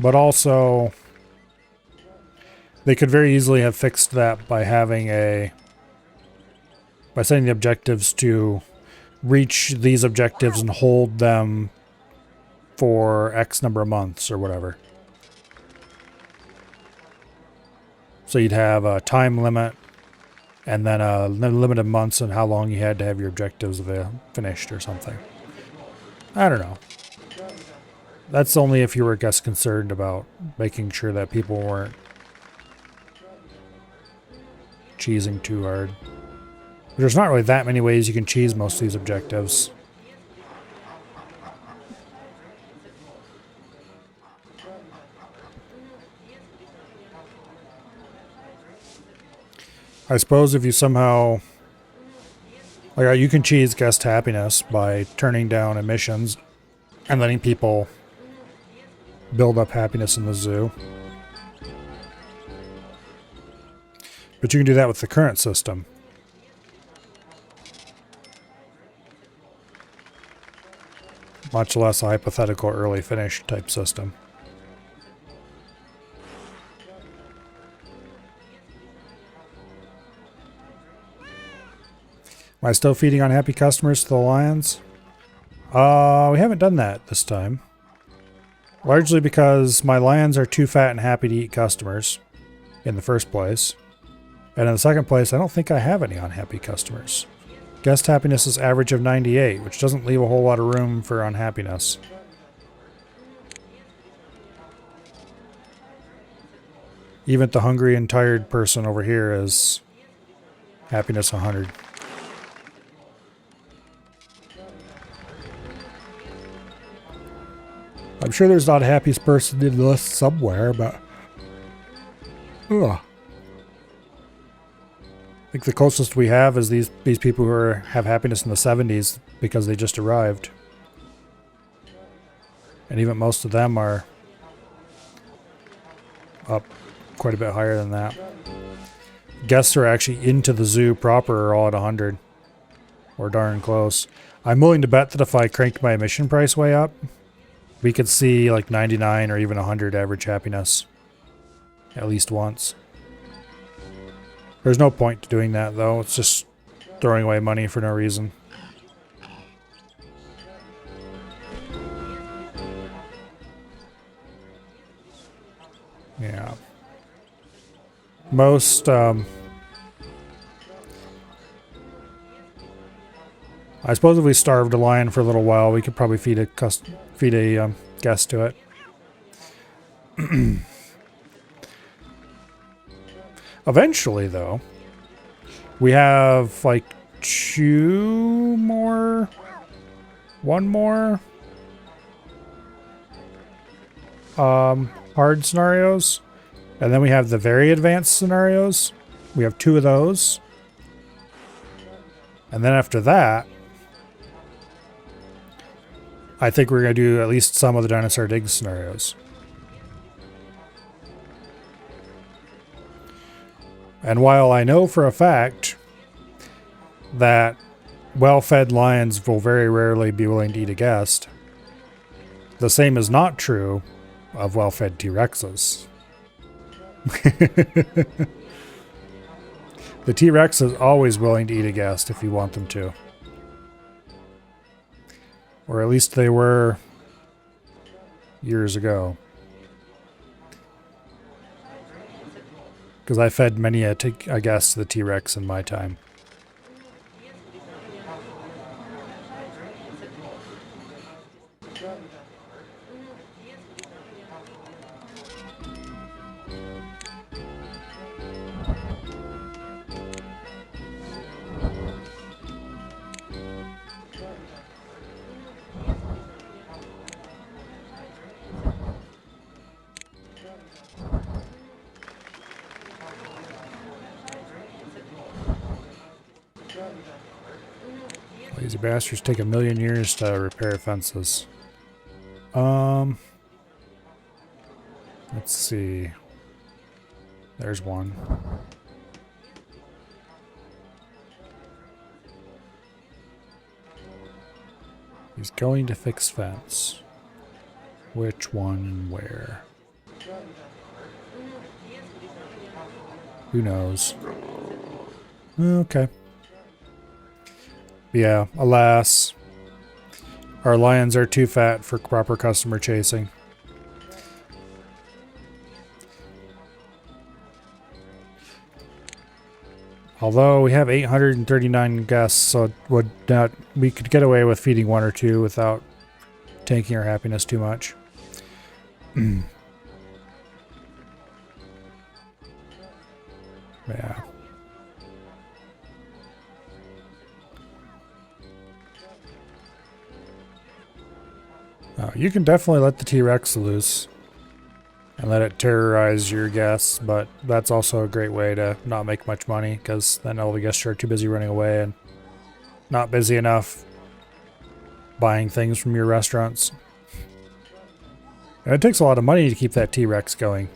But also, they could very easily have fixed that by setting the objectives to reach these objectives and hold them for X number of months or whatever. So you'd have a time limit and then a limit of months on how long you had to have your objectives finished or something. I don't know. That's only if you were, I guess, concerned about making sure that people weren't cheesing too hard. But there's not really that many ways you can cheese most of these objectives. I suppose if you somehow... Like, you can cheese guest happiness by turning down emissions and letting people build up happiness in the zoo. But you can do that with the current system. Much less a hypothetical early finish type system. Am I still feeding unhappy customers to the lions? We haven't done that this time. Largely because my lions are too fat and happy to eat customers in the first place. And in the second place, I don't think I have any unhappy customers. Guest happiness is average of 98, which doesn't leave a whole lot of room for unhappiness. Even the hungry and tired person over here is happiness 100. I'm sure there's not a happiest person in the list somewhere, but... Ugh. I think the closest we have is these people who have happiness in the 70s because they just arrived. And even most of them are up quite a bit higher than that. Guests who are actually into the zoo proper are all at 100. Or darn close. I'm willing to bet that if I cranked my admission price way up, we could see like 99 or even 100 average happiness. At least once. There's no point to doing that though, it's just throwing away money for no reason. Yeah. Most, I suppose if we starved a lion for a little while, we could probably feed a guest to it. Eventually, though, we have like one more hard scenarios, and then we have the very advanced scenarios. We have 2 of those, and then after that, I think we're going to do at least some of the dinosaur dig scenarios. And while I know for a fact that well-fed lions will very rarely be willing to eat a guest, the same is not true of well-fed T-Rexes. The T-Rex is always willing to eat a guest if you want them to. Or at least they were years ago. Because I fed many a guest to the T-Rex in my time. Lazy bastards take 1,000,000 years to repair fences. Let's see. There's one. He's going to fix fence. Which one and where? Who knows? Okay. Yeah, alas. Our lions are too fat for proper customer chasing. Although we have 839 guests, so it would not, we could get away with feeding one or two without tanking our happiness too much. Yeah. You can definitely let the T-Rex loose and let it terrorize your guests, but that's also a great way to not make much money, because then all the guests are too busy running away and not busy enough buying things from your restaurants. And it takes a lot of money to keep that T-Rex going.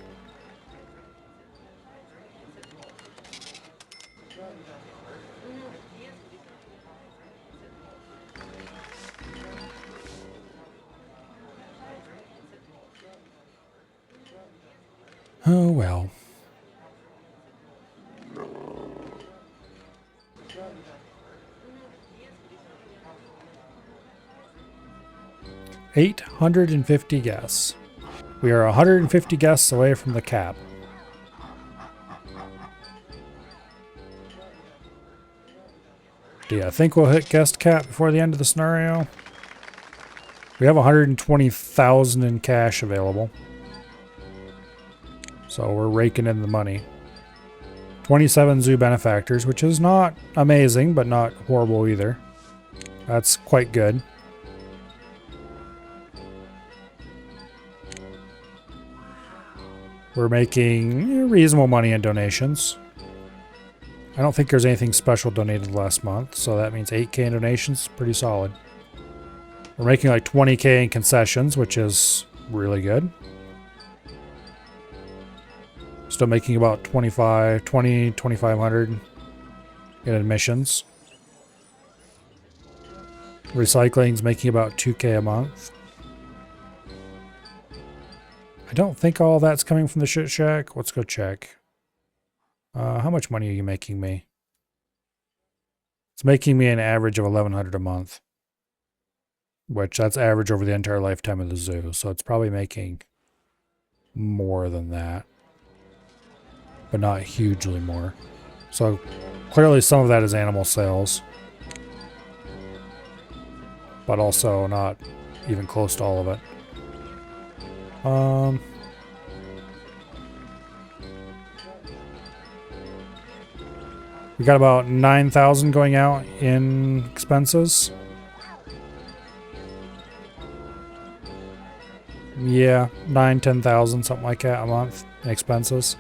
Oh well. $850 guests. We are 150 guests away from the cap. Do you think we'll hit guest cap before the end of the scenario? We have 120,000 in cash available. So we're raking in the money. 27 zoo benefactors, which is not amazing, but not horrible either. That's quite good. We're making reasonable money in donations. I don't think there's anything special donated last month, so that means 8K in donations. Pretty solid. We're making like 20K in concessions, which is really good. Still making about 2,500 in admissions. Recycling's making about 2K a month. I don't think all that's coming from the shit shack. Let's go check. How much money are you making me? It's making me an average of 1,100 a month. Which, that's average over the entire lifetime of the zoo. So it's probably making more than that. But not hugely more. So clearly some of that is animal sales. But also not even close to all of it. We got about 9,000 going out in expenses. Yeah, 10,000, something like that a month in expenses.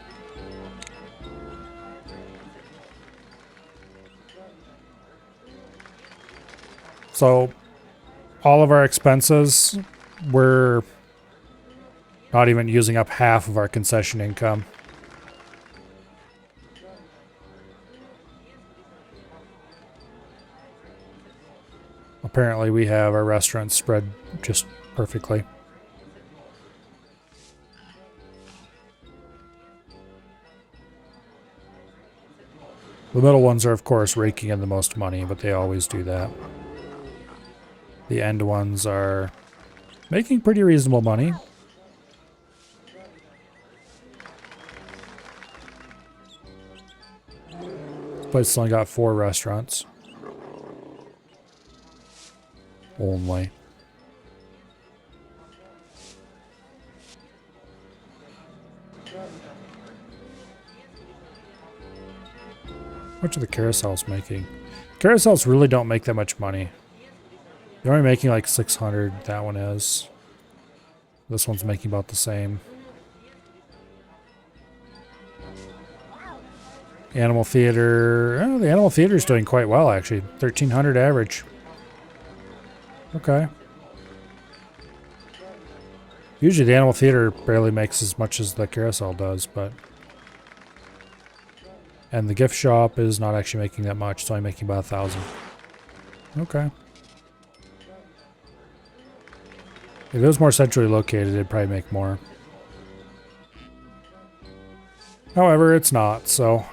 So all of our expenses, we're not even using up half of our concession income. Apparently we have our restaurants spread just perfectly. The middle ones are, of course, raking in the most money, but they always do that. The end ones are making pretty reasonable money. This place only got 4 restaurants. Only. How much are the carousels making? Carousels really don't make that much money. They're only making like 600, that one is. This one's making about the same. Animal theater, oh, the animal theater is doing quite well actually. 1,300 average. Okay. Usually the animal theater barely makes as much as the carousel does, but... And the gift shop is not actually making that much. It's only making about 1,000. Okay. If it was more centrally located, it'd probably make more. However, it's not, so...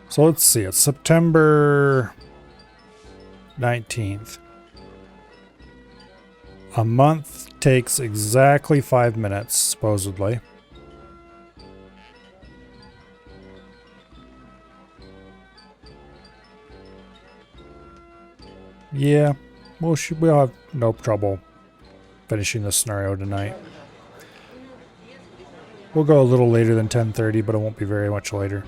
So let's see, it's September 19th. A month takes exactly 5 minutes, supposedly. Yeah, we'll have no trouble finishing this scenario tonight. We'll go a little later than 10:30, but it won't be very much later.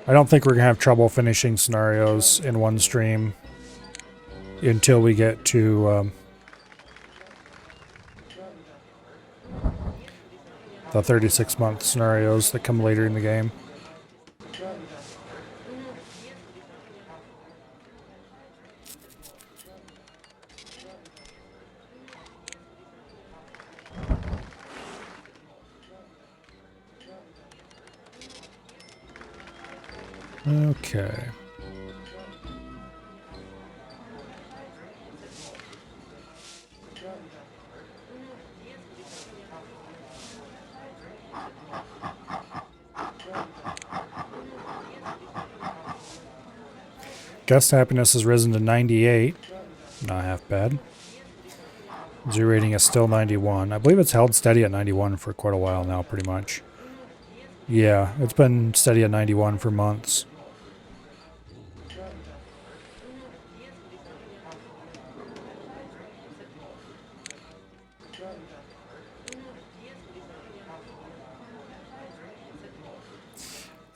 I don't think we're going to have trouble finishing scenarios in one stream until we get to the 36-month scenarios that come later in the game. Okay. Guest happiness has risen to 98. Not half bad. Zoo rating is still 91. I believe it's held steady at 91 for quite a while now, pretty much. Yeah, it's been steady at 91 for months.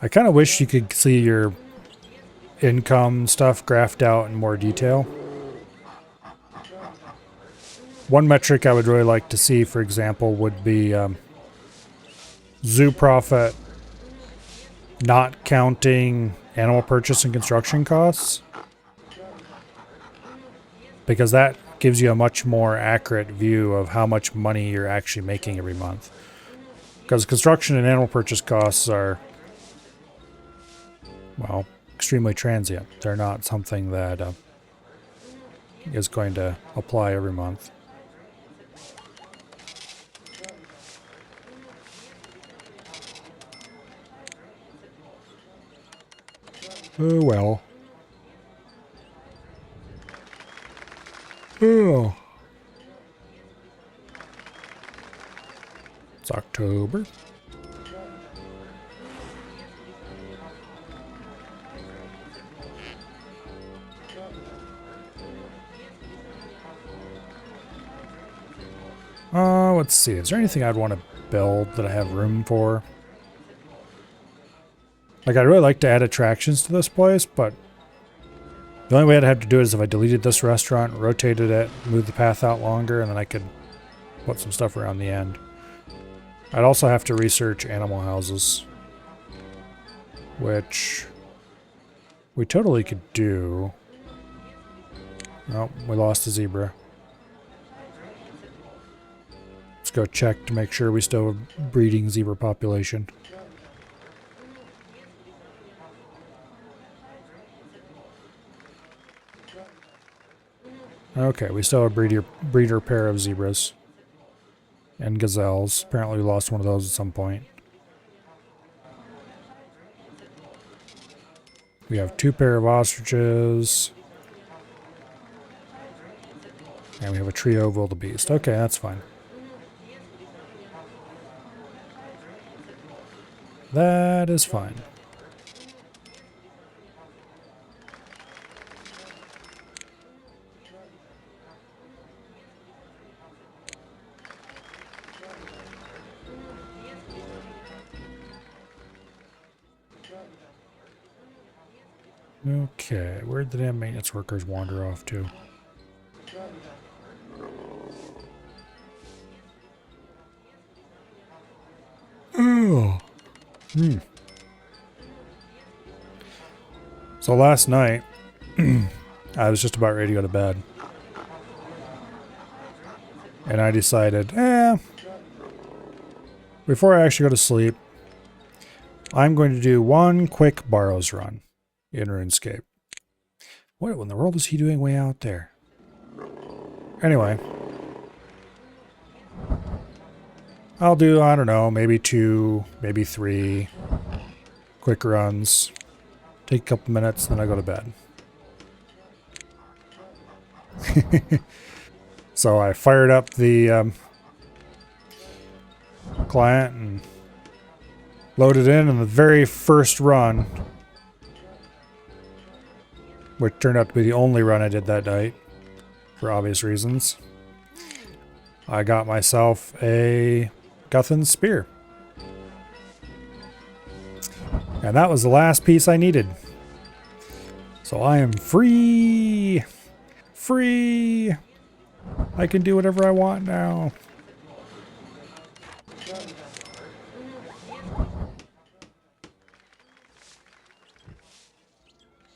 I kind of wish you could see your income stuff graphed out in more detail. One metric I would really like to see, for example, would be zoo profit not counting animal purchase and construction costs, because that gives you a much more accurate view of how much money you're actually making every month. Because construction and animal purchase costs are, well, extremely transient. They're not something that is going to apply every month. Oh well. Oh. It's October. Let's see. Is there anything I'd want to build that I have room for? Like, I'd really like to add attractions to this place, but the only way I'd have to do it is if I deleted this restaurant, rotated it, moved the path out longer, and then I could put some stuff around the end. I'd also have to research animal houses, which we totally could do. Oh, we lost a zebra. Let's go check to make sure we still have a breeding zebra population. Okay, we still have a breeder pair of zebras. And gazelles. Apparently we lost one of those at some point. We have 2 pair of ostriches. And we have a trio of wildebeest. Okay, that's fine. That is fine. Okay, where'd the damn maintenance workers wander off to? Oh. So last night, I was just about ready to go to bed. And I decided, before I actually go to sleep, I'm going to do one quick Barrows run in RuneScape. What in the world is he doing way out there? Anyway. I'll do, I don't know, maybe 2, maybe 3 quick runs. Take a couple minutes, then I go to bed. So I fired up the client and loaded in the very first run, which turned out to be the only run I did that night, for obvious reasons. I got myself a Guthan Spear. And that was the last piece I needed. So I am free! Free! I can do whatever I want now.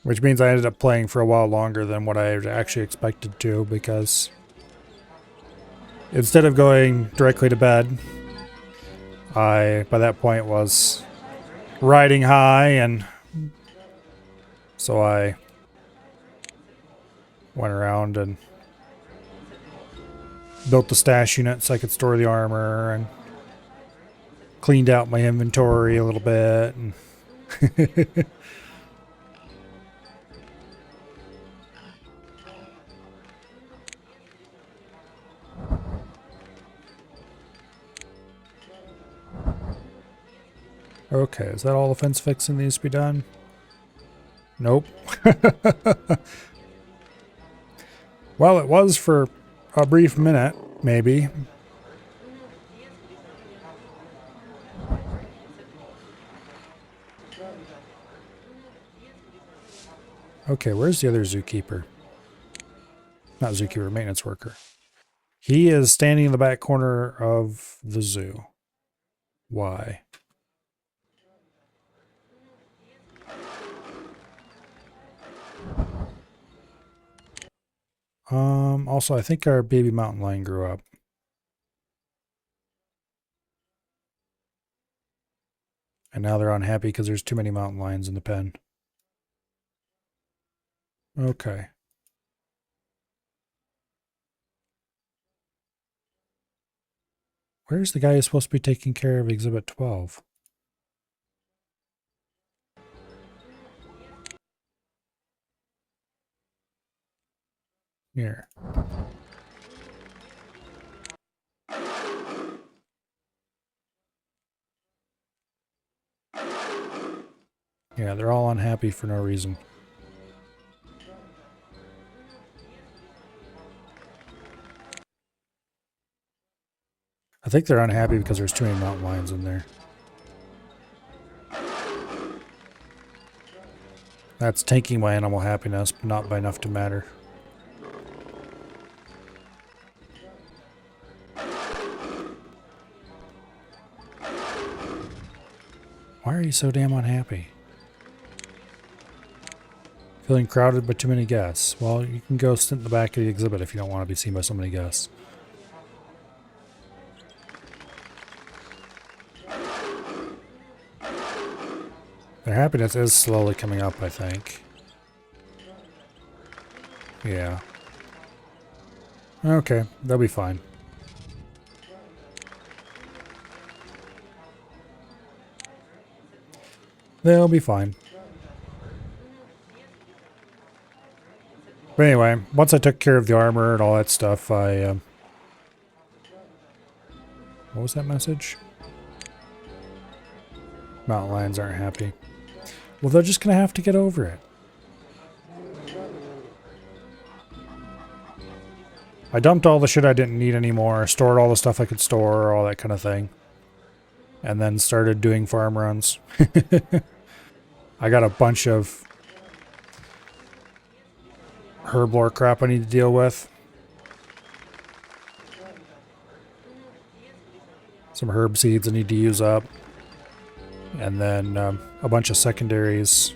Which means I ended up playing for a while longer than what I actually expected to, because instead of going directly to bed, I, by that point, was riding high, and so I went around and built the stash unit so I could store the armor, and cleaned out my inventory a little bit. And okay, is that all the fence fixing that needs to be done? Nope. Well, it was for a brief minute, maybe. Okay, where's the other zookeeper? Not zookeeper, maintenance worker. He is standing in the back corner of the zoo. Why? Also, I think our baby mountain lion grew up. And now they're unhappy because there's too many mountain lions in the pen. Okay. Where's the guy who's supposed to be taking care of Exhibit 12? Here. Yeah, they're all unhappy for no reason. I think they're unhappy because there's too many mountain lions in there. That's tanking my animal happiness, but not by enough to matter. Why are you so damn unhappy? Feeling crowded by too many guests. Well, you can go sit in the back of the exhibit if you don't want to be seen by so many guests. Their happiness is slowly coming up, I think. Yeah. Okay, they'll be fine. They'll be fine. But anyway, once I took care of the armor and all that stuff, I... what was that message? Mountain lions aren't happy. Well, they're just going to have to get over it. I dumped all the shit I didn't need anymore, stored all the stuff I could store, all that kind of thing. And then started doing farm runs. I got a bunch of herb lore crap I need to deal with. Some herb seeds I need to use up. And then a bunch of secondaries.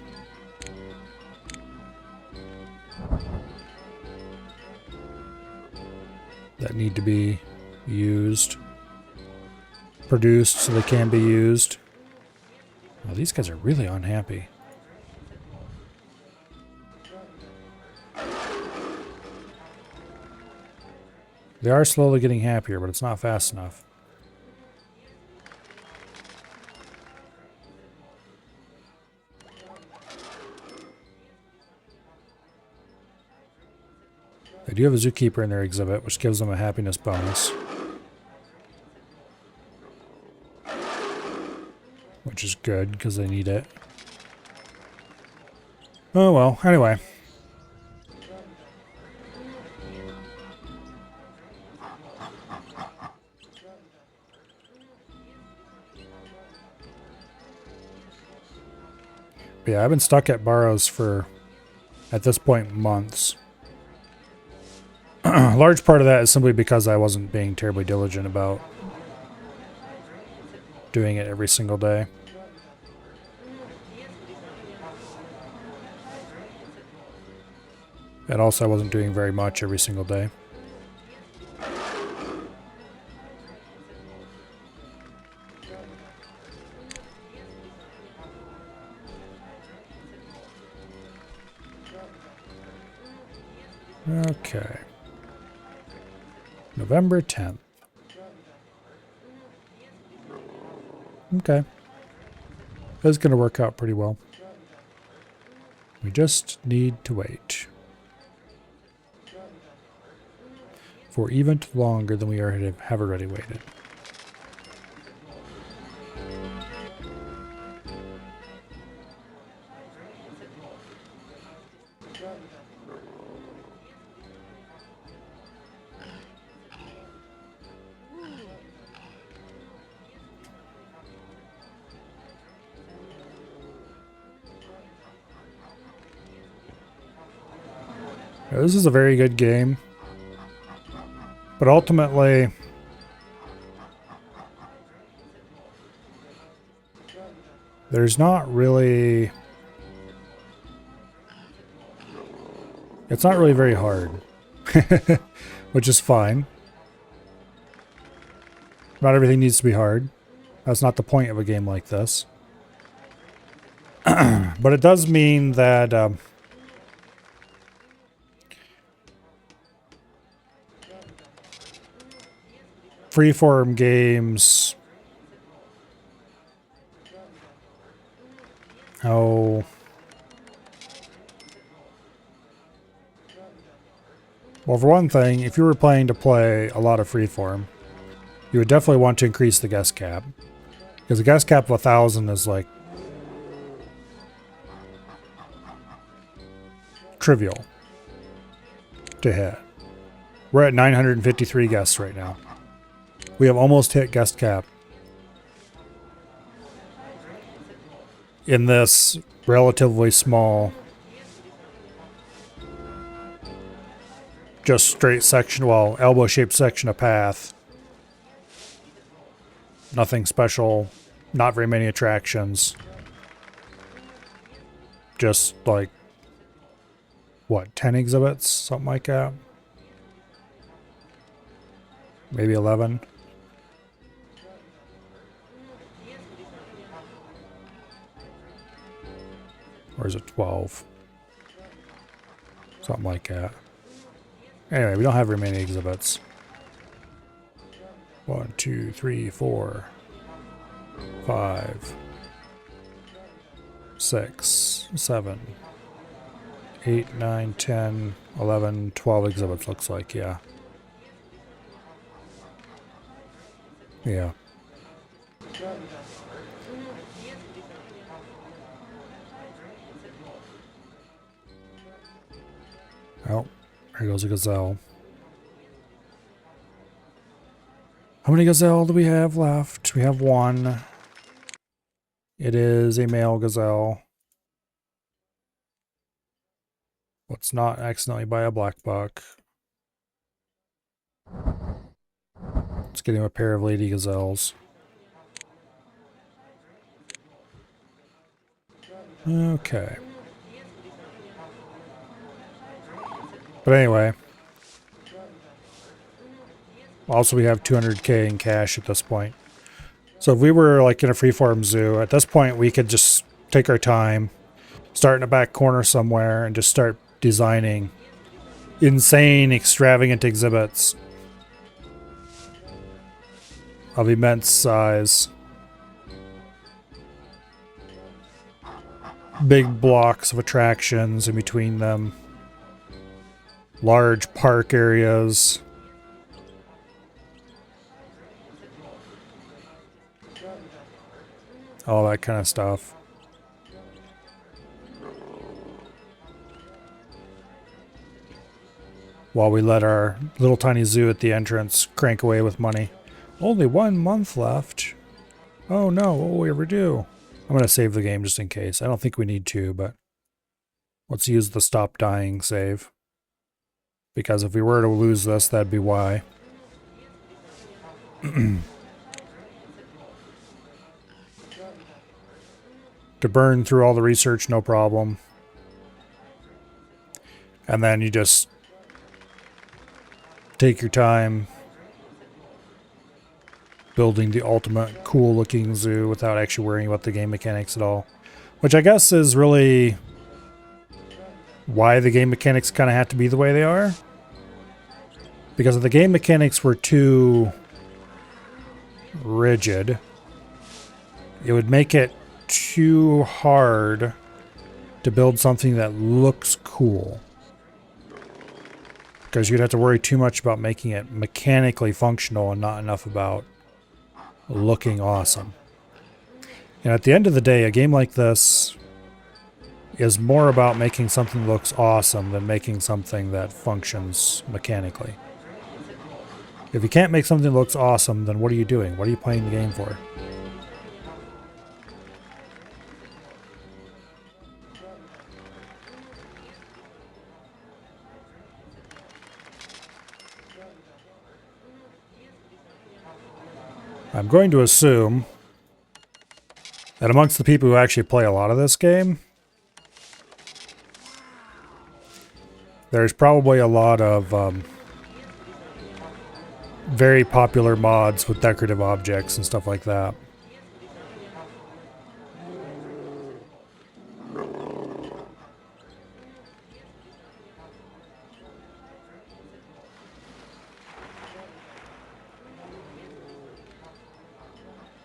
That need to be used. Produced so they can be used. Oh, these guys are really unhappy. They are slowly getting happier, but it's not fast enough. They do have a zookeeper in their exhibit, which gives them a happiness bonus. Which is good, because they need it. Oh well, anyway. But yeah, I've been stuck at Barrows for, at this point, months. A large part of that is simply because I wasn't being terribly diligent about doing it every single day. And also I wasn't doing very much every single day. Okay. November 10th. Okay. That's going to work out pretty well. We just need to wait. For even longer than we have already waited. Now, this is a very good game. But ultimately, there's not really... It's not really very hard. Which is fine. Not everything needs to be hard. That's not the point of a game like this. But it does mean that... freeform games... Oh... Well, for one thing, if you were planning to play a lot of freeform, you would definitely want to increase the guest cap. Because a guest cap of 1,000 is like... trivial to hit. We're at 953 guests right now. We have almost hit guest cap in this relatively small, just straight section, well, elbow-shaped section of path. Nothing special, not very many attractions. Just like, what, 10 exhibits? Something like that? Maybe 11. Or is it 12? Something like that. Anyway, we don't have very many exhibits. 1, 2, 3, 4, 5, 6, 7, 8, 9, 10, 11, 12 exhibits looks like, yeah. Yeah. Oh, there goes a gazelle. How many gazelle do we have left? We have one. It is a male gazelle. Let's not accidentally buy a black buck. Let's get him a pair of lady gazelles. Okay. But anyway. Also, we have 200k in cash at this point. So if we were like in a freeform zoo, at this point we could just take our time, start in a back corner somewhere, and just start designing insane, extravagant exhibits of immense size. Big blocks of attractions in between them. Large park areas. All that kind of stuff. While we let our little tiny zoo at the entrance crank away with money. Only 1 month left. Oh no, what will we ever do? I'm going to save the game just in case. I don't think we need to, but let's use the stop dying save. Because if we were to lose this, that'd be why. To burn through all the research, no problem. And then you just take your time building the ultimate cool looking zoo without actually worrying about the game mechanics at all. Which I guess is really why the game mechanics kind of have to be the way they are. Because if the game mechanics were too rigid, it would make it too hard to build something that looks cool. Because you'd have to worry too much about making it mechanically functional and not enough about looking awesome. And at the end of the day, a game like this is more about making something that looks awesome than making something that functions mechanically. If you can't make something that looks awesome, then what are you doing? What are you playing the game for? I'm going to assume that amongst the people who actually play a lot of this game, there's probably a lot of very popular mods with decorative objects and stuff like that.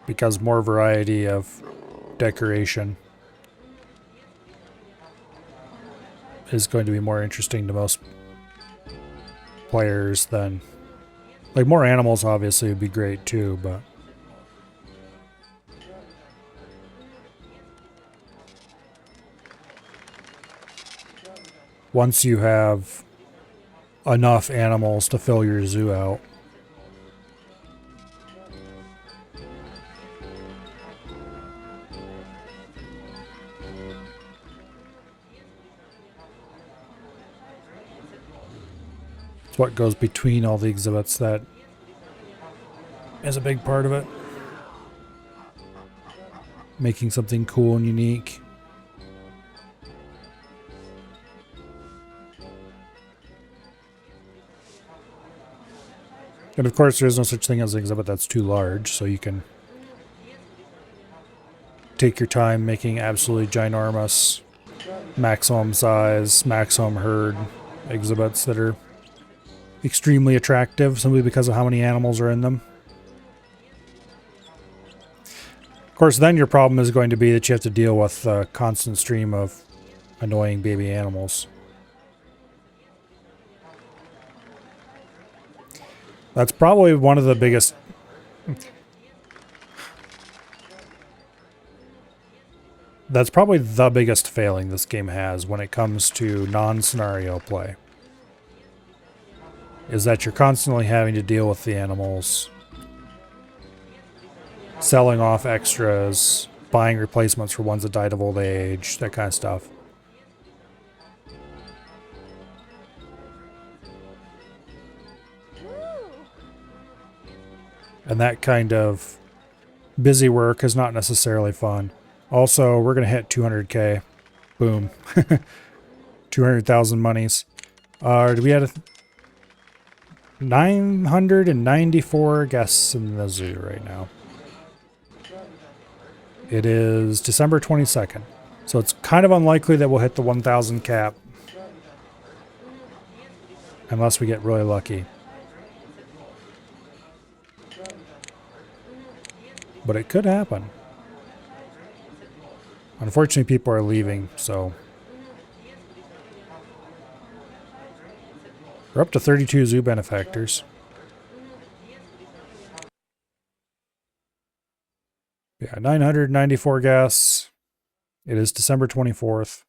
Because more variety of decoration is going to be more interesting to most players than... Like, more animals obviously would be great too, but... Once you have enough animals to fill your zoo out, what goes between all the exhibits that is a big part of it. Making something cool and unique. And of course there is no such thing as an exhibit that's too large, so you can take your time making absolutely ginormous, maximum size, maximum herd exhibits that are extremely attractive simply because of how many animals are in them. Of course, then your problem is going to be that you have to deal with a constant stream of annoying baby animals. That's probably one of the biggest... That's probably the biggest failing this game has when it comes to non-scenario play. Is that you're constantly having to deal with the animals, selling off extras, buying replacements for ones that died of old age, that kind of stuff. And that kind of busy work is not necessarily fun. Also, we're going to hit 200k. Boom. 200,000 monies. Do we have 994 guests in the zoo right now. It is December 22nd. So it's kind of unlikely that we'll hit the 1,000 cap. Unless we get really lucky. But it could happen. Unfortunately, people are leaving, so... We're up to 32 zoo benefactors. Yeah, 994 guests. It is December 24th.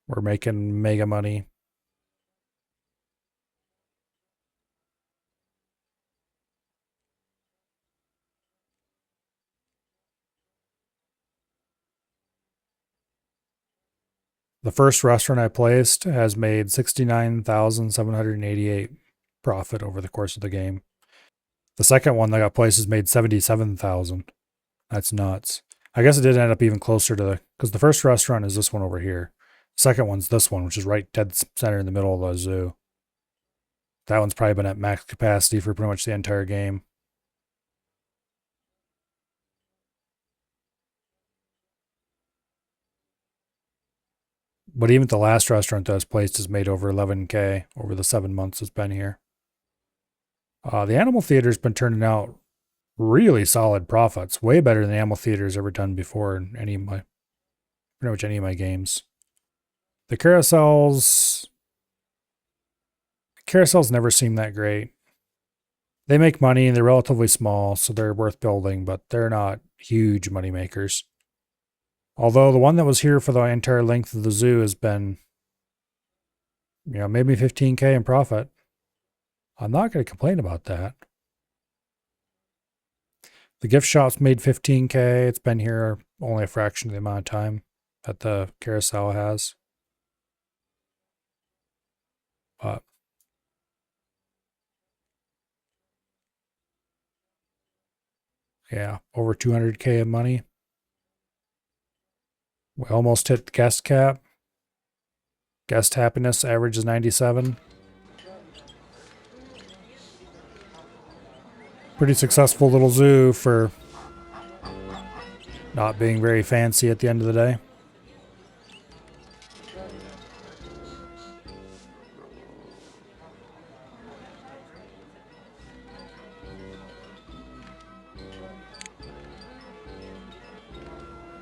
We're making mega money. The first restaurant I placed has made 69,788 profit over the course of the game. The second one that got placed has made 77,000. That's nuts. I guess it did end up even closer to the, because the first restaurant is this one over here. The second one's this one, which is right dead center in the middle of the zoo. That one's probably been at max capacity for pretty much the entire game. But even the last restaurant that was placed has made over 11K over the 7 months it's been here. The animal theater's been turning out really solid profits, way better than the animal theater's ever done before in any of my, pretty much any of my games. The carousels never seem that great. They make money and they're relatively small, so they're worth building, but they're not huge money makers. Although the one that was here for the entire length of the zoo has been, maybe 15K in profit. I'm not going to complain about that. The gift shop's made 15K. It's been here only a fraction of the amount of time that the carousel has. But yeah, over 200K of money. We almost hit the guest cap. Guest happiness average is 97. Pretty successful little zoo for not being very fancy at the end of the day.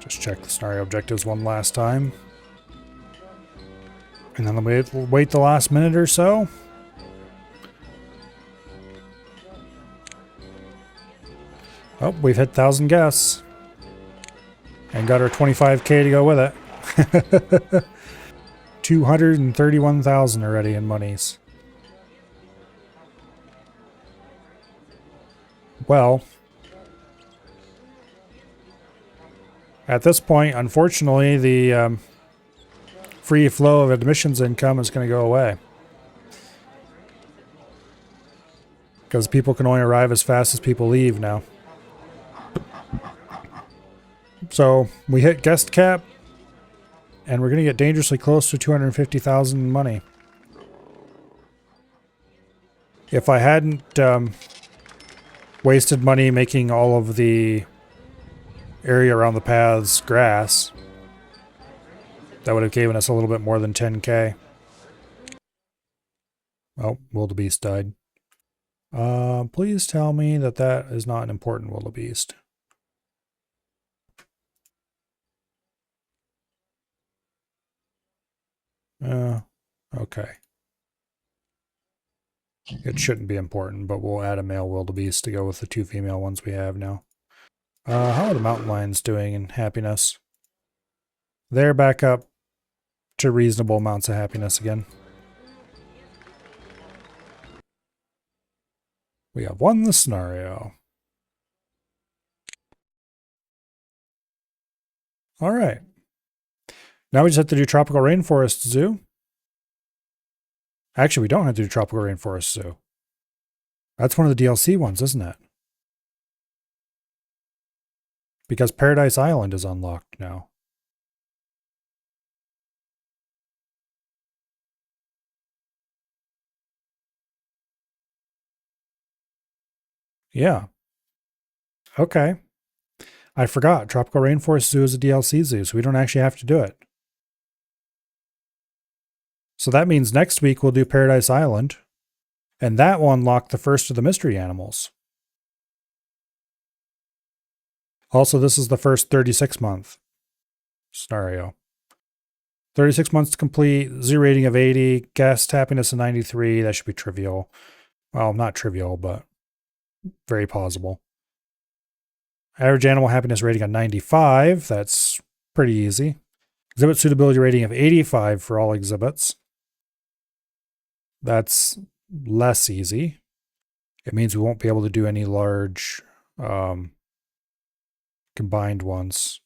Just check the scenario objectives one last time. And then we'll wait the last minute or so. Oh, we've hit 1,000 guests. And got our 25K to go with it. 231,000 already in monies. Well, at this point, unfortunately, the free flow of admissions income is going to go away. Because people can only arrive as fast as people leave now. So we hit guest cap, and we're going to get dangerously close to 250,000 in money. If I hadn't wasted money making all of the area around the paths grass, that would have given us a little bit more than 10K. Oh, wildebeest died. Please tell me that that is not an important wildebeest. Okay. It shouldn't be important, but we'll add a male wildebeest to go with the 2 female ones we have now. How are the mountain lions doing in happiness? They're back up to reasonable amounts of happiness again. We have won the scenario. All right. Now we just have to do Tropical Rainforest Zoo. Actually, we don't have to do Tropical Rainforest Zoo. That's one of the DLC ones, isn't it? Because Paradise Island is unlocked now. Yeah. Okay. I forgot. Tropical Rainforest Zoo is a DLC zoo, so we don't actually have to do it. So that means next week we'll do Paradise Island, and that will unlock the first of the mystery animals. Also, this is the first 36 month scenario. 36 months to complete, zoo rating of 80, guest happiness of 93. That should be trivial. Well, not trivial, but very plausible. Average animal happiness rating of 95. That's pretty easy. Exhibit suitability rating of 85 for all exhibits. That's less easy. It means we won't be able to do any large combined ones.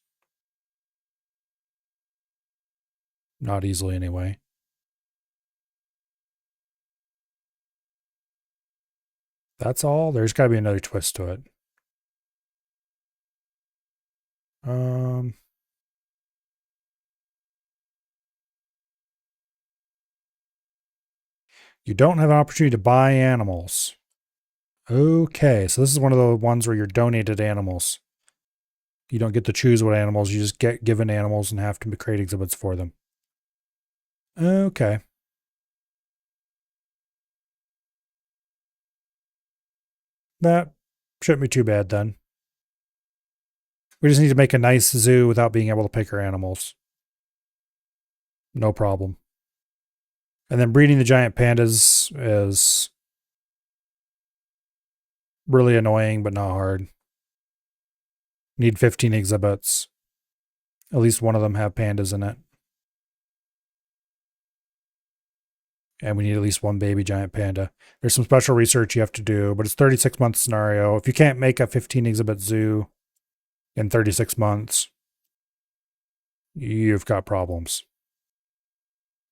Not easily, anyway. That's all? There's got to be another twist to it. You don't have an opportunity to buy animals. Okay, so this is one of the ones where you're donated animals. You don't get to choose what animals, you just get given animals and have to create exhibits for them. Okay. That shouldn't be too bad then. We just need to make a nice zoo without being able to pick our animals. No problem. And then breeding the giant pandas is really annoying, but not hard. Need 15 exhibits. At least one of them have pandas in it. And we need at least one baby giant panda. There's some special research you have to do, but it's 36 month scenario. If you can't make a 15 exhibit zoo in 36 months, you've got problems.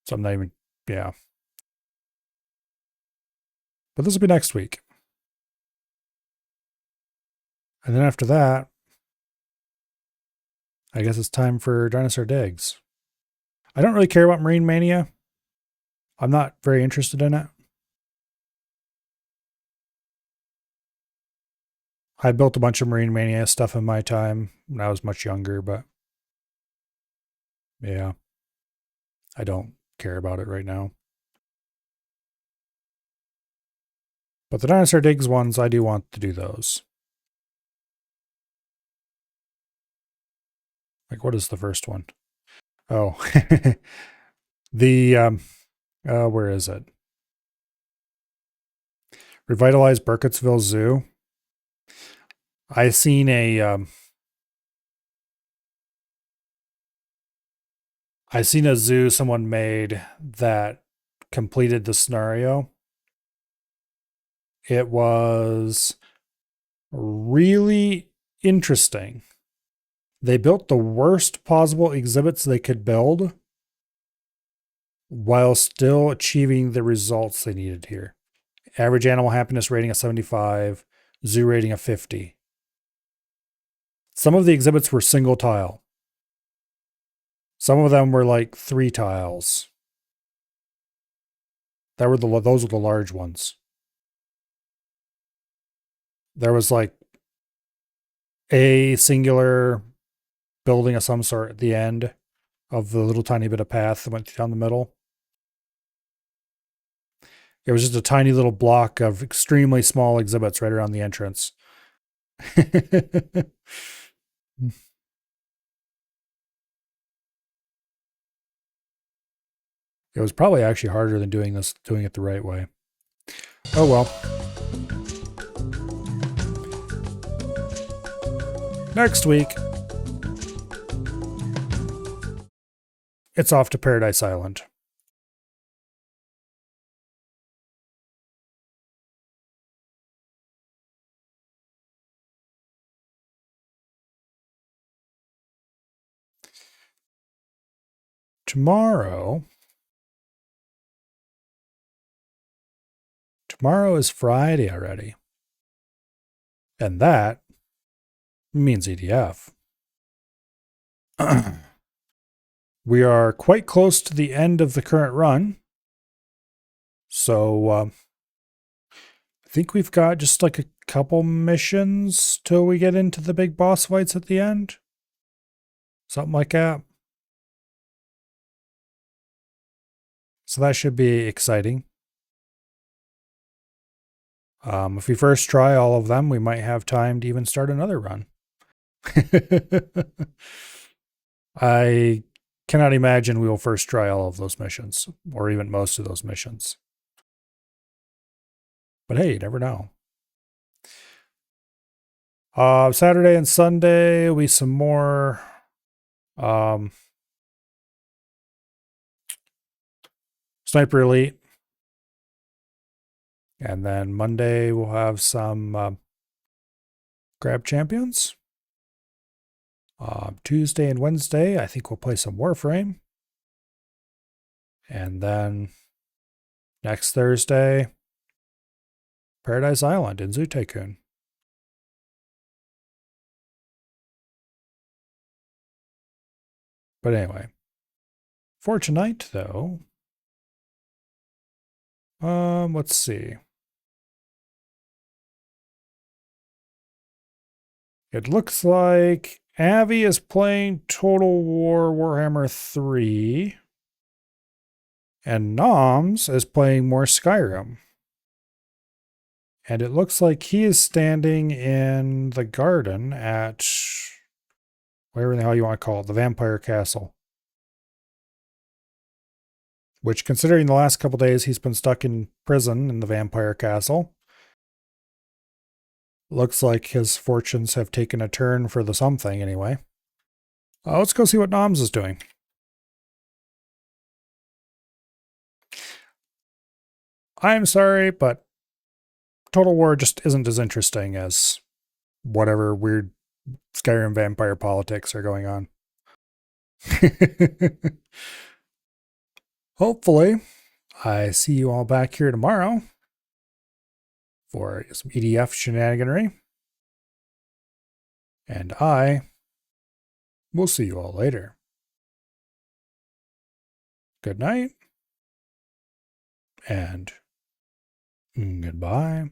So I'm not even, yeah. But this will be next week. And then after that, I guess it's time for Dinosaur Digs. I don't really care about Marine Mania. I'm not very interested in it. I built a bunch of Marine Mania stuff in my time when I was much younger, but yeah, I don't care about it right now. But the Dinosaur Digs ones, I do want to do those. Like, what is the first one? Oh, the, where is it? Revitalize Burkittsville Zoo. I seen a zoo someone made that completed the scenario. It was really interesting. They built the worst possible exhibits they could build while still achieving the results they needed here. Average animal happiness rating of 75, zoo rating of 50. Some of the exhibits were single tile. Some of them were like 3 tiles. Those were the large ones. There was like a singular building of some sort at the end of the little tiny bit of path that went down the middle. It was just a tiny little block of extremely small exhibits right around the entrance. It was probably actually harder than doing it the right way. Oh well. Next week, it's off to Paradise Island. Tomorrow is Friday already. And that means EDF. We are quite close to the end of the current run. So I think we've got just like a couple missions till we get into the big boss fights at the end. Something like that. So that should be exciting. If we first try all of them, we might have time to even start another run. I cannot imagine we will first try all of those missions, or even most of those missions. But hey, you never know. Saturday and Sunday will be some more Sniper Elite. And then Monday we'll have some Grab Champions. Tuesday and Wednesday, I think we'll play some Warframe. And then next Thursday, Paradise Island in Zoo Tycoon. But anyway, for tonight, though, let's see. It looks like Avi is playing Total War Warhammer 3, and Noms is playing more Skyrim. And it looks like he is standing in the garden at whatever the hell you want to call it, the Vampire Castle. Which, considering the last couple days he's been stuck in prison in the Vampire Castle, looks like his fortunes have taken a turn for the something anyway. Let's go see what Noms is doing. I'm sorry, but Total War just isn't as interesting as whatever weird Skyrim vampire politics are going on. Hopefully, I see you all back here tomorrow for some EDF shenaniganry. And I will see you all later. Good night and goodbye.